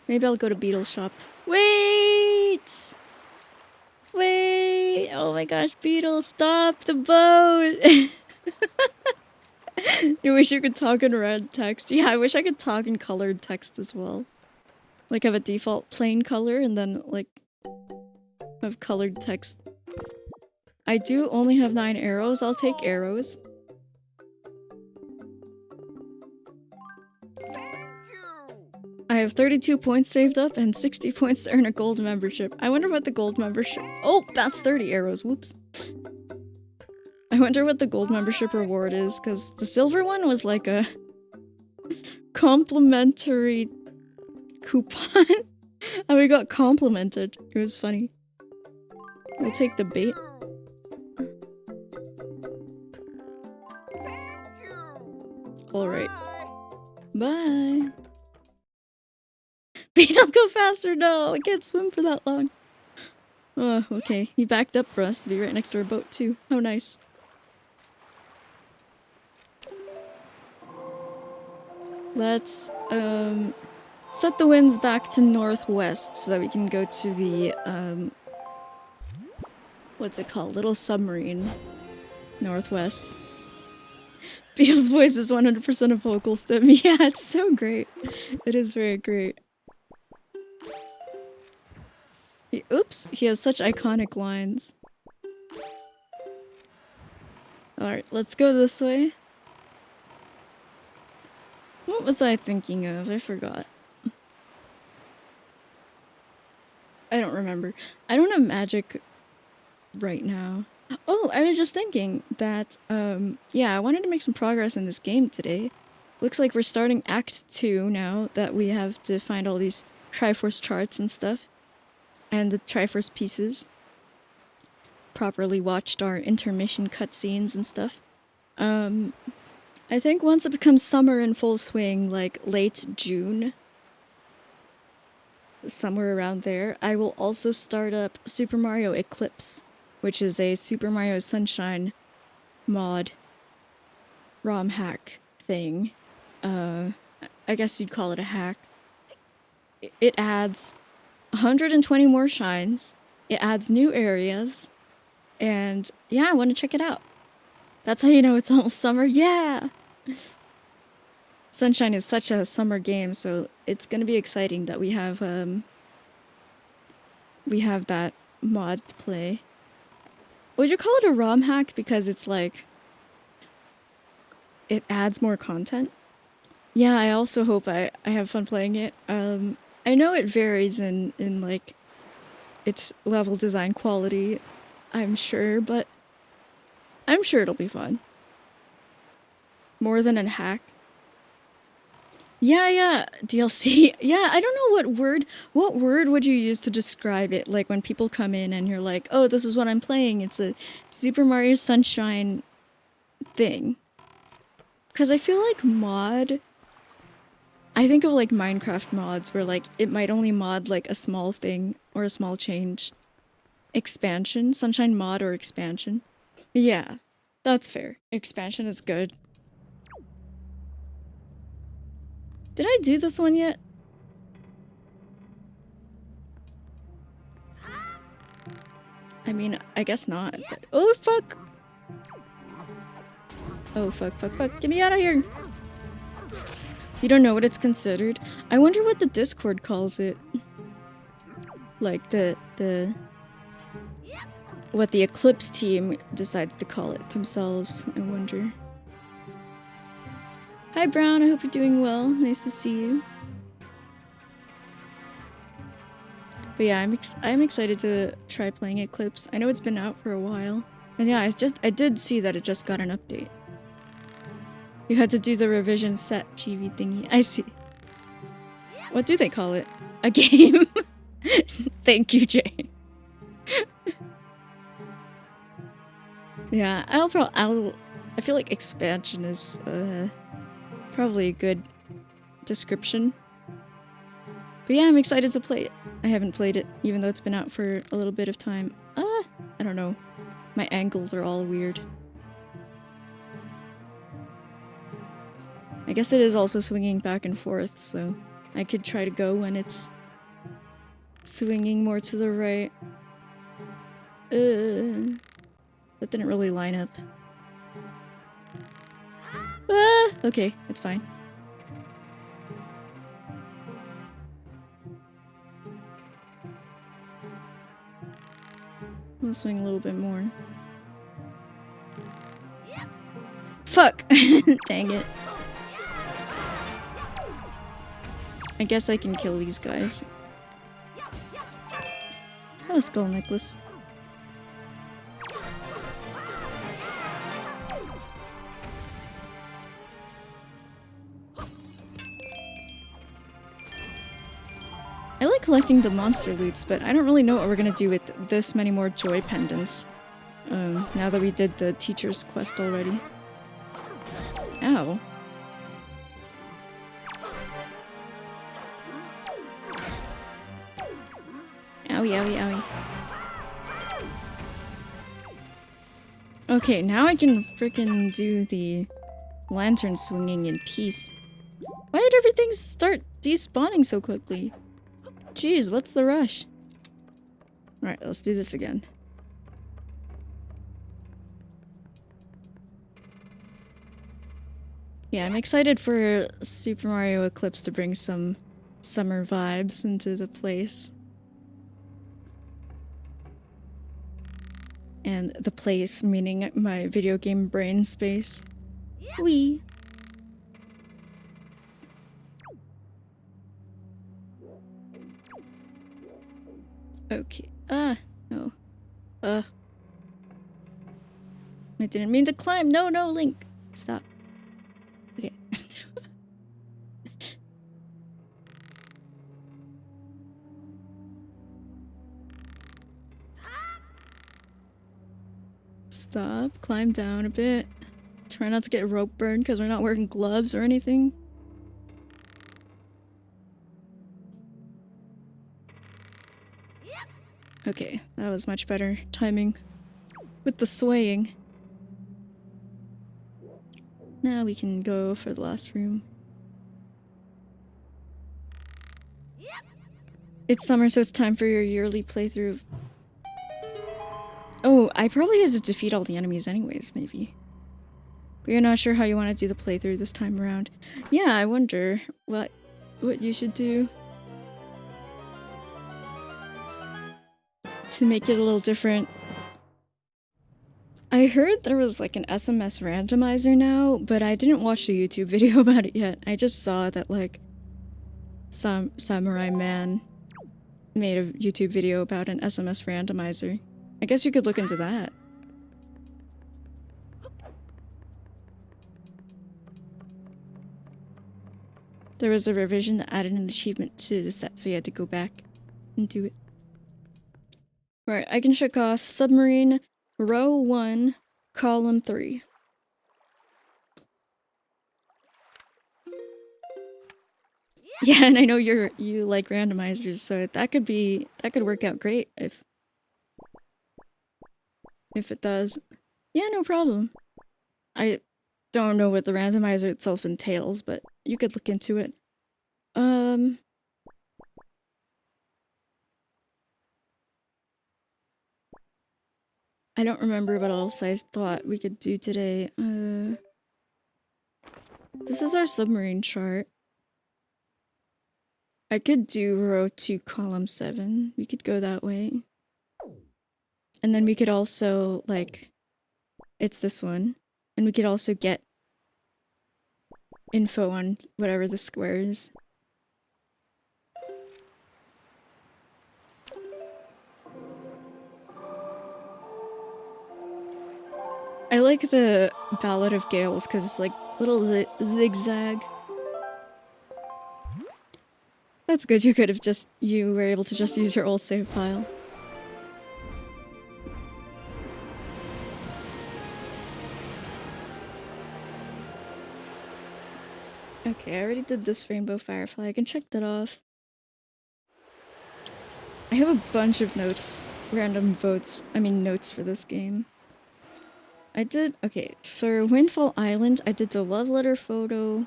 Maybe I'll go to Beetle's shop. Wait! Wait! Oh my gosh, Beetle, stop the boat! You wish you could talk in red text. Yeah, I wish I could talk in colored text as well. Like, have a default plain color and then, like, have colored text. I do only have 9 arrows. I'll take arrows. I have 32 points saved up and 60 points to earn a gold membership. I wonder what the gold membership... Oh, that's 30 arrows. Whoops. I wonder what the gold membership reward is, because the silver one was like a complimentary coupon. And we got complimented. It was funny. We'll take the bait. Alright. Bye. Beetle, go faster! No, I can't swim for that long. Oh, okay. He backed up for us to be right next to our boat, too. How nice. Let's, set the winds back to northwest so that we can go to the, what's it called? Little submarine. Northwest. Beetle's voice is 100% a vocal stim. Yeah, it's so great. It is very great. Oops, he has such iconic lines. Alright, let's go this way. What was I thinking of? I forgot. I don't remember. I don't have magic right now. Oh, I was just thinking that, yeah, I wanted to make some progress in this game today. Looks like we're starting Act 2 now that we have to find all these triforce charts and stuff. And the triforce pieces. Properly watched our intermission cutscenes and stuff. I think once it becomes summer in full swing, like late June, somewhere around there, I will also start up Super Mario Eclipse, which is a Super Mario Sunshine mod ROM hack thing. I guess you'd call it a hack. It adds 120 more shines. It adds new areas. And yeah, I want to check it out. That's how you know it's almost summer. Yeah! Sunshine is such a summer game, so it's gonna be exciting that we have that mod to play. Would you call it a ROM hack because it's like it adds more content? Yeah, I also hope I have fun playing it. I know it varies in like its level design quality, I'm sure, but I'm sure it'll be fun. More than a hack. Yeah, DLC. Yeah, I don't know what word would you use to describe it? Like when people come in and you're like, oh, this is what I'm playing. It's a Super Mario Sunshine thing. Because I feel like mod, I think of like Minecraft mods where like it might only mod like a small thing or a small change. Expansion, Sunshine mod or expansion. Yeah, that's fair. Expansion is good. Did I do this one yet? I mean, I guess not. But oh, fuck! Oh, fuck. Get me out of here! You don't know what it's considered? I wonder what the Discord calls it. Like, what the Eclipse team decides to call it themselves, I wonder. Hi, Brown. I hope you're doing well. Nice to see you. But yeah, I'm excited to try playing Eclipse. I know it's been out for a while. And yeah, I did see that it just got an update. You had to do the revision set GV thingy. I see. What do they call it? A game? Thank you, Jay. Yeah, I feel like expansion is probably a good description. But yeah, I'm excited to play it. I haven't played it, even though it's been out for a little bit of time. I don't know. My angles are all weird. I guess it is also swinging back and forth, so I could try to go when it's swinging more to the right. That didn't really line up. Okay, it's fine. I'll swing a little bit more. Fuck! Dang it. I guess I can kill these guys. Oh, skull necklace. I like collecting the monster loots, but I don't really know what we're gonna do with this many more joy pendants. Now that we did the teacher's quest already. Ow. Owie. Okay, now I can frickin' do the lantern swinging in peace. Why did everything start despawning so quickly? Jeez, what's the rush? Alright, let's do this again. Yeah, I'm excited for Super Mario Eclipse to bring some summer vibes into the place. And the place, meaning my video game brain space. Wee! Okay. No. I didn't mean to climb. No, Link. Stop. Okay. Stop. Climb down a bit. Try not to get rope burn because we're not wearing gloves or anything. Okay, that was much better timing with the swaying. Now we can go for the last room. It's summer, so it's time for your yearly playthrough. Oh, I probably had to defeat all the enemies anyways, maybe. But you're not sure how you want to do the playthrough this time around. Yeah, I wonder what you should do to make it a little different. I heard there was like an SMS randomizer now, but I didn't watch the YouTube video about it yet. I just saw that like some samurai man made a YouTube video about an SMS randomizer. I guess you could look into that. There was a revision that added an achievement to the set, so you had to go back and do it. Alright, I can check off submarine, row 1, column 3. Yeah, and I know you like randomizers, so that could work out great if it does. Yeah, no problem. I don't know what the randomizer itself entails, but you could look into it. I don't remember what else I thought we could do today. This is our submarine chart. I could do row 2, column 7. We could go that way. And then we could also, like, it's this one. And we could also get info on whatever the square is. I like the Ballad of Gales because it's like little zigzag. That's good. You were able to just use your old save file. Okay, I already did this Rainbow Firefly. I can check that off. I have a bunch of notes, notes for this game. Okay, for Windfall Island, I did the love letter photo,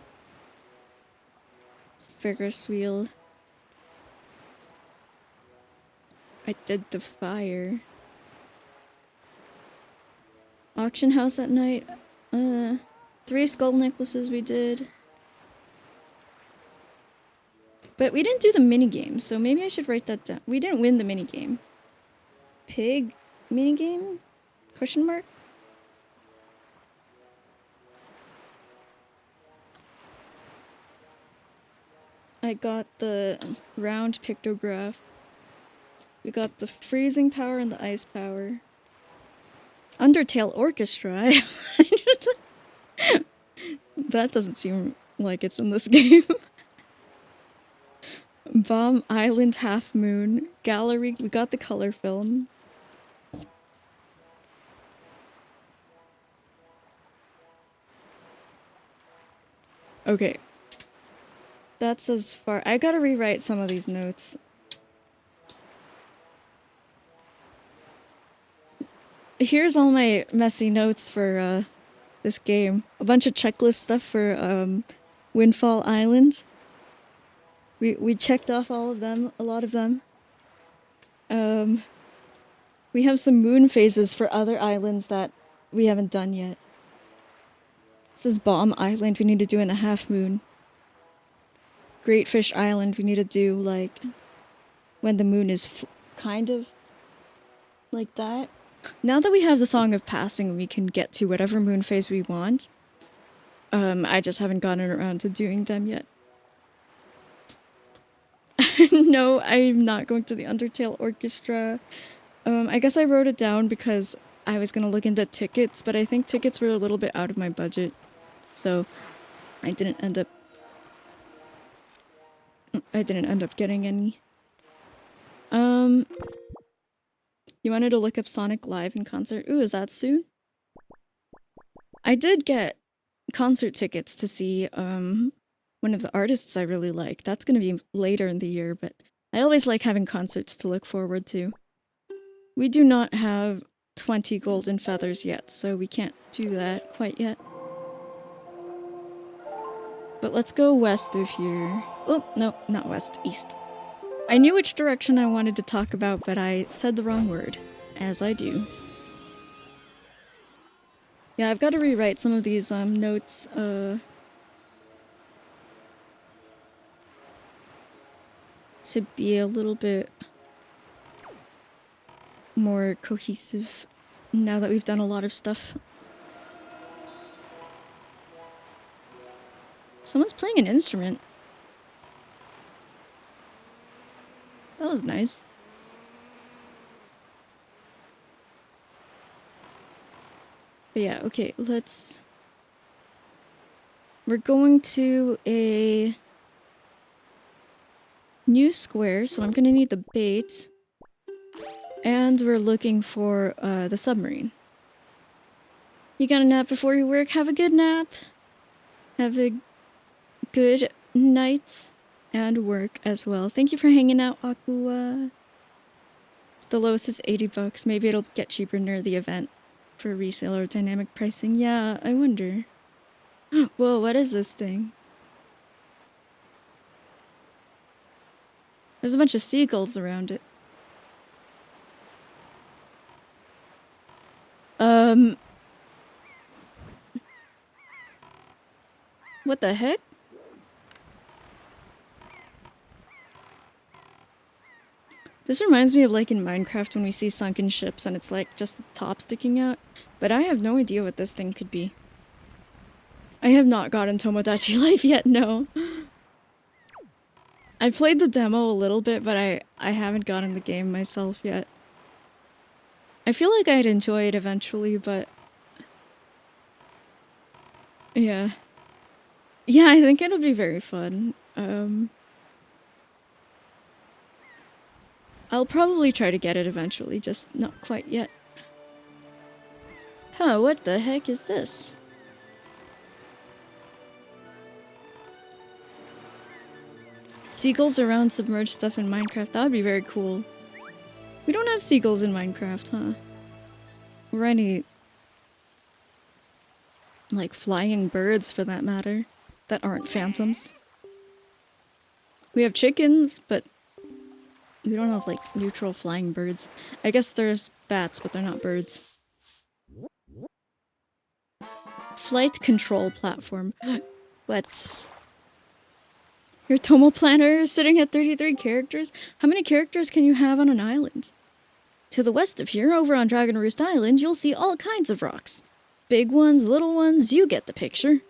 Ferris wheel. I did the fire. Auction house at night. 3 skull necklaces we did. But we didn't do the minigame, so maybe I should write that down. We didn't win the minigame. Pig minigame? Question mark? I got the round pictograph. We got the freezing power and the ice power. Undertale Orchestra. That doesn't seem like it's in this game. Bomb Island Half Moon. Gallery. We got the color film. Okay. That's as far. I gotta rewrite some of these notes. Here's all my messy notes for this game. A bunch of checklist stuff for Windfall Island. We checked off all of them, a lot of them. We have some moon phases for other islands that we haven't done yet. This is Bomb Island, we need to do in a half moon. Great Fish Island, we need to do like when the moon is kind of like that. Now that we have the Song of Passing, we can get to whatever moon phase we want. I just haven't gotten around to doing them yet. No, I'm not going to the Undertale Orchestra. I guess I wrote it down because I was gonna look into tickets, but I think tickets were a little bit out of my budget. So I didn't end up getting any. You wanted to look up Sonic live in concert? Ooh, is that soon? I did get concert tickets to see one of the artists I really like. That's gonna be later in the year, but I always like having concerts to look forward to. We do not have 20 golden feathers yet, so we can't do that quite yet. But let's go west of here. Oh, no, not west, east. I knew which direction I wanted to talk about, but I said the wrong word, as I do. Yeah, I've got to rewrite some of these notes, to be a little bit more cohesive now that we've done a lot of stuff. Someone's playing an instrument. That was nice. But yeah, okay, let's... We're going to a new square, so I'm gonna need the bait. And we're looking for the submarine. You got a nap before you work? Have a good nap. Have a good night and work as well. Thank you for hanging out, Aqua. The lowest is 80 bucks. Maybe it'll get cheaper near the event for resale or dynamic pricing. Yeah, I wonder. Whoa, what is this thing? There's a bunch of seagulls around it. What the heck? This reminds me of like in Minecraft when we see sunken ships and it's like just the top sticking out. But I have no idea what this thing could be. I have not gotten Tomodachi Life yet, no. I played the demo a little bit, but I haven't gotten the game myself yet. I feel like I'd enjoy it eventually, but... yeah. Yeah, I think it'll be very fun. I'll probably try to get it eventually, just not quite yet. Huh, what the heck is this? Seagulls around submerged stuff in Minecraft, that would be very cool. We don't have seagulls in Minecraft, huh? Or any... like flying birds for that matter, that aren't phantoms. We have chickens, but we don't have like neutral flying birds. I guess there's bats, but they're not birds. Flight control platform. What? Your Tomo planner is sitting at 33 characters? How many characters can you have on an island? To the west of here, over on Dragon Roost Island, you'll see all kinds of rocks. Big ones, little ones, you get the picture.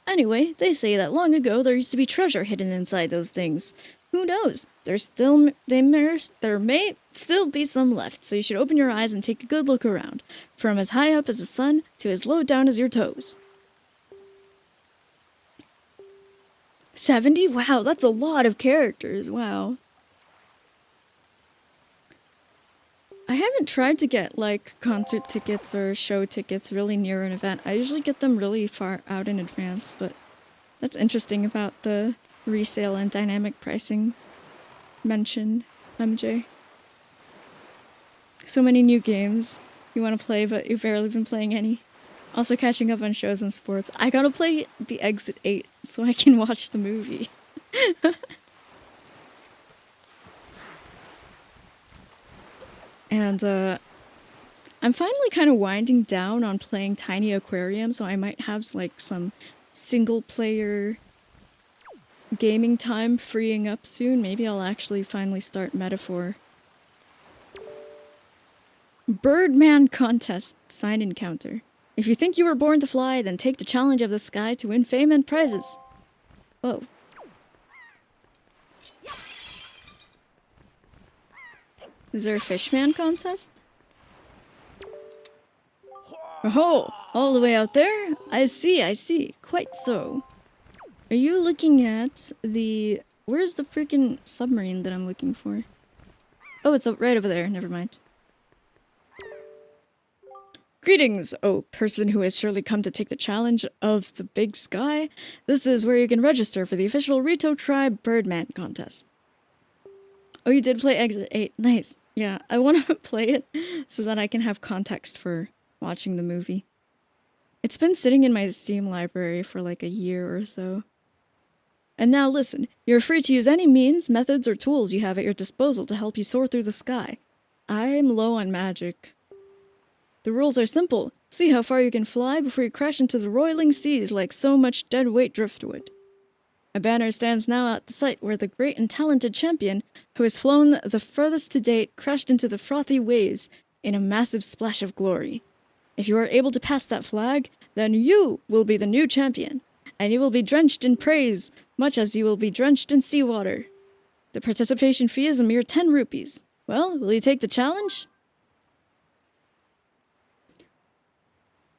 Anyway, they say that long ago there used to be treasure hidden inside those things. Who knows? There may still be some left, so you should open your eyes and take a good look around. From as high up as the sun to as low down as your toes. 70? Wow, that's a lot of characters. Wow. I haven't tried to get, like, concert tickets or show tickets really near an event. I usually get them really far out in advance, but that's interesting about the resale and dynamic pricing mention, MJ. So many new games you want to play, but you've barely been playing any. Also catching up on shows and sports. I gotta play The Exit 8 so I can watch the movie. And, I'm finally kind of winding down on playing Tiny Aquarium, so I might have, like, some single-player gaming time freeing up soon. Maybe I'll actually finally start Metaphor. Birdman Contest Sign Encounter. If you think you were born to fly, then take the challenge of the sky to win fame and prizes. Whoa. Is there a Fishman contest? Oh, all the way out there? I see, I see. Quite so. Are you looking at the... Where's the freaking submarine that I'm looking for? Oh, it's right over there. Never mind. Greetings, oh person who has surely come to take the challenge of the big sky. This is where you can register for the official Rito Tribe Birdman contest. Oh, you did play Exit 8. Nice. Yeah, I want to play it so that I can have context for watching the movie. It's been sitting in my Steam library for like a year or so. And now listen, you're free to use any means, methods, or tools you have at your disposal to help you soar through the sky. I'm low on magic. The rules are simple. See how far you can fly before you crash into the roiling seas like so much dead-weight driftwood. A banner stands now at the site where the great and talented champion, who has flown the furthest to date, crashed into the frothy waves in a massive splash of glory. If you are able to pass that flag, then you will be the new champion, and you will be drenched in praise, much as you will be drenched in seawater. The participation fee is a mere 10 rupees. Well, will you take the challenge?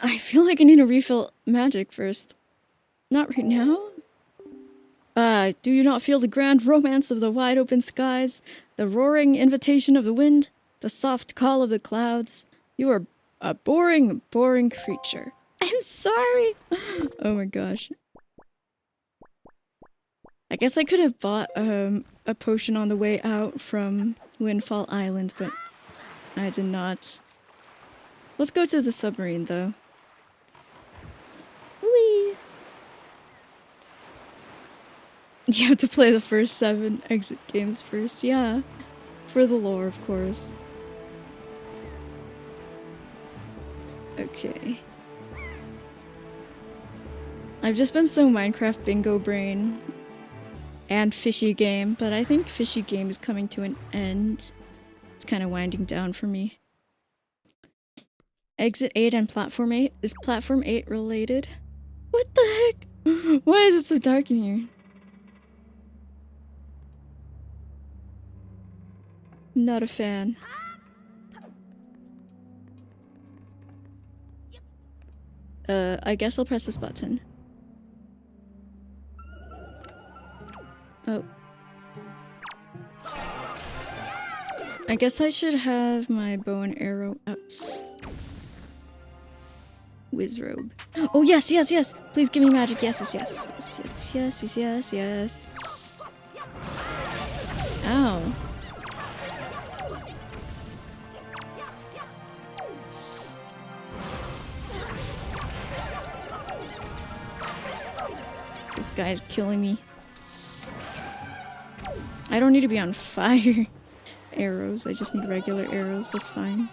I feel like I need to refill magic first. Not right now? Do you not feel the grand romance of the wide open skies, the roaring invitation of the wind, the soft call of the clouds? You are a boring, boring creature. I'm sorry! Oh my gosh. I guess I could have bought a potion on the way out from Windfall Island, but I did not. Let's go to the submarine, though. Whee! You have to play the first 7 exit games first, yeah. For the lore, of course. Okay. I've just been so Minecraft bingo brain and fishy game, but I think fishy game is coming to an end. It's kind of winding down for me. Exit 8 and Platform 8? Is Platform 8 related? What the heck? Why is it so dark in here? Not a fan. I guess I'll press this button. Oh. I guess I should have my bow and arrow out. Wizrobe. Oh, yes, yes, yes! Please give me magic. Yes, yes, yes, yes, yes, yes, yes, yes, yes. Ow. This guy's killing me. I don't need to be on fire arrows. I just need regular arrows. That's fine.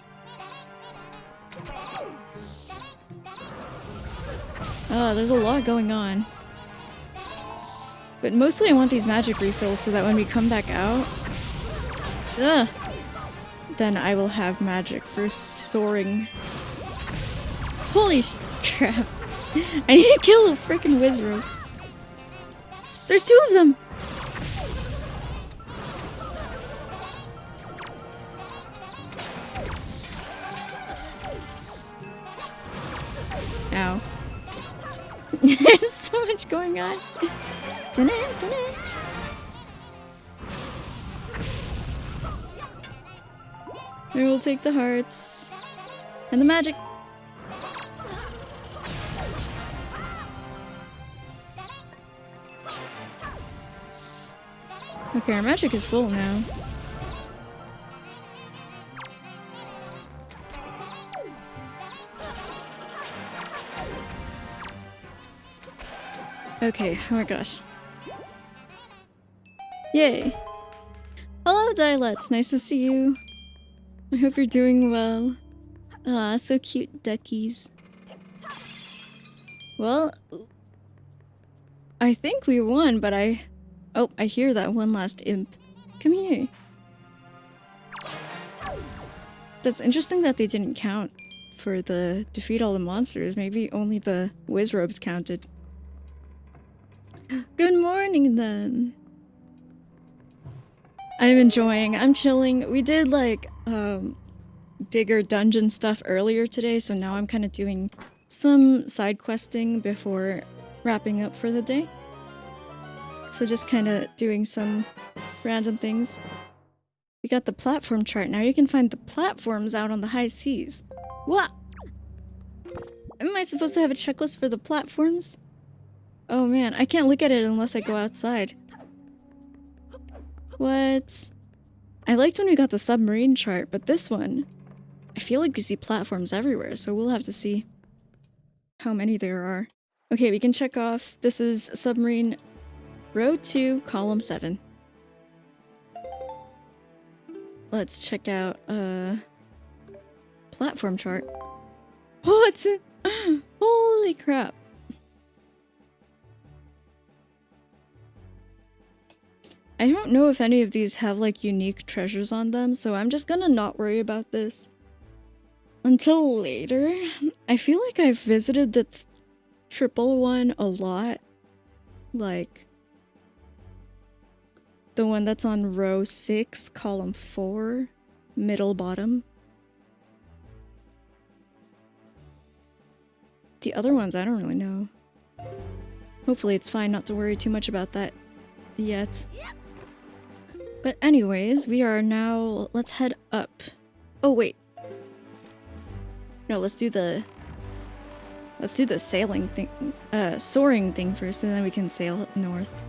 Oh, there's a lot going on. But mostly I want these magic refills so that when we come back out, then I will have magic for soaring. Holy crap. I need to kill a freaking wizard. There's 2 of them! Ow. There's so much going on. We will take the hearts. And the magic. Okay, our magic is full now. Okay, oh my gosh. Yay! Hello, Dialette! Nice to see you. I hope you're doing well. Ah, so cute duckies. Well, I think we won, but oh, I hear that one last imp. Come here. That's interesting that they didn't count for the defeat all the monsters. Maybe only the wizrobes counted. Good morning, then. I'm enjoying. I'm chilling. We did, like, bigger dungeon stuff earlier today, so now I'm kind of doing some side questing before wrapping up for the day. So just kind of doing some random things. We got the platform chart. Now you can find the platforms out on the high seas. What? Am I supposed to have a checklist for the platforms? Oh man, I can't look at it unless I go outside. What? I liked when we got the submarine chart, but this one, I feel like we see platforms everywhere, so we'll have to see how many there are. Okay, we can check off. This is submarine row 2, column 7. Let's check out platform chart. What? Holy crap. I don't know if any of these have like unique treasures on them, so I'm just gonna not worry about this until later. I feel like I've visited the triple one a lot. Like the one that's on row 6, column 4, middle bottom. The other ones, I don't really know. Hopefully it's fine not to worry too much about that yet. But anyways, we are now, let's head up. Oh wait. No, let's do the sailing thing, soaring thing first, and then we can sail north.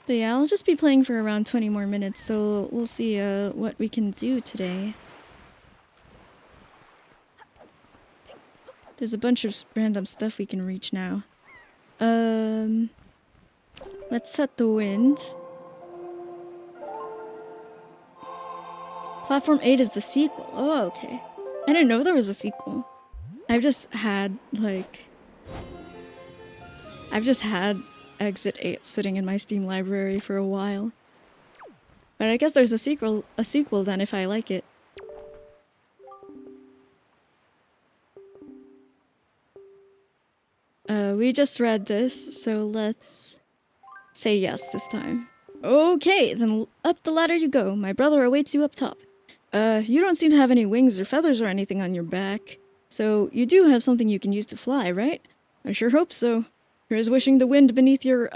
But yeah, I'll just be playing for around 20 more minutes, so we'll see what we can do today. There's a bunch of random stuff we can reach now. Let's set the wind. Platform 8 is the sequel. Oh, okay. I didn't know there was a sequel. I've just had Exit 8 sitting in my Steam library for a while. But I guess there's a sequel then if I like it. We just read this, so let's say yes this time. Okay, then up the ladder you go. My brother awaits you up top. You don't seem to have any wings or feathers or anything on your back. So you do have something you can use to fly, right? I sure hope so. Here's wishing the wind beneath your,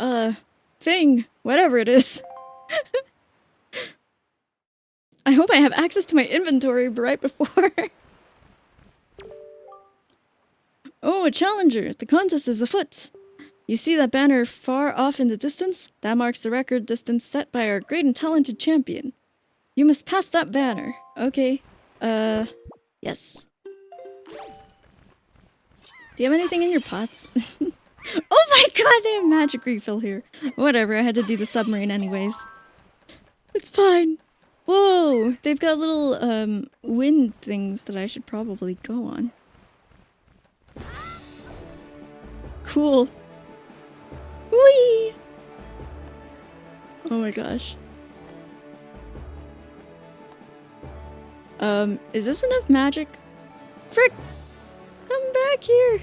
thing. Whatever it is. I hope I have access to my inventory right before. Oh, a challenger! The contest is afoot! You see that banner far off in the distance? That marks the record distance set by our great and talented champion. You must pass that banner. Okay. Yes. Do you have anything in your pots? Oh my god, they have magic refill here. Whatever, I had to do the submarine anyways. It's fine. Whoa, they've got little, wind things that I should probably go on. Cool. Whee! Oh my gosh. Is this enough magic? Frick! Come back here!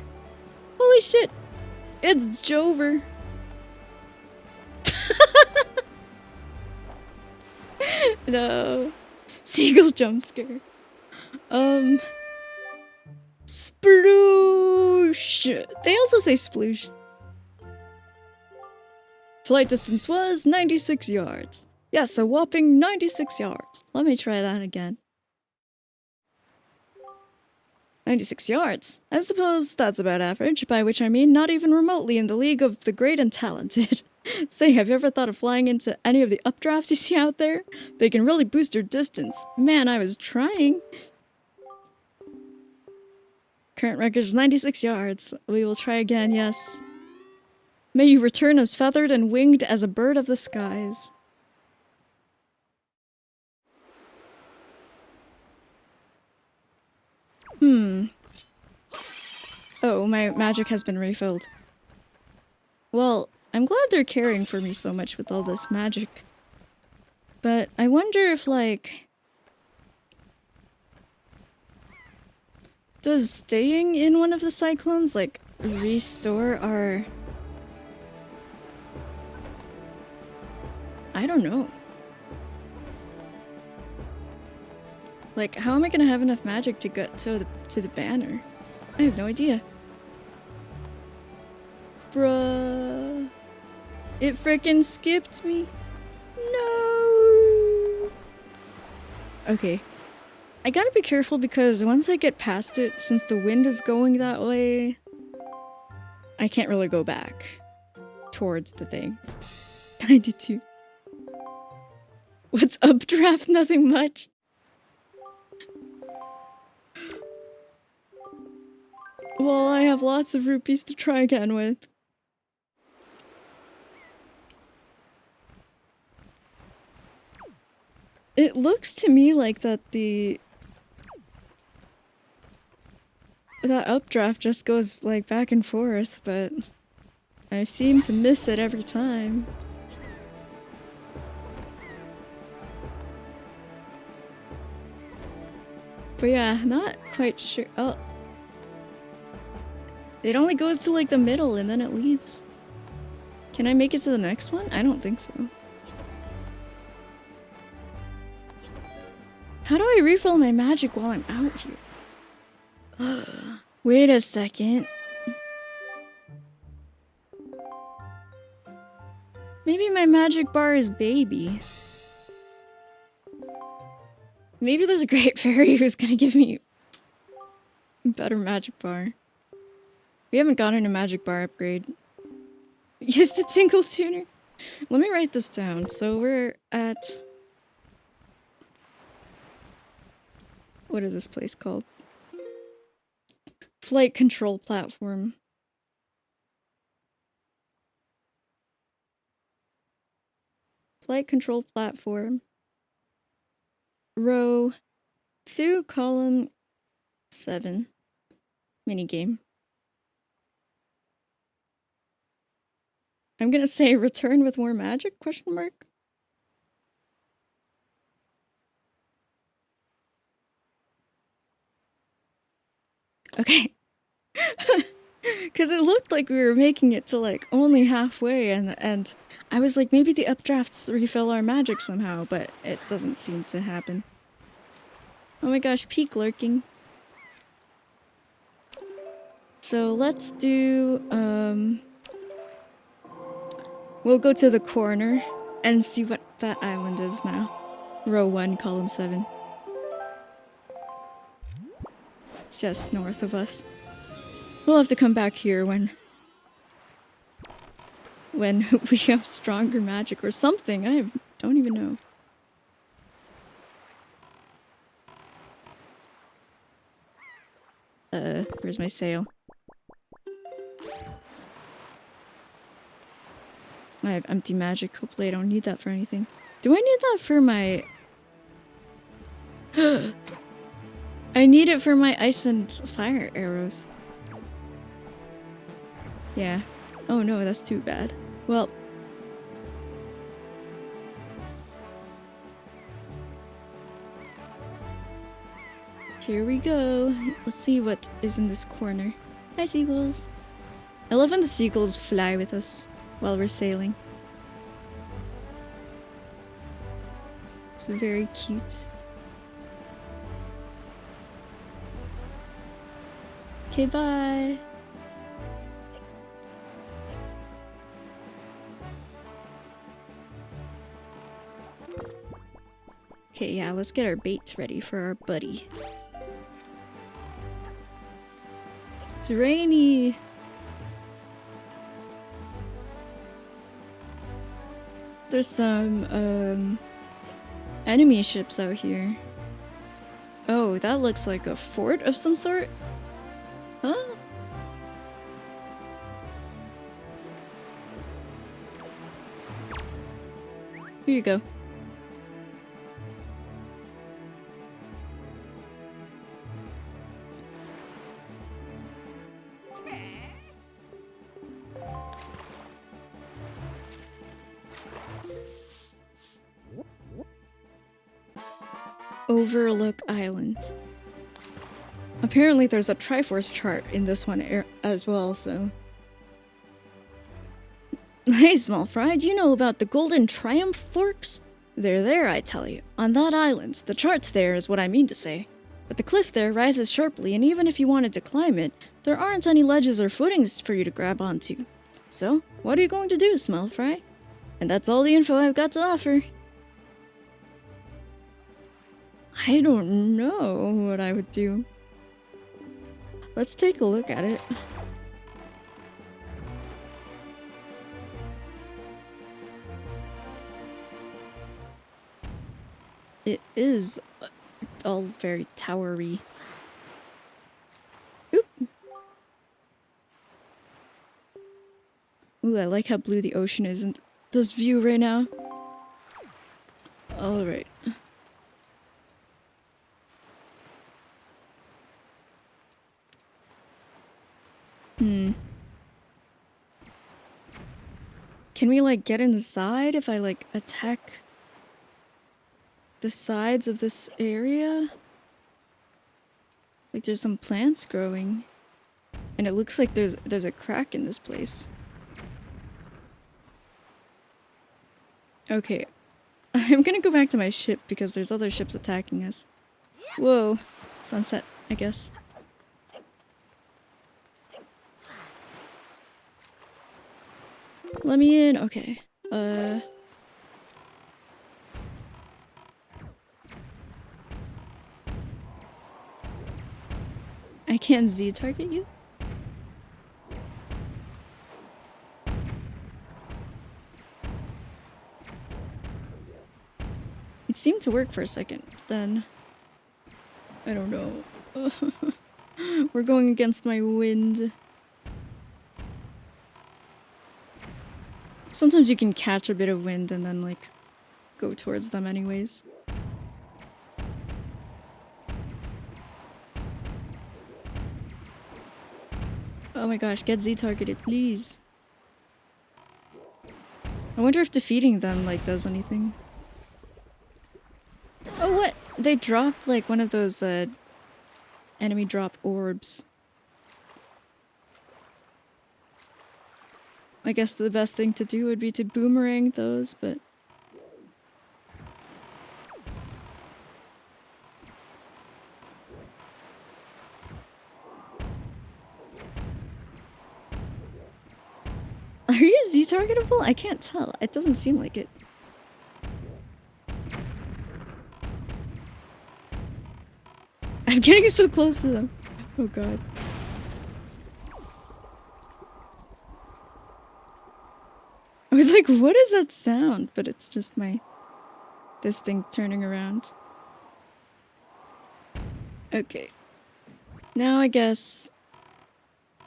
Holy shit! It's Jover! No. Seagull jump scare. Sploosh! They also say sploosh. Flight distance was 96 yards. Yes, a whopping 96 yards. Let me try that again. 96 yards. I suppose that's about average, by which I mean not even remotely in the league of the great and talented. Say, have you ever thought of flying into any of the updrafts you see out there? They can really boost your distance. Man, I was trying. Current record is 96 yards. We will try again, yes. May you return as feathered and winged as a bird of the skies. Oh, my magic has been refilled. Well, I'm glad they're caring for me so much with all this magic. But I wonder if, like... does staying in one of the cyclones, like, restore our... I don't know. Like, how am I gonna have enough magic to get to the banner? I have no idea. Bruh. It frickin' skipped me. No. Okay. I gotta be careful because once I get past it, since the wind is going that way, I can't really go back towards the thing. 92. What's updraft? Nothing much. Well, I have lots of rupees to try again with. It looks to me like that that updraft just goes like back and forth, but I seem to miss it every time. But yeah, not quite sure. Oh. It only goes to like the middle and then it leaves. Can I make it to the next one? I don't think so. How do I refill my magic while I'm out here? Wait a second. Maybe my magic bar is baby. Maybe there's a great fairy who's gonna give me a better magic bar. We haven't gotten a magic bar upgrade. Use the tingle tuner. Let me write this down. So we're at... What is this place called? Flight control platform. Flight control platform. Row 2, column 7. Minigame. I'm gonna say return with more magic, question mark? Okay. Because it looked like we were making it to like only halfway and I was like maybe the updrafts refill our magic somehow, but it doesn't seem to happen. Oh my gosh, peak lurking. So let's do we'll go to the corner and see what that island is now. Row 1, column 7. Just north of us. We'll have to come back here when we have stronger magic or something. I don't even know. Where's my sail? I have empty magic. Hopefully I don't need that for anything. Do I need that for my... I need it for my ice and fire arrows. Yeah. Oh no, that's too bad. Well... Here we go. Let's see what is in this corner. Hi, seagulls. I love when the seagulls fly with us while we're sailing. It's very cute. Okay, bye. Okay, yeah, let's get our baits ready for our buddy. It's rainy. There's some enemy ships out here. Oh, that looks like a fort of some sort? Huh? Here you go. Overlook Island. Apparently there's a triforce chart in this one as well, so... Hey, small fry, do you know about the Golden Triumph Forks? They're there, I tell you. On that island. The chart's there is what I mean to say. But the cliff there rises sharply, and even if you wanted to climb it, there aren't any ledges or footings for you to grab onto. So, what are you going to do, small fry? And that's all the info I've got to offer. I don't know what I would do. Let's take a look at it. it is all very towery. Oop. Ooh, I like how blue the ocean is in this view right now. Alright. Can we, like, get inside if I, like, attack the sides of this area? Like, there's some plants growing. And it looks like there's a crack in this place. Okay. I'm gonna go back to my ship because there's other ships attacking us. Whoa. Sunset, I guess. Let me in. Okay. I can't Z target you? It seemed to work for a second, then I don't know. We're going against my wind. Sometimes you can catch a bit of wind and then, like, go towards them anyways. Oh my gosh, get Z targeted, please. I wonder if defeating them, like, does anything. Oh, what? They dropped, like, one of those, enemy drop orbs. I guess the best thing to do would be to boomerang those, but... Are you Z-targetable? I can't tell. It doesn't seem like it. I'm getting so close to them. Oh god. I was like, what is that sound? But it's just this thing turning around. Okay. Now I guess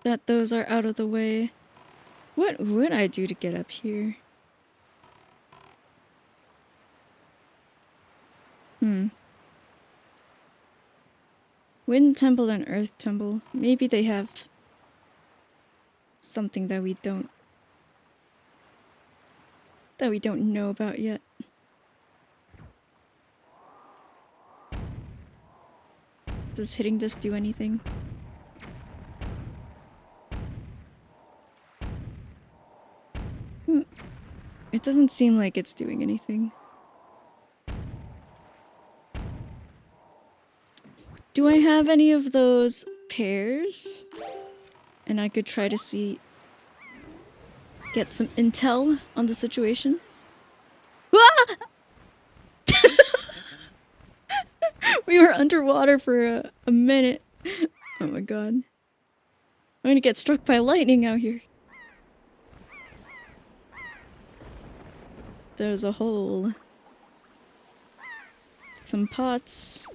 that those are out of the way. What would I do to get up here? Wind Temple and Earth Temple. Maybe they have something that we don't know about yet. Does hitting this do anything? It doesn't seem like it's doing anything. Do I have any of those pairs? And I could try to get some intel on the situation. Ah! We were underwater for a minute. Oh my god. I'm gonna get struck by lightning out here. There's a hole. Some pots.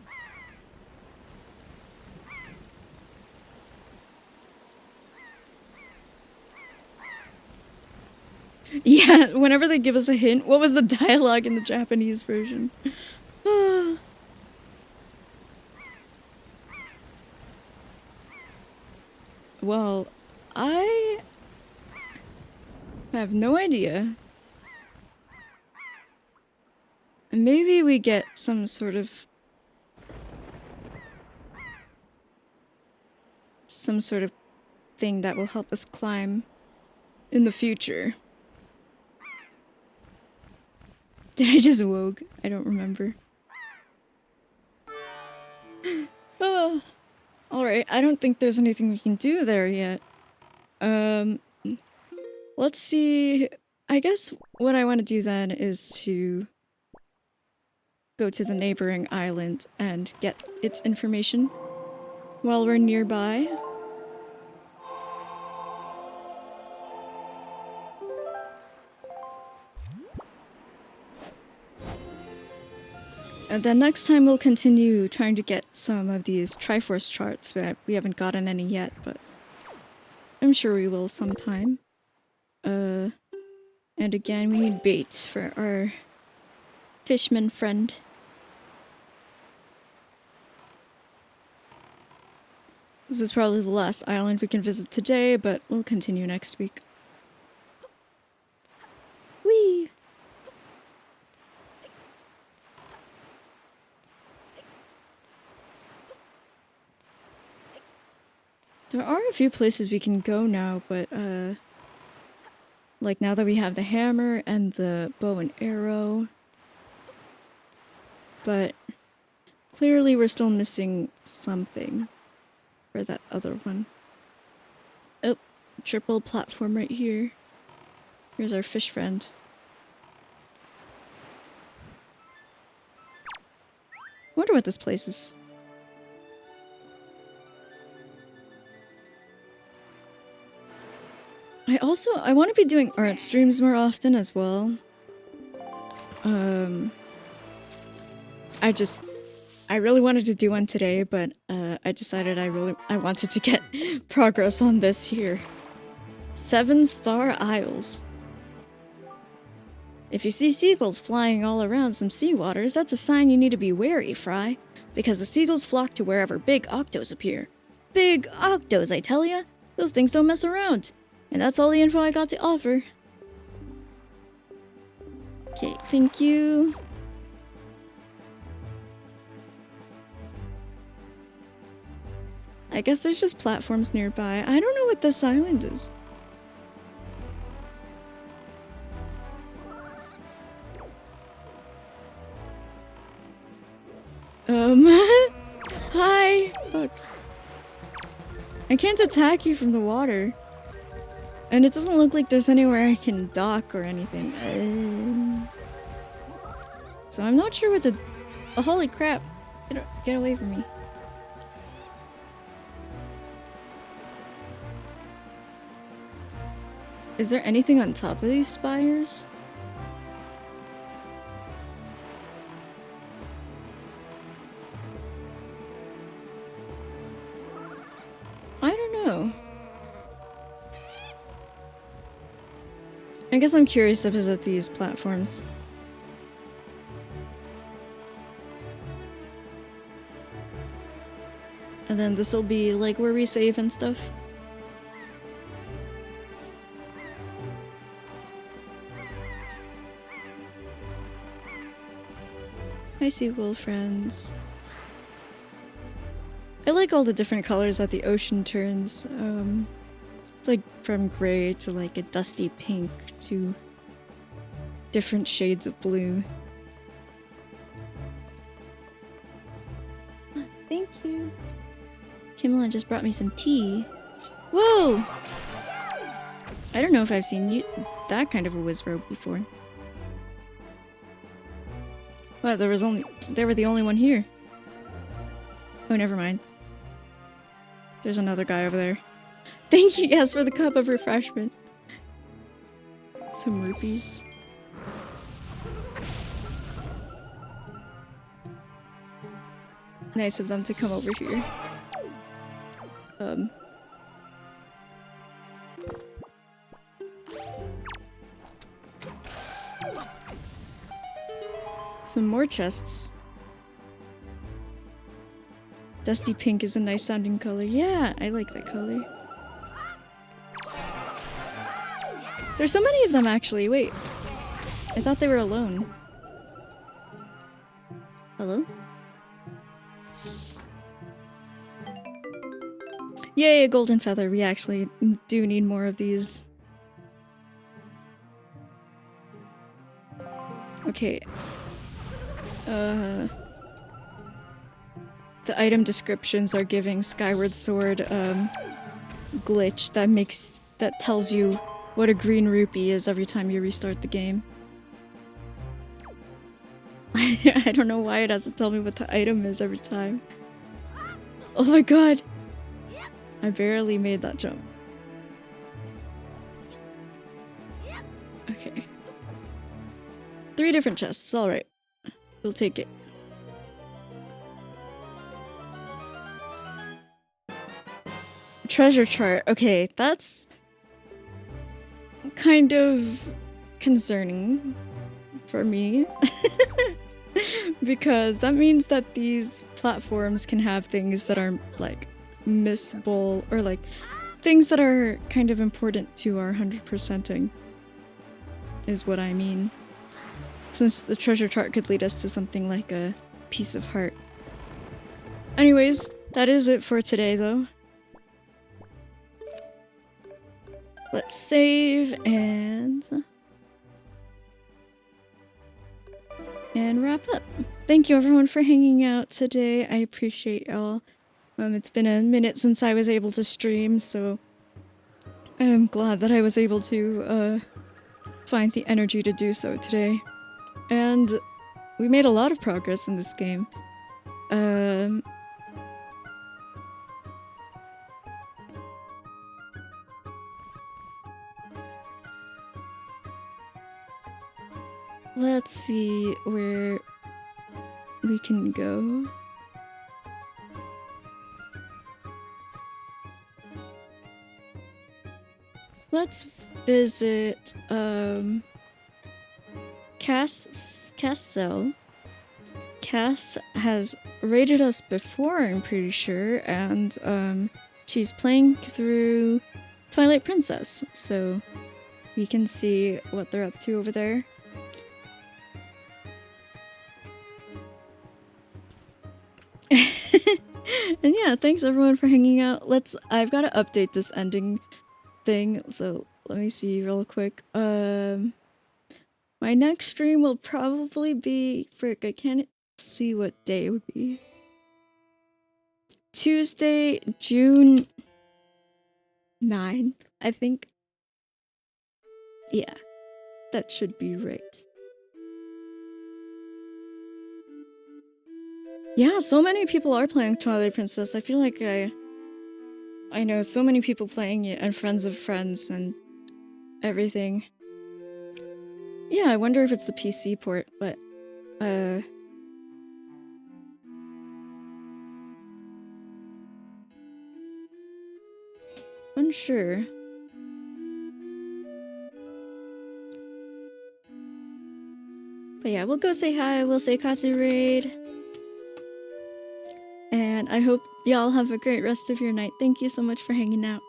Yeah, whenever they give us a hint, what was the dialogue in the Japanese version? Well, I have no idea. Maybe we get some sort of thing that will help us climb in the future. Did I just woke? I don't remember. Alright, I don't think there's anything we can do there yet. Let's see. I guess what I want to do then is to go to the neighboring island and get its information while we're nearby. And then next time we'll continue trying to get some of these triforce charts. We haven't gotten any yet, but I'm sure we will sometime. And again, we need bait for our fishman friend. This is probably the last island we can visit today, but we'll continue next week. Whee! There are a few places we can go now, but like now that we have the hammer and the bow and arrow. But clearly we're still missing something for that other one. Oh, triple platform right here. Here's our fish friend. Wonder what this place is. I want to be doing art streams more often as well. I really wanted to do one today, but I decided I wanted to get progress on this here. 7-star Isles. If you see seagulls flying all around some seawaters, that's a sign you need to be wary, Fry. Because the seagulls flock to wherever big octos appear. Big octos, I tell ya! Those things don't mess around. And that's all the info I got to offer. Okay, thank you. I guess there's just platforms nearby. I don't know what this island is. Hi! Look. I can't attack you from the water. And it doesn't look like there's anywhere I can dock or anything. So I'm not sure what to... Oh, holy crap. Get away from me. Is there anything on top of these spires? I don't know. I guess I'm curious to visit these platforms. And then this will be like where we save and stuff. Hi, seagull friends. I like all the different colors that the ocean turns. It's like from gray to like a dusty pink to different shades of blue. Thank you. Kimlan just brought me some tea. Whoa! I don't know if I've seen that kind of a wizrobe before. What, they were the only one here. Oh, never mind. There's another guy over there. Thank you, yes, for the cup of refreshment. Some rupees. Nice of them to come over here. Some more chests. Dusty pink is a nice sounding color. Yeah, I like that color. There's so many of them actually. Wait. I thought they were alone. Hello? Yay, a golden feather. We actually do need more of these. Okay. The item descriptions are giving Skyward Sword glitch that tells you what a green rupee is every time you restart the game. I don't know why it has to tell me what the item is every time. Oh my god! I barely made that jump. Okay. 3 different chests, alright. We'll take it. treasure chart. Okay, that's kind of concerning for me. Because that means that these platforms can have things that are like missable or like things that are kind of important to our 100%ing is what I mean. Since the treasure chart could lead us to something like a piece of heart. Anyways, that is it for today though. Let's save and wrap up. Thank you everyone for hanging out today. I appreciate y'all. It's been a minute since I was able to stream, so I'm glad that I was able to find the energy to do so today. And we made a lot of progress in this game. Let's see where we can go. Let's visit Cassel. Cass has raided us before, I'm pretty sure, and she's playing through Twilight Princess, so we can see what they're up to over there. And yeah, thanks everyone for hanging out. I've got to update this ending thing, so let me see real quick. My next stream will probably be, frick, I can't see what day it would be. Tuesday, June 9th, I think. Yeah, that should be right. Yeah, so many people are playing Twilight Princess. I feel like I know so many people playing it and friends of friends and everything. Yeah, I wonder if it's the PC port, but unsure. But yeah, we'll go say hi, we'll say Katsu Raid. And I hope y'all have a great rest of your night. Thank you so much for hanging out.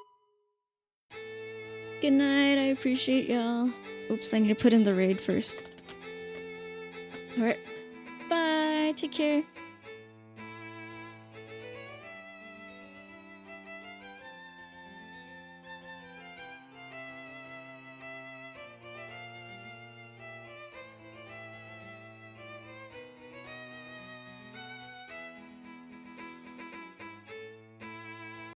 Good night, I appreciate y'all. Oops, I need to put in the raid first. Alright, bye, take care.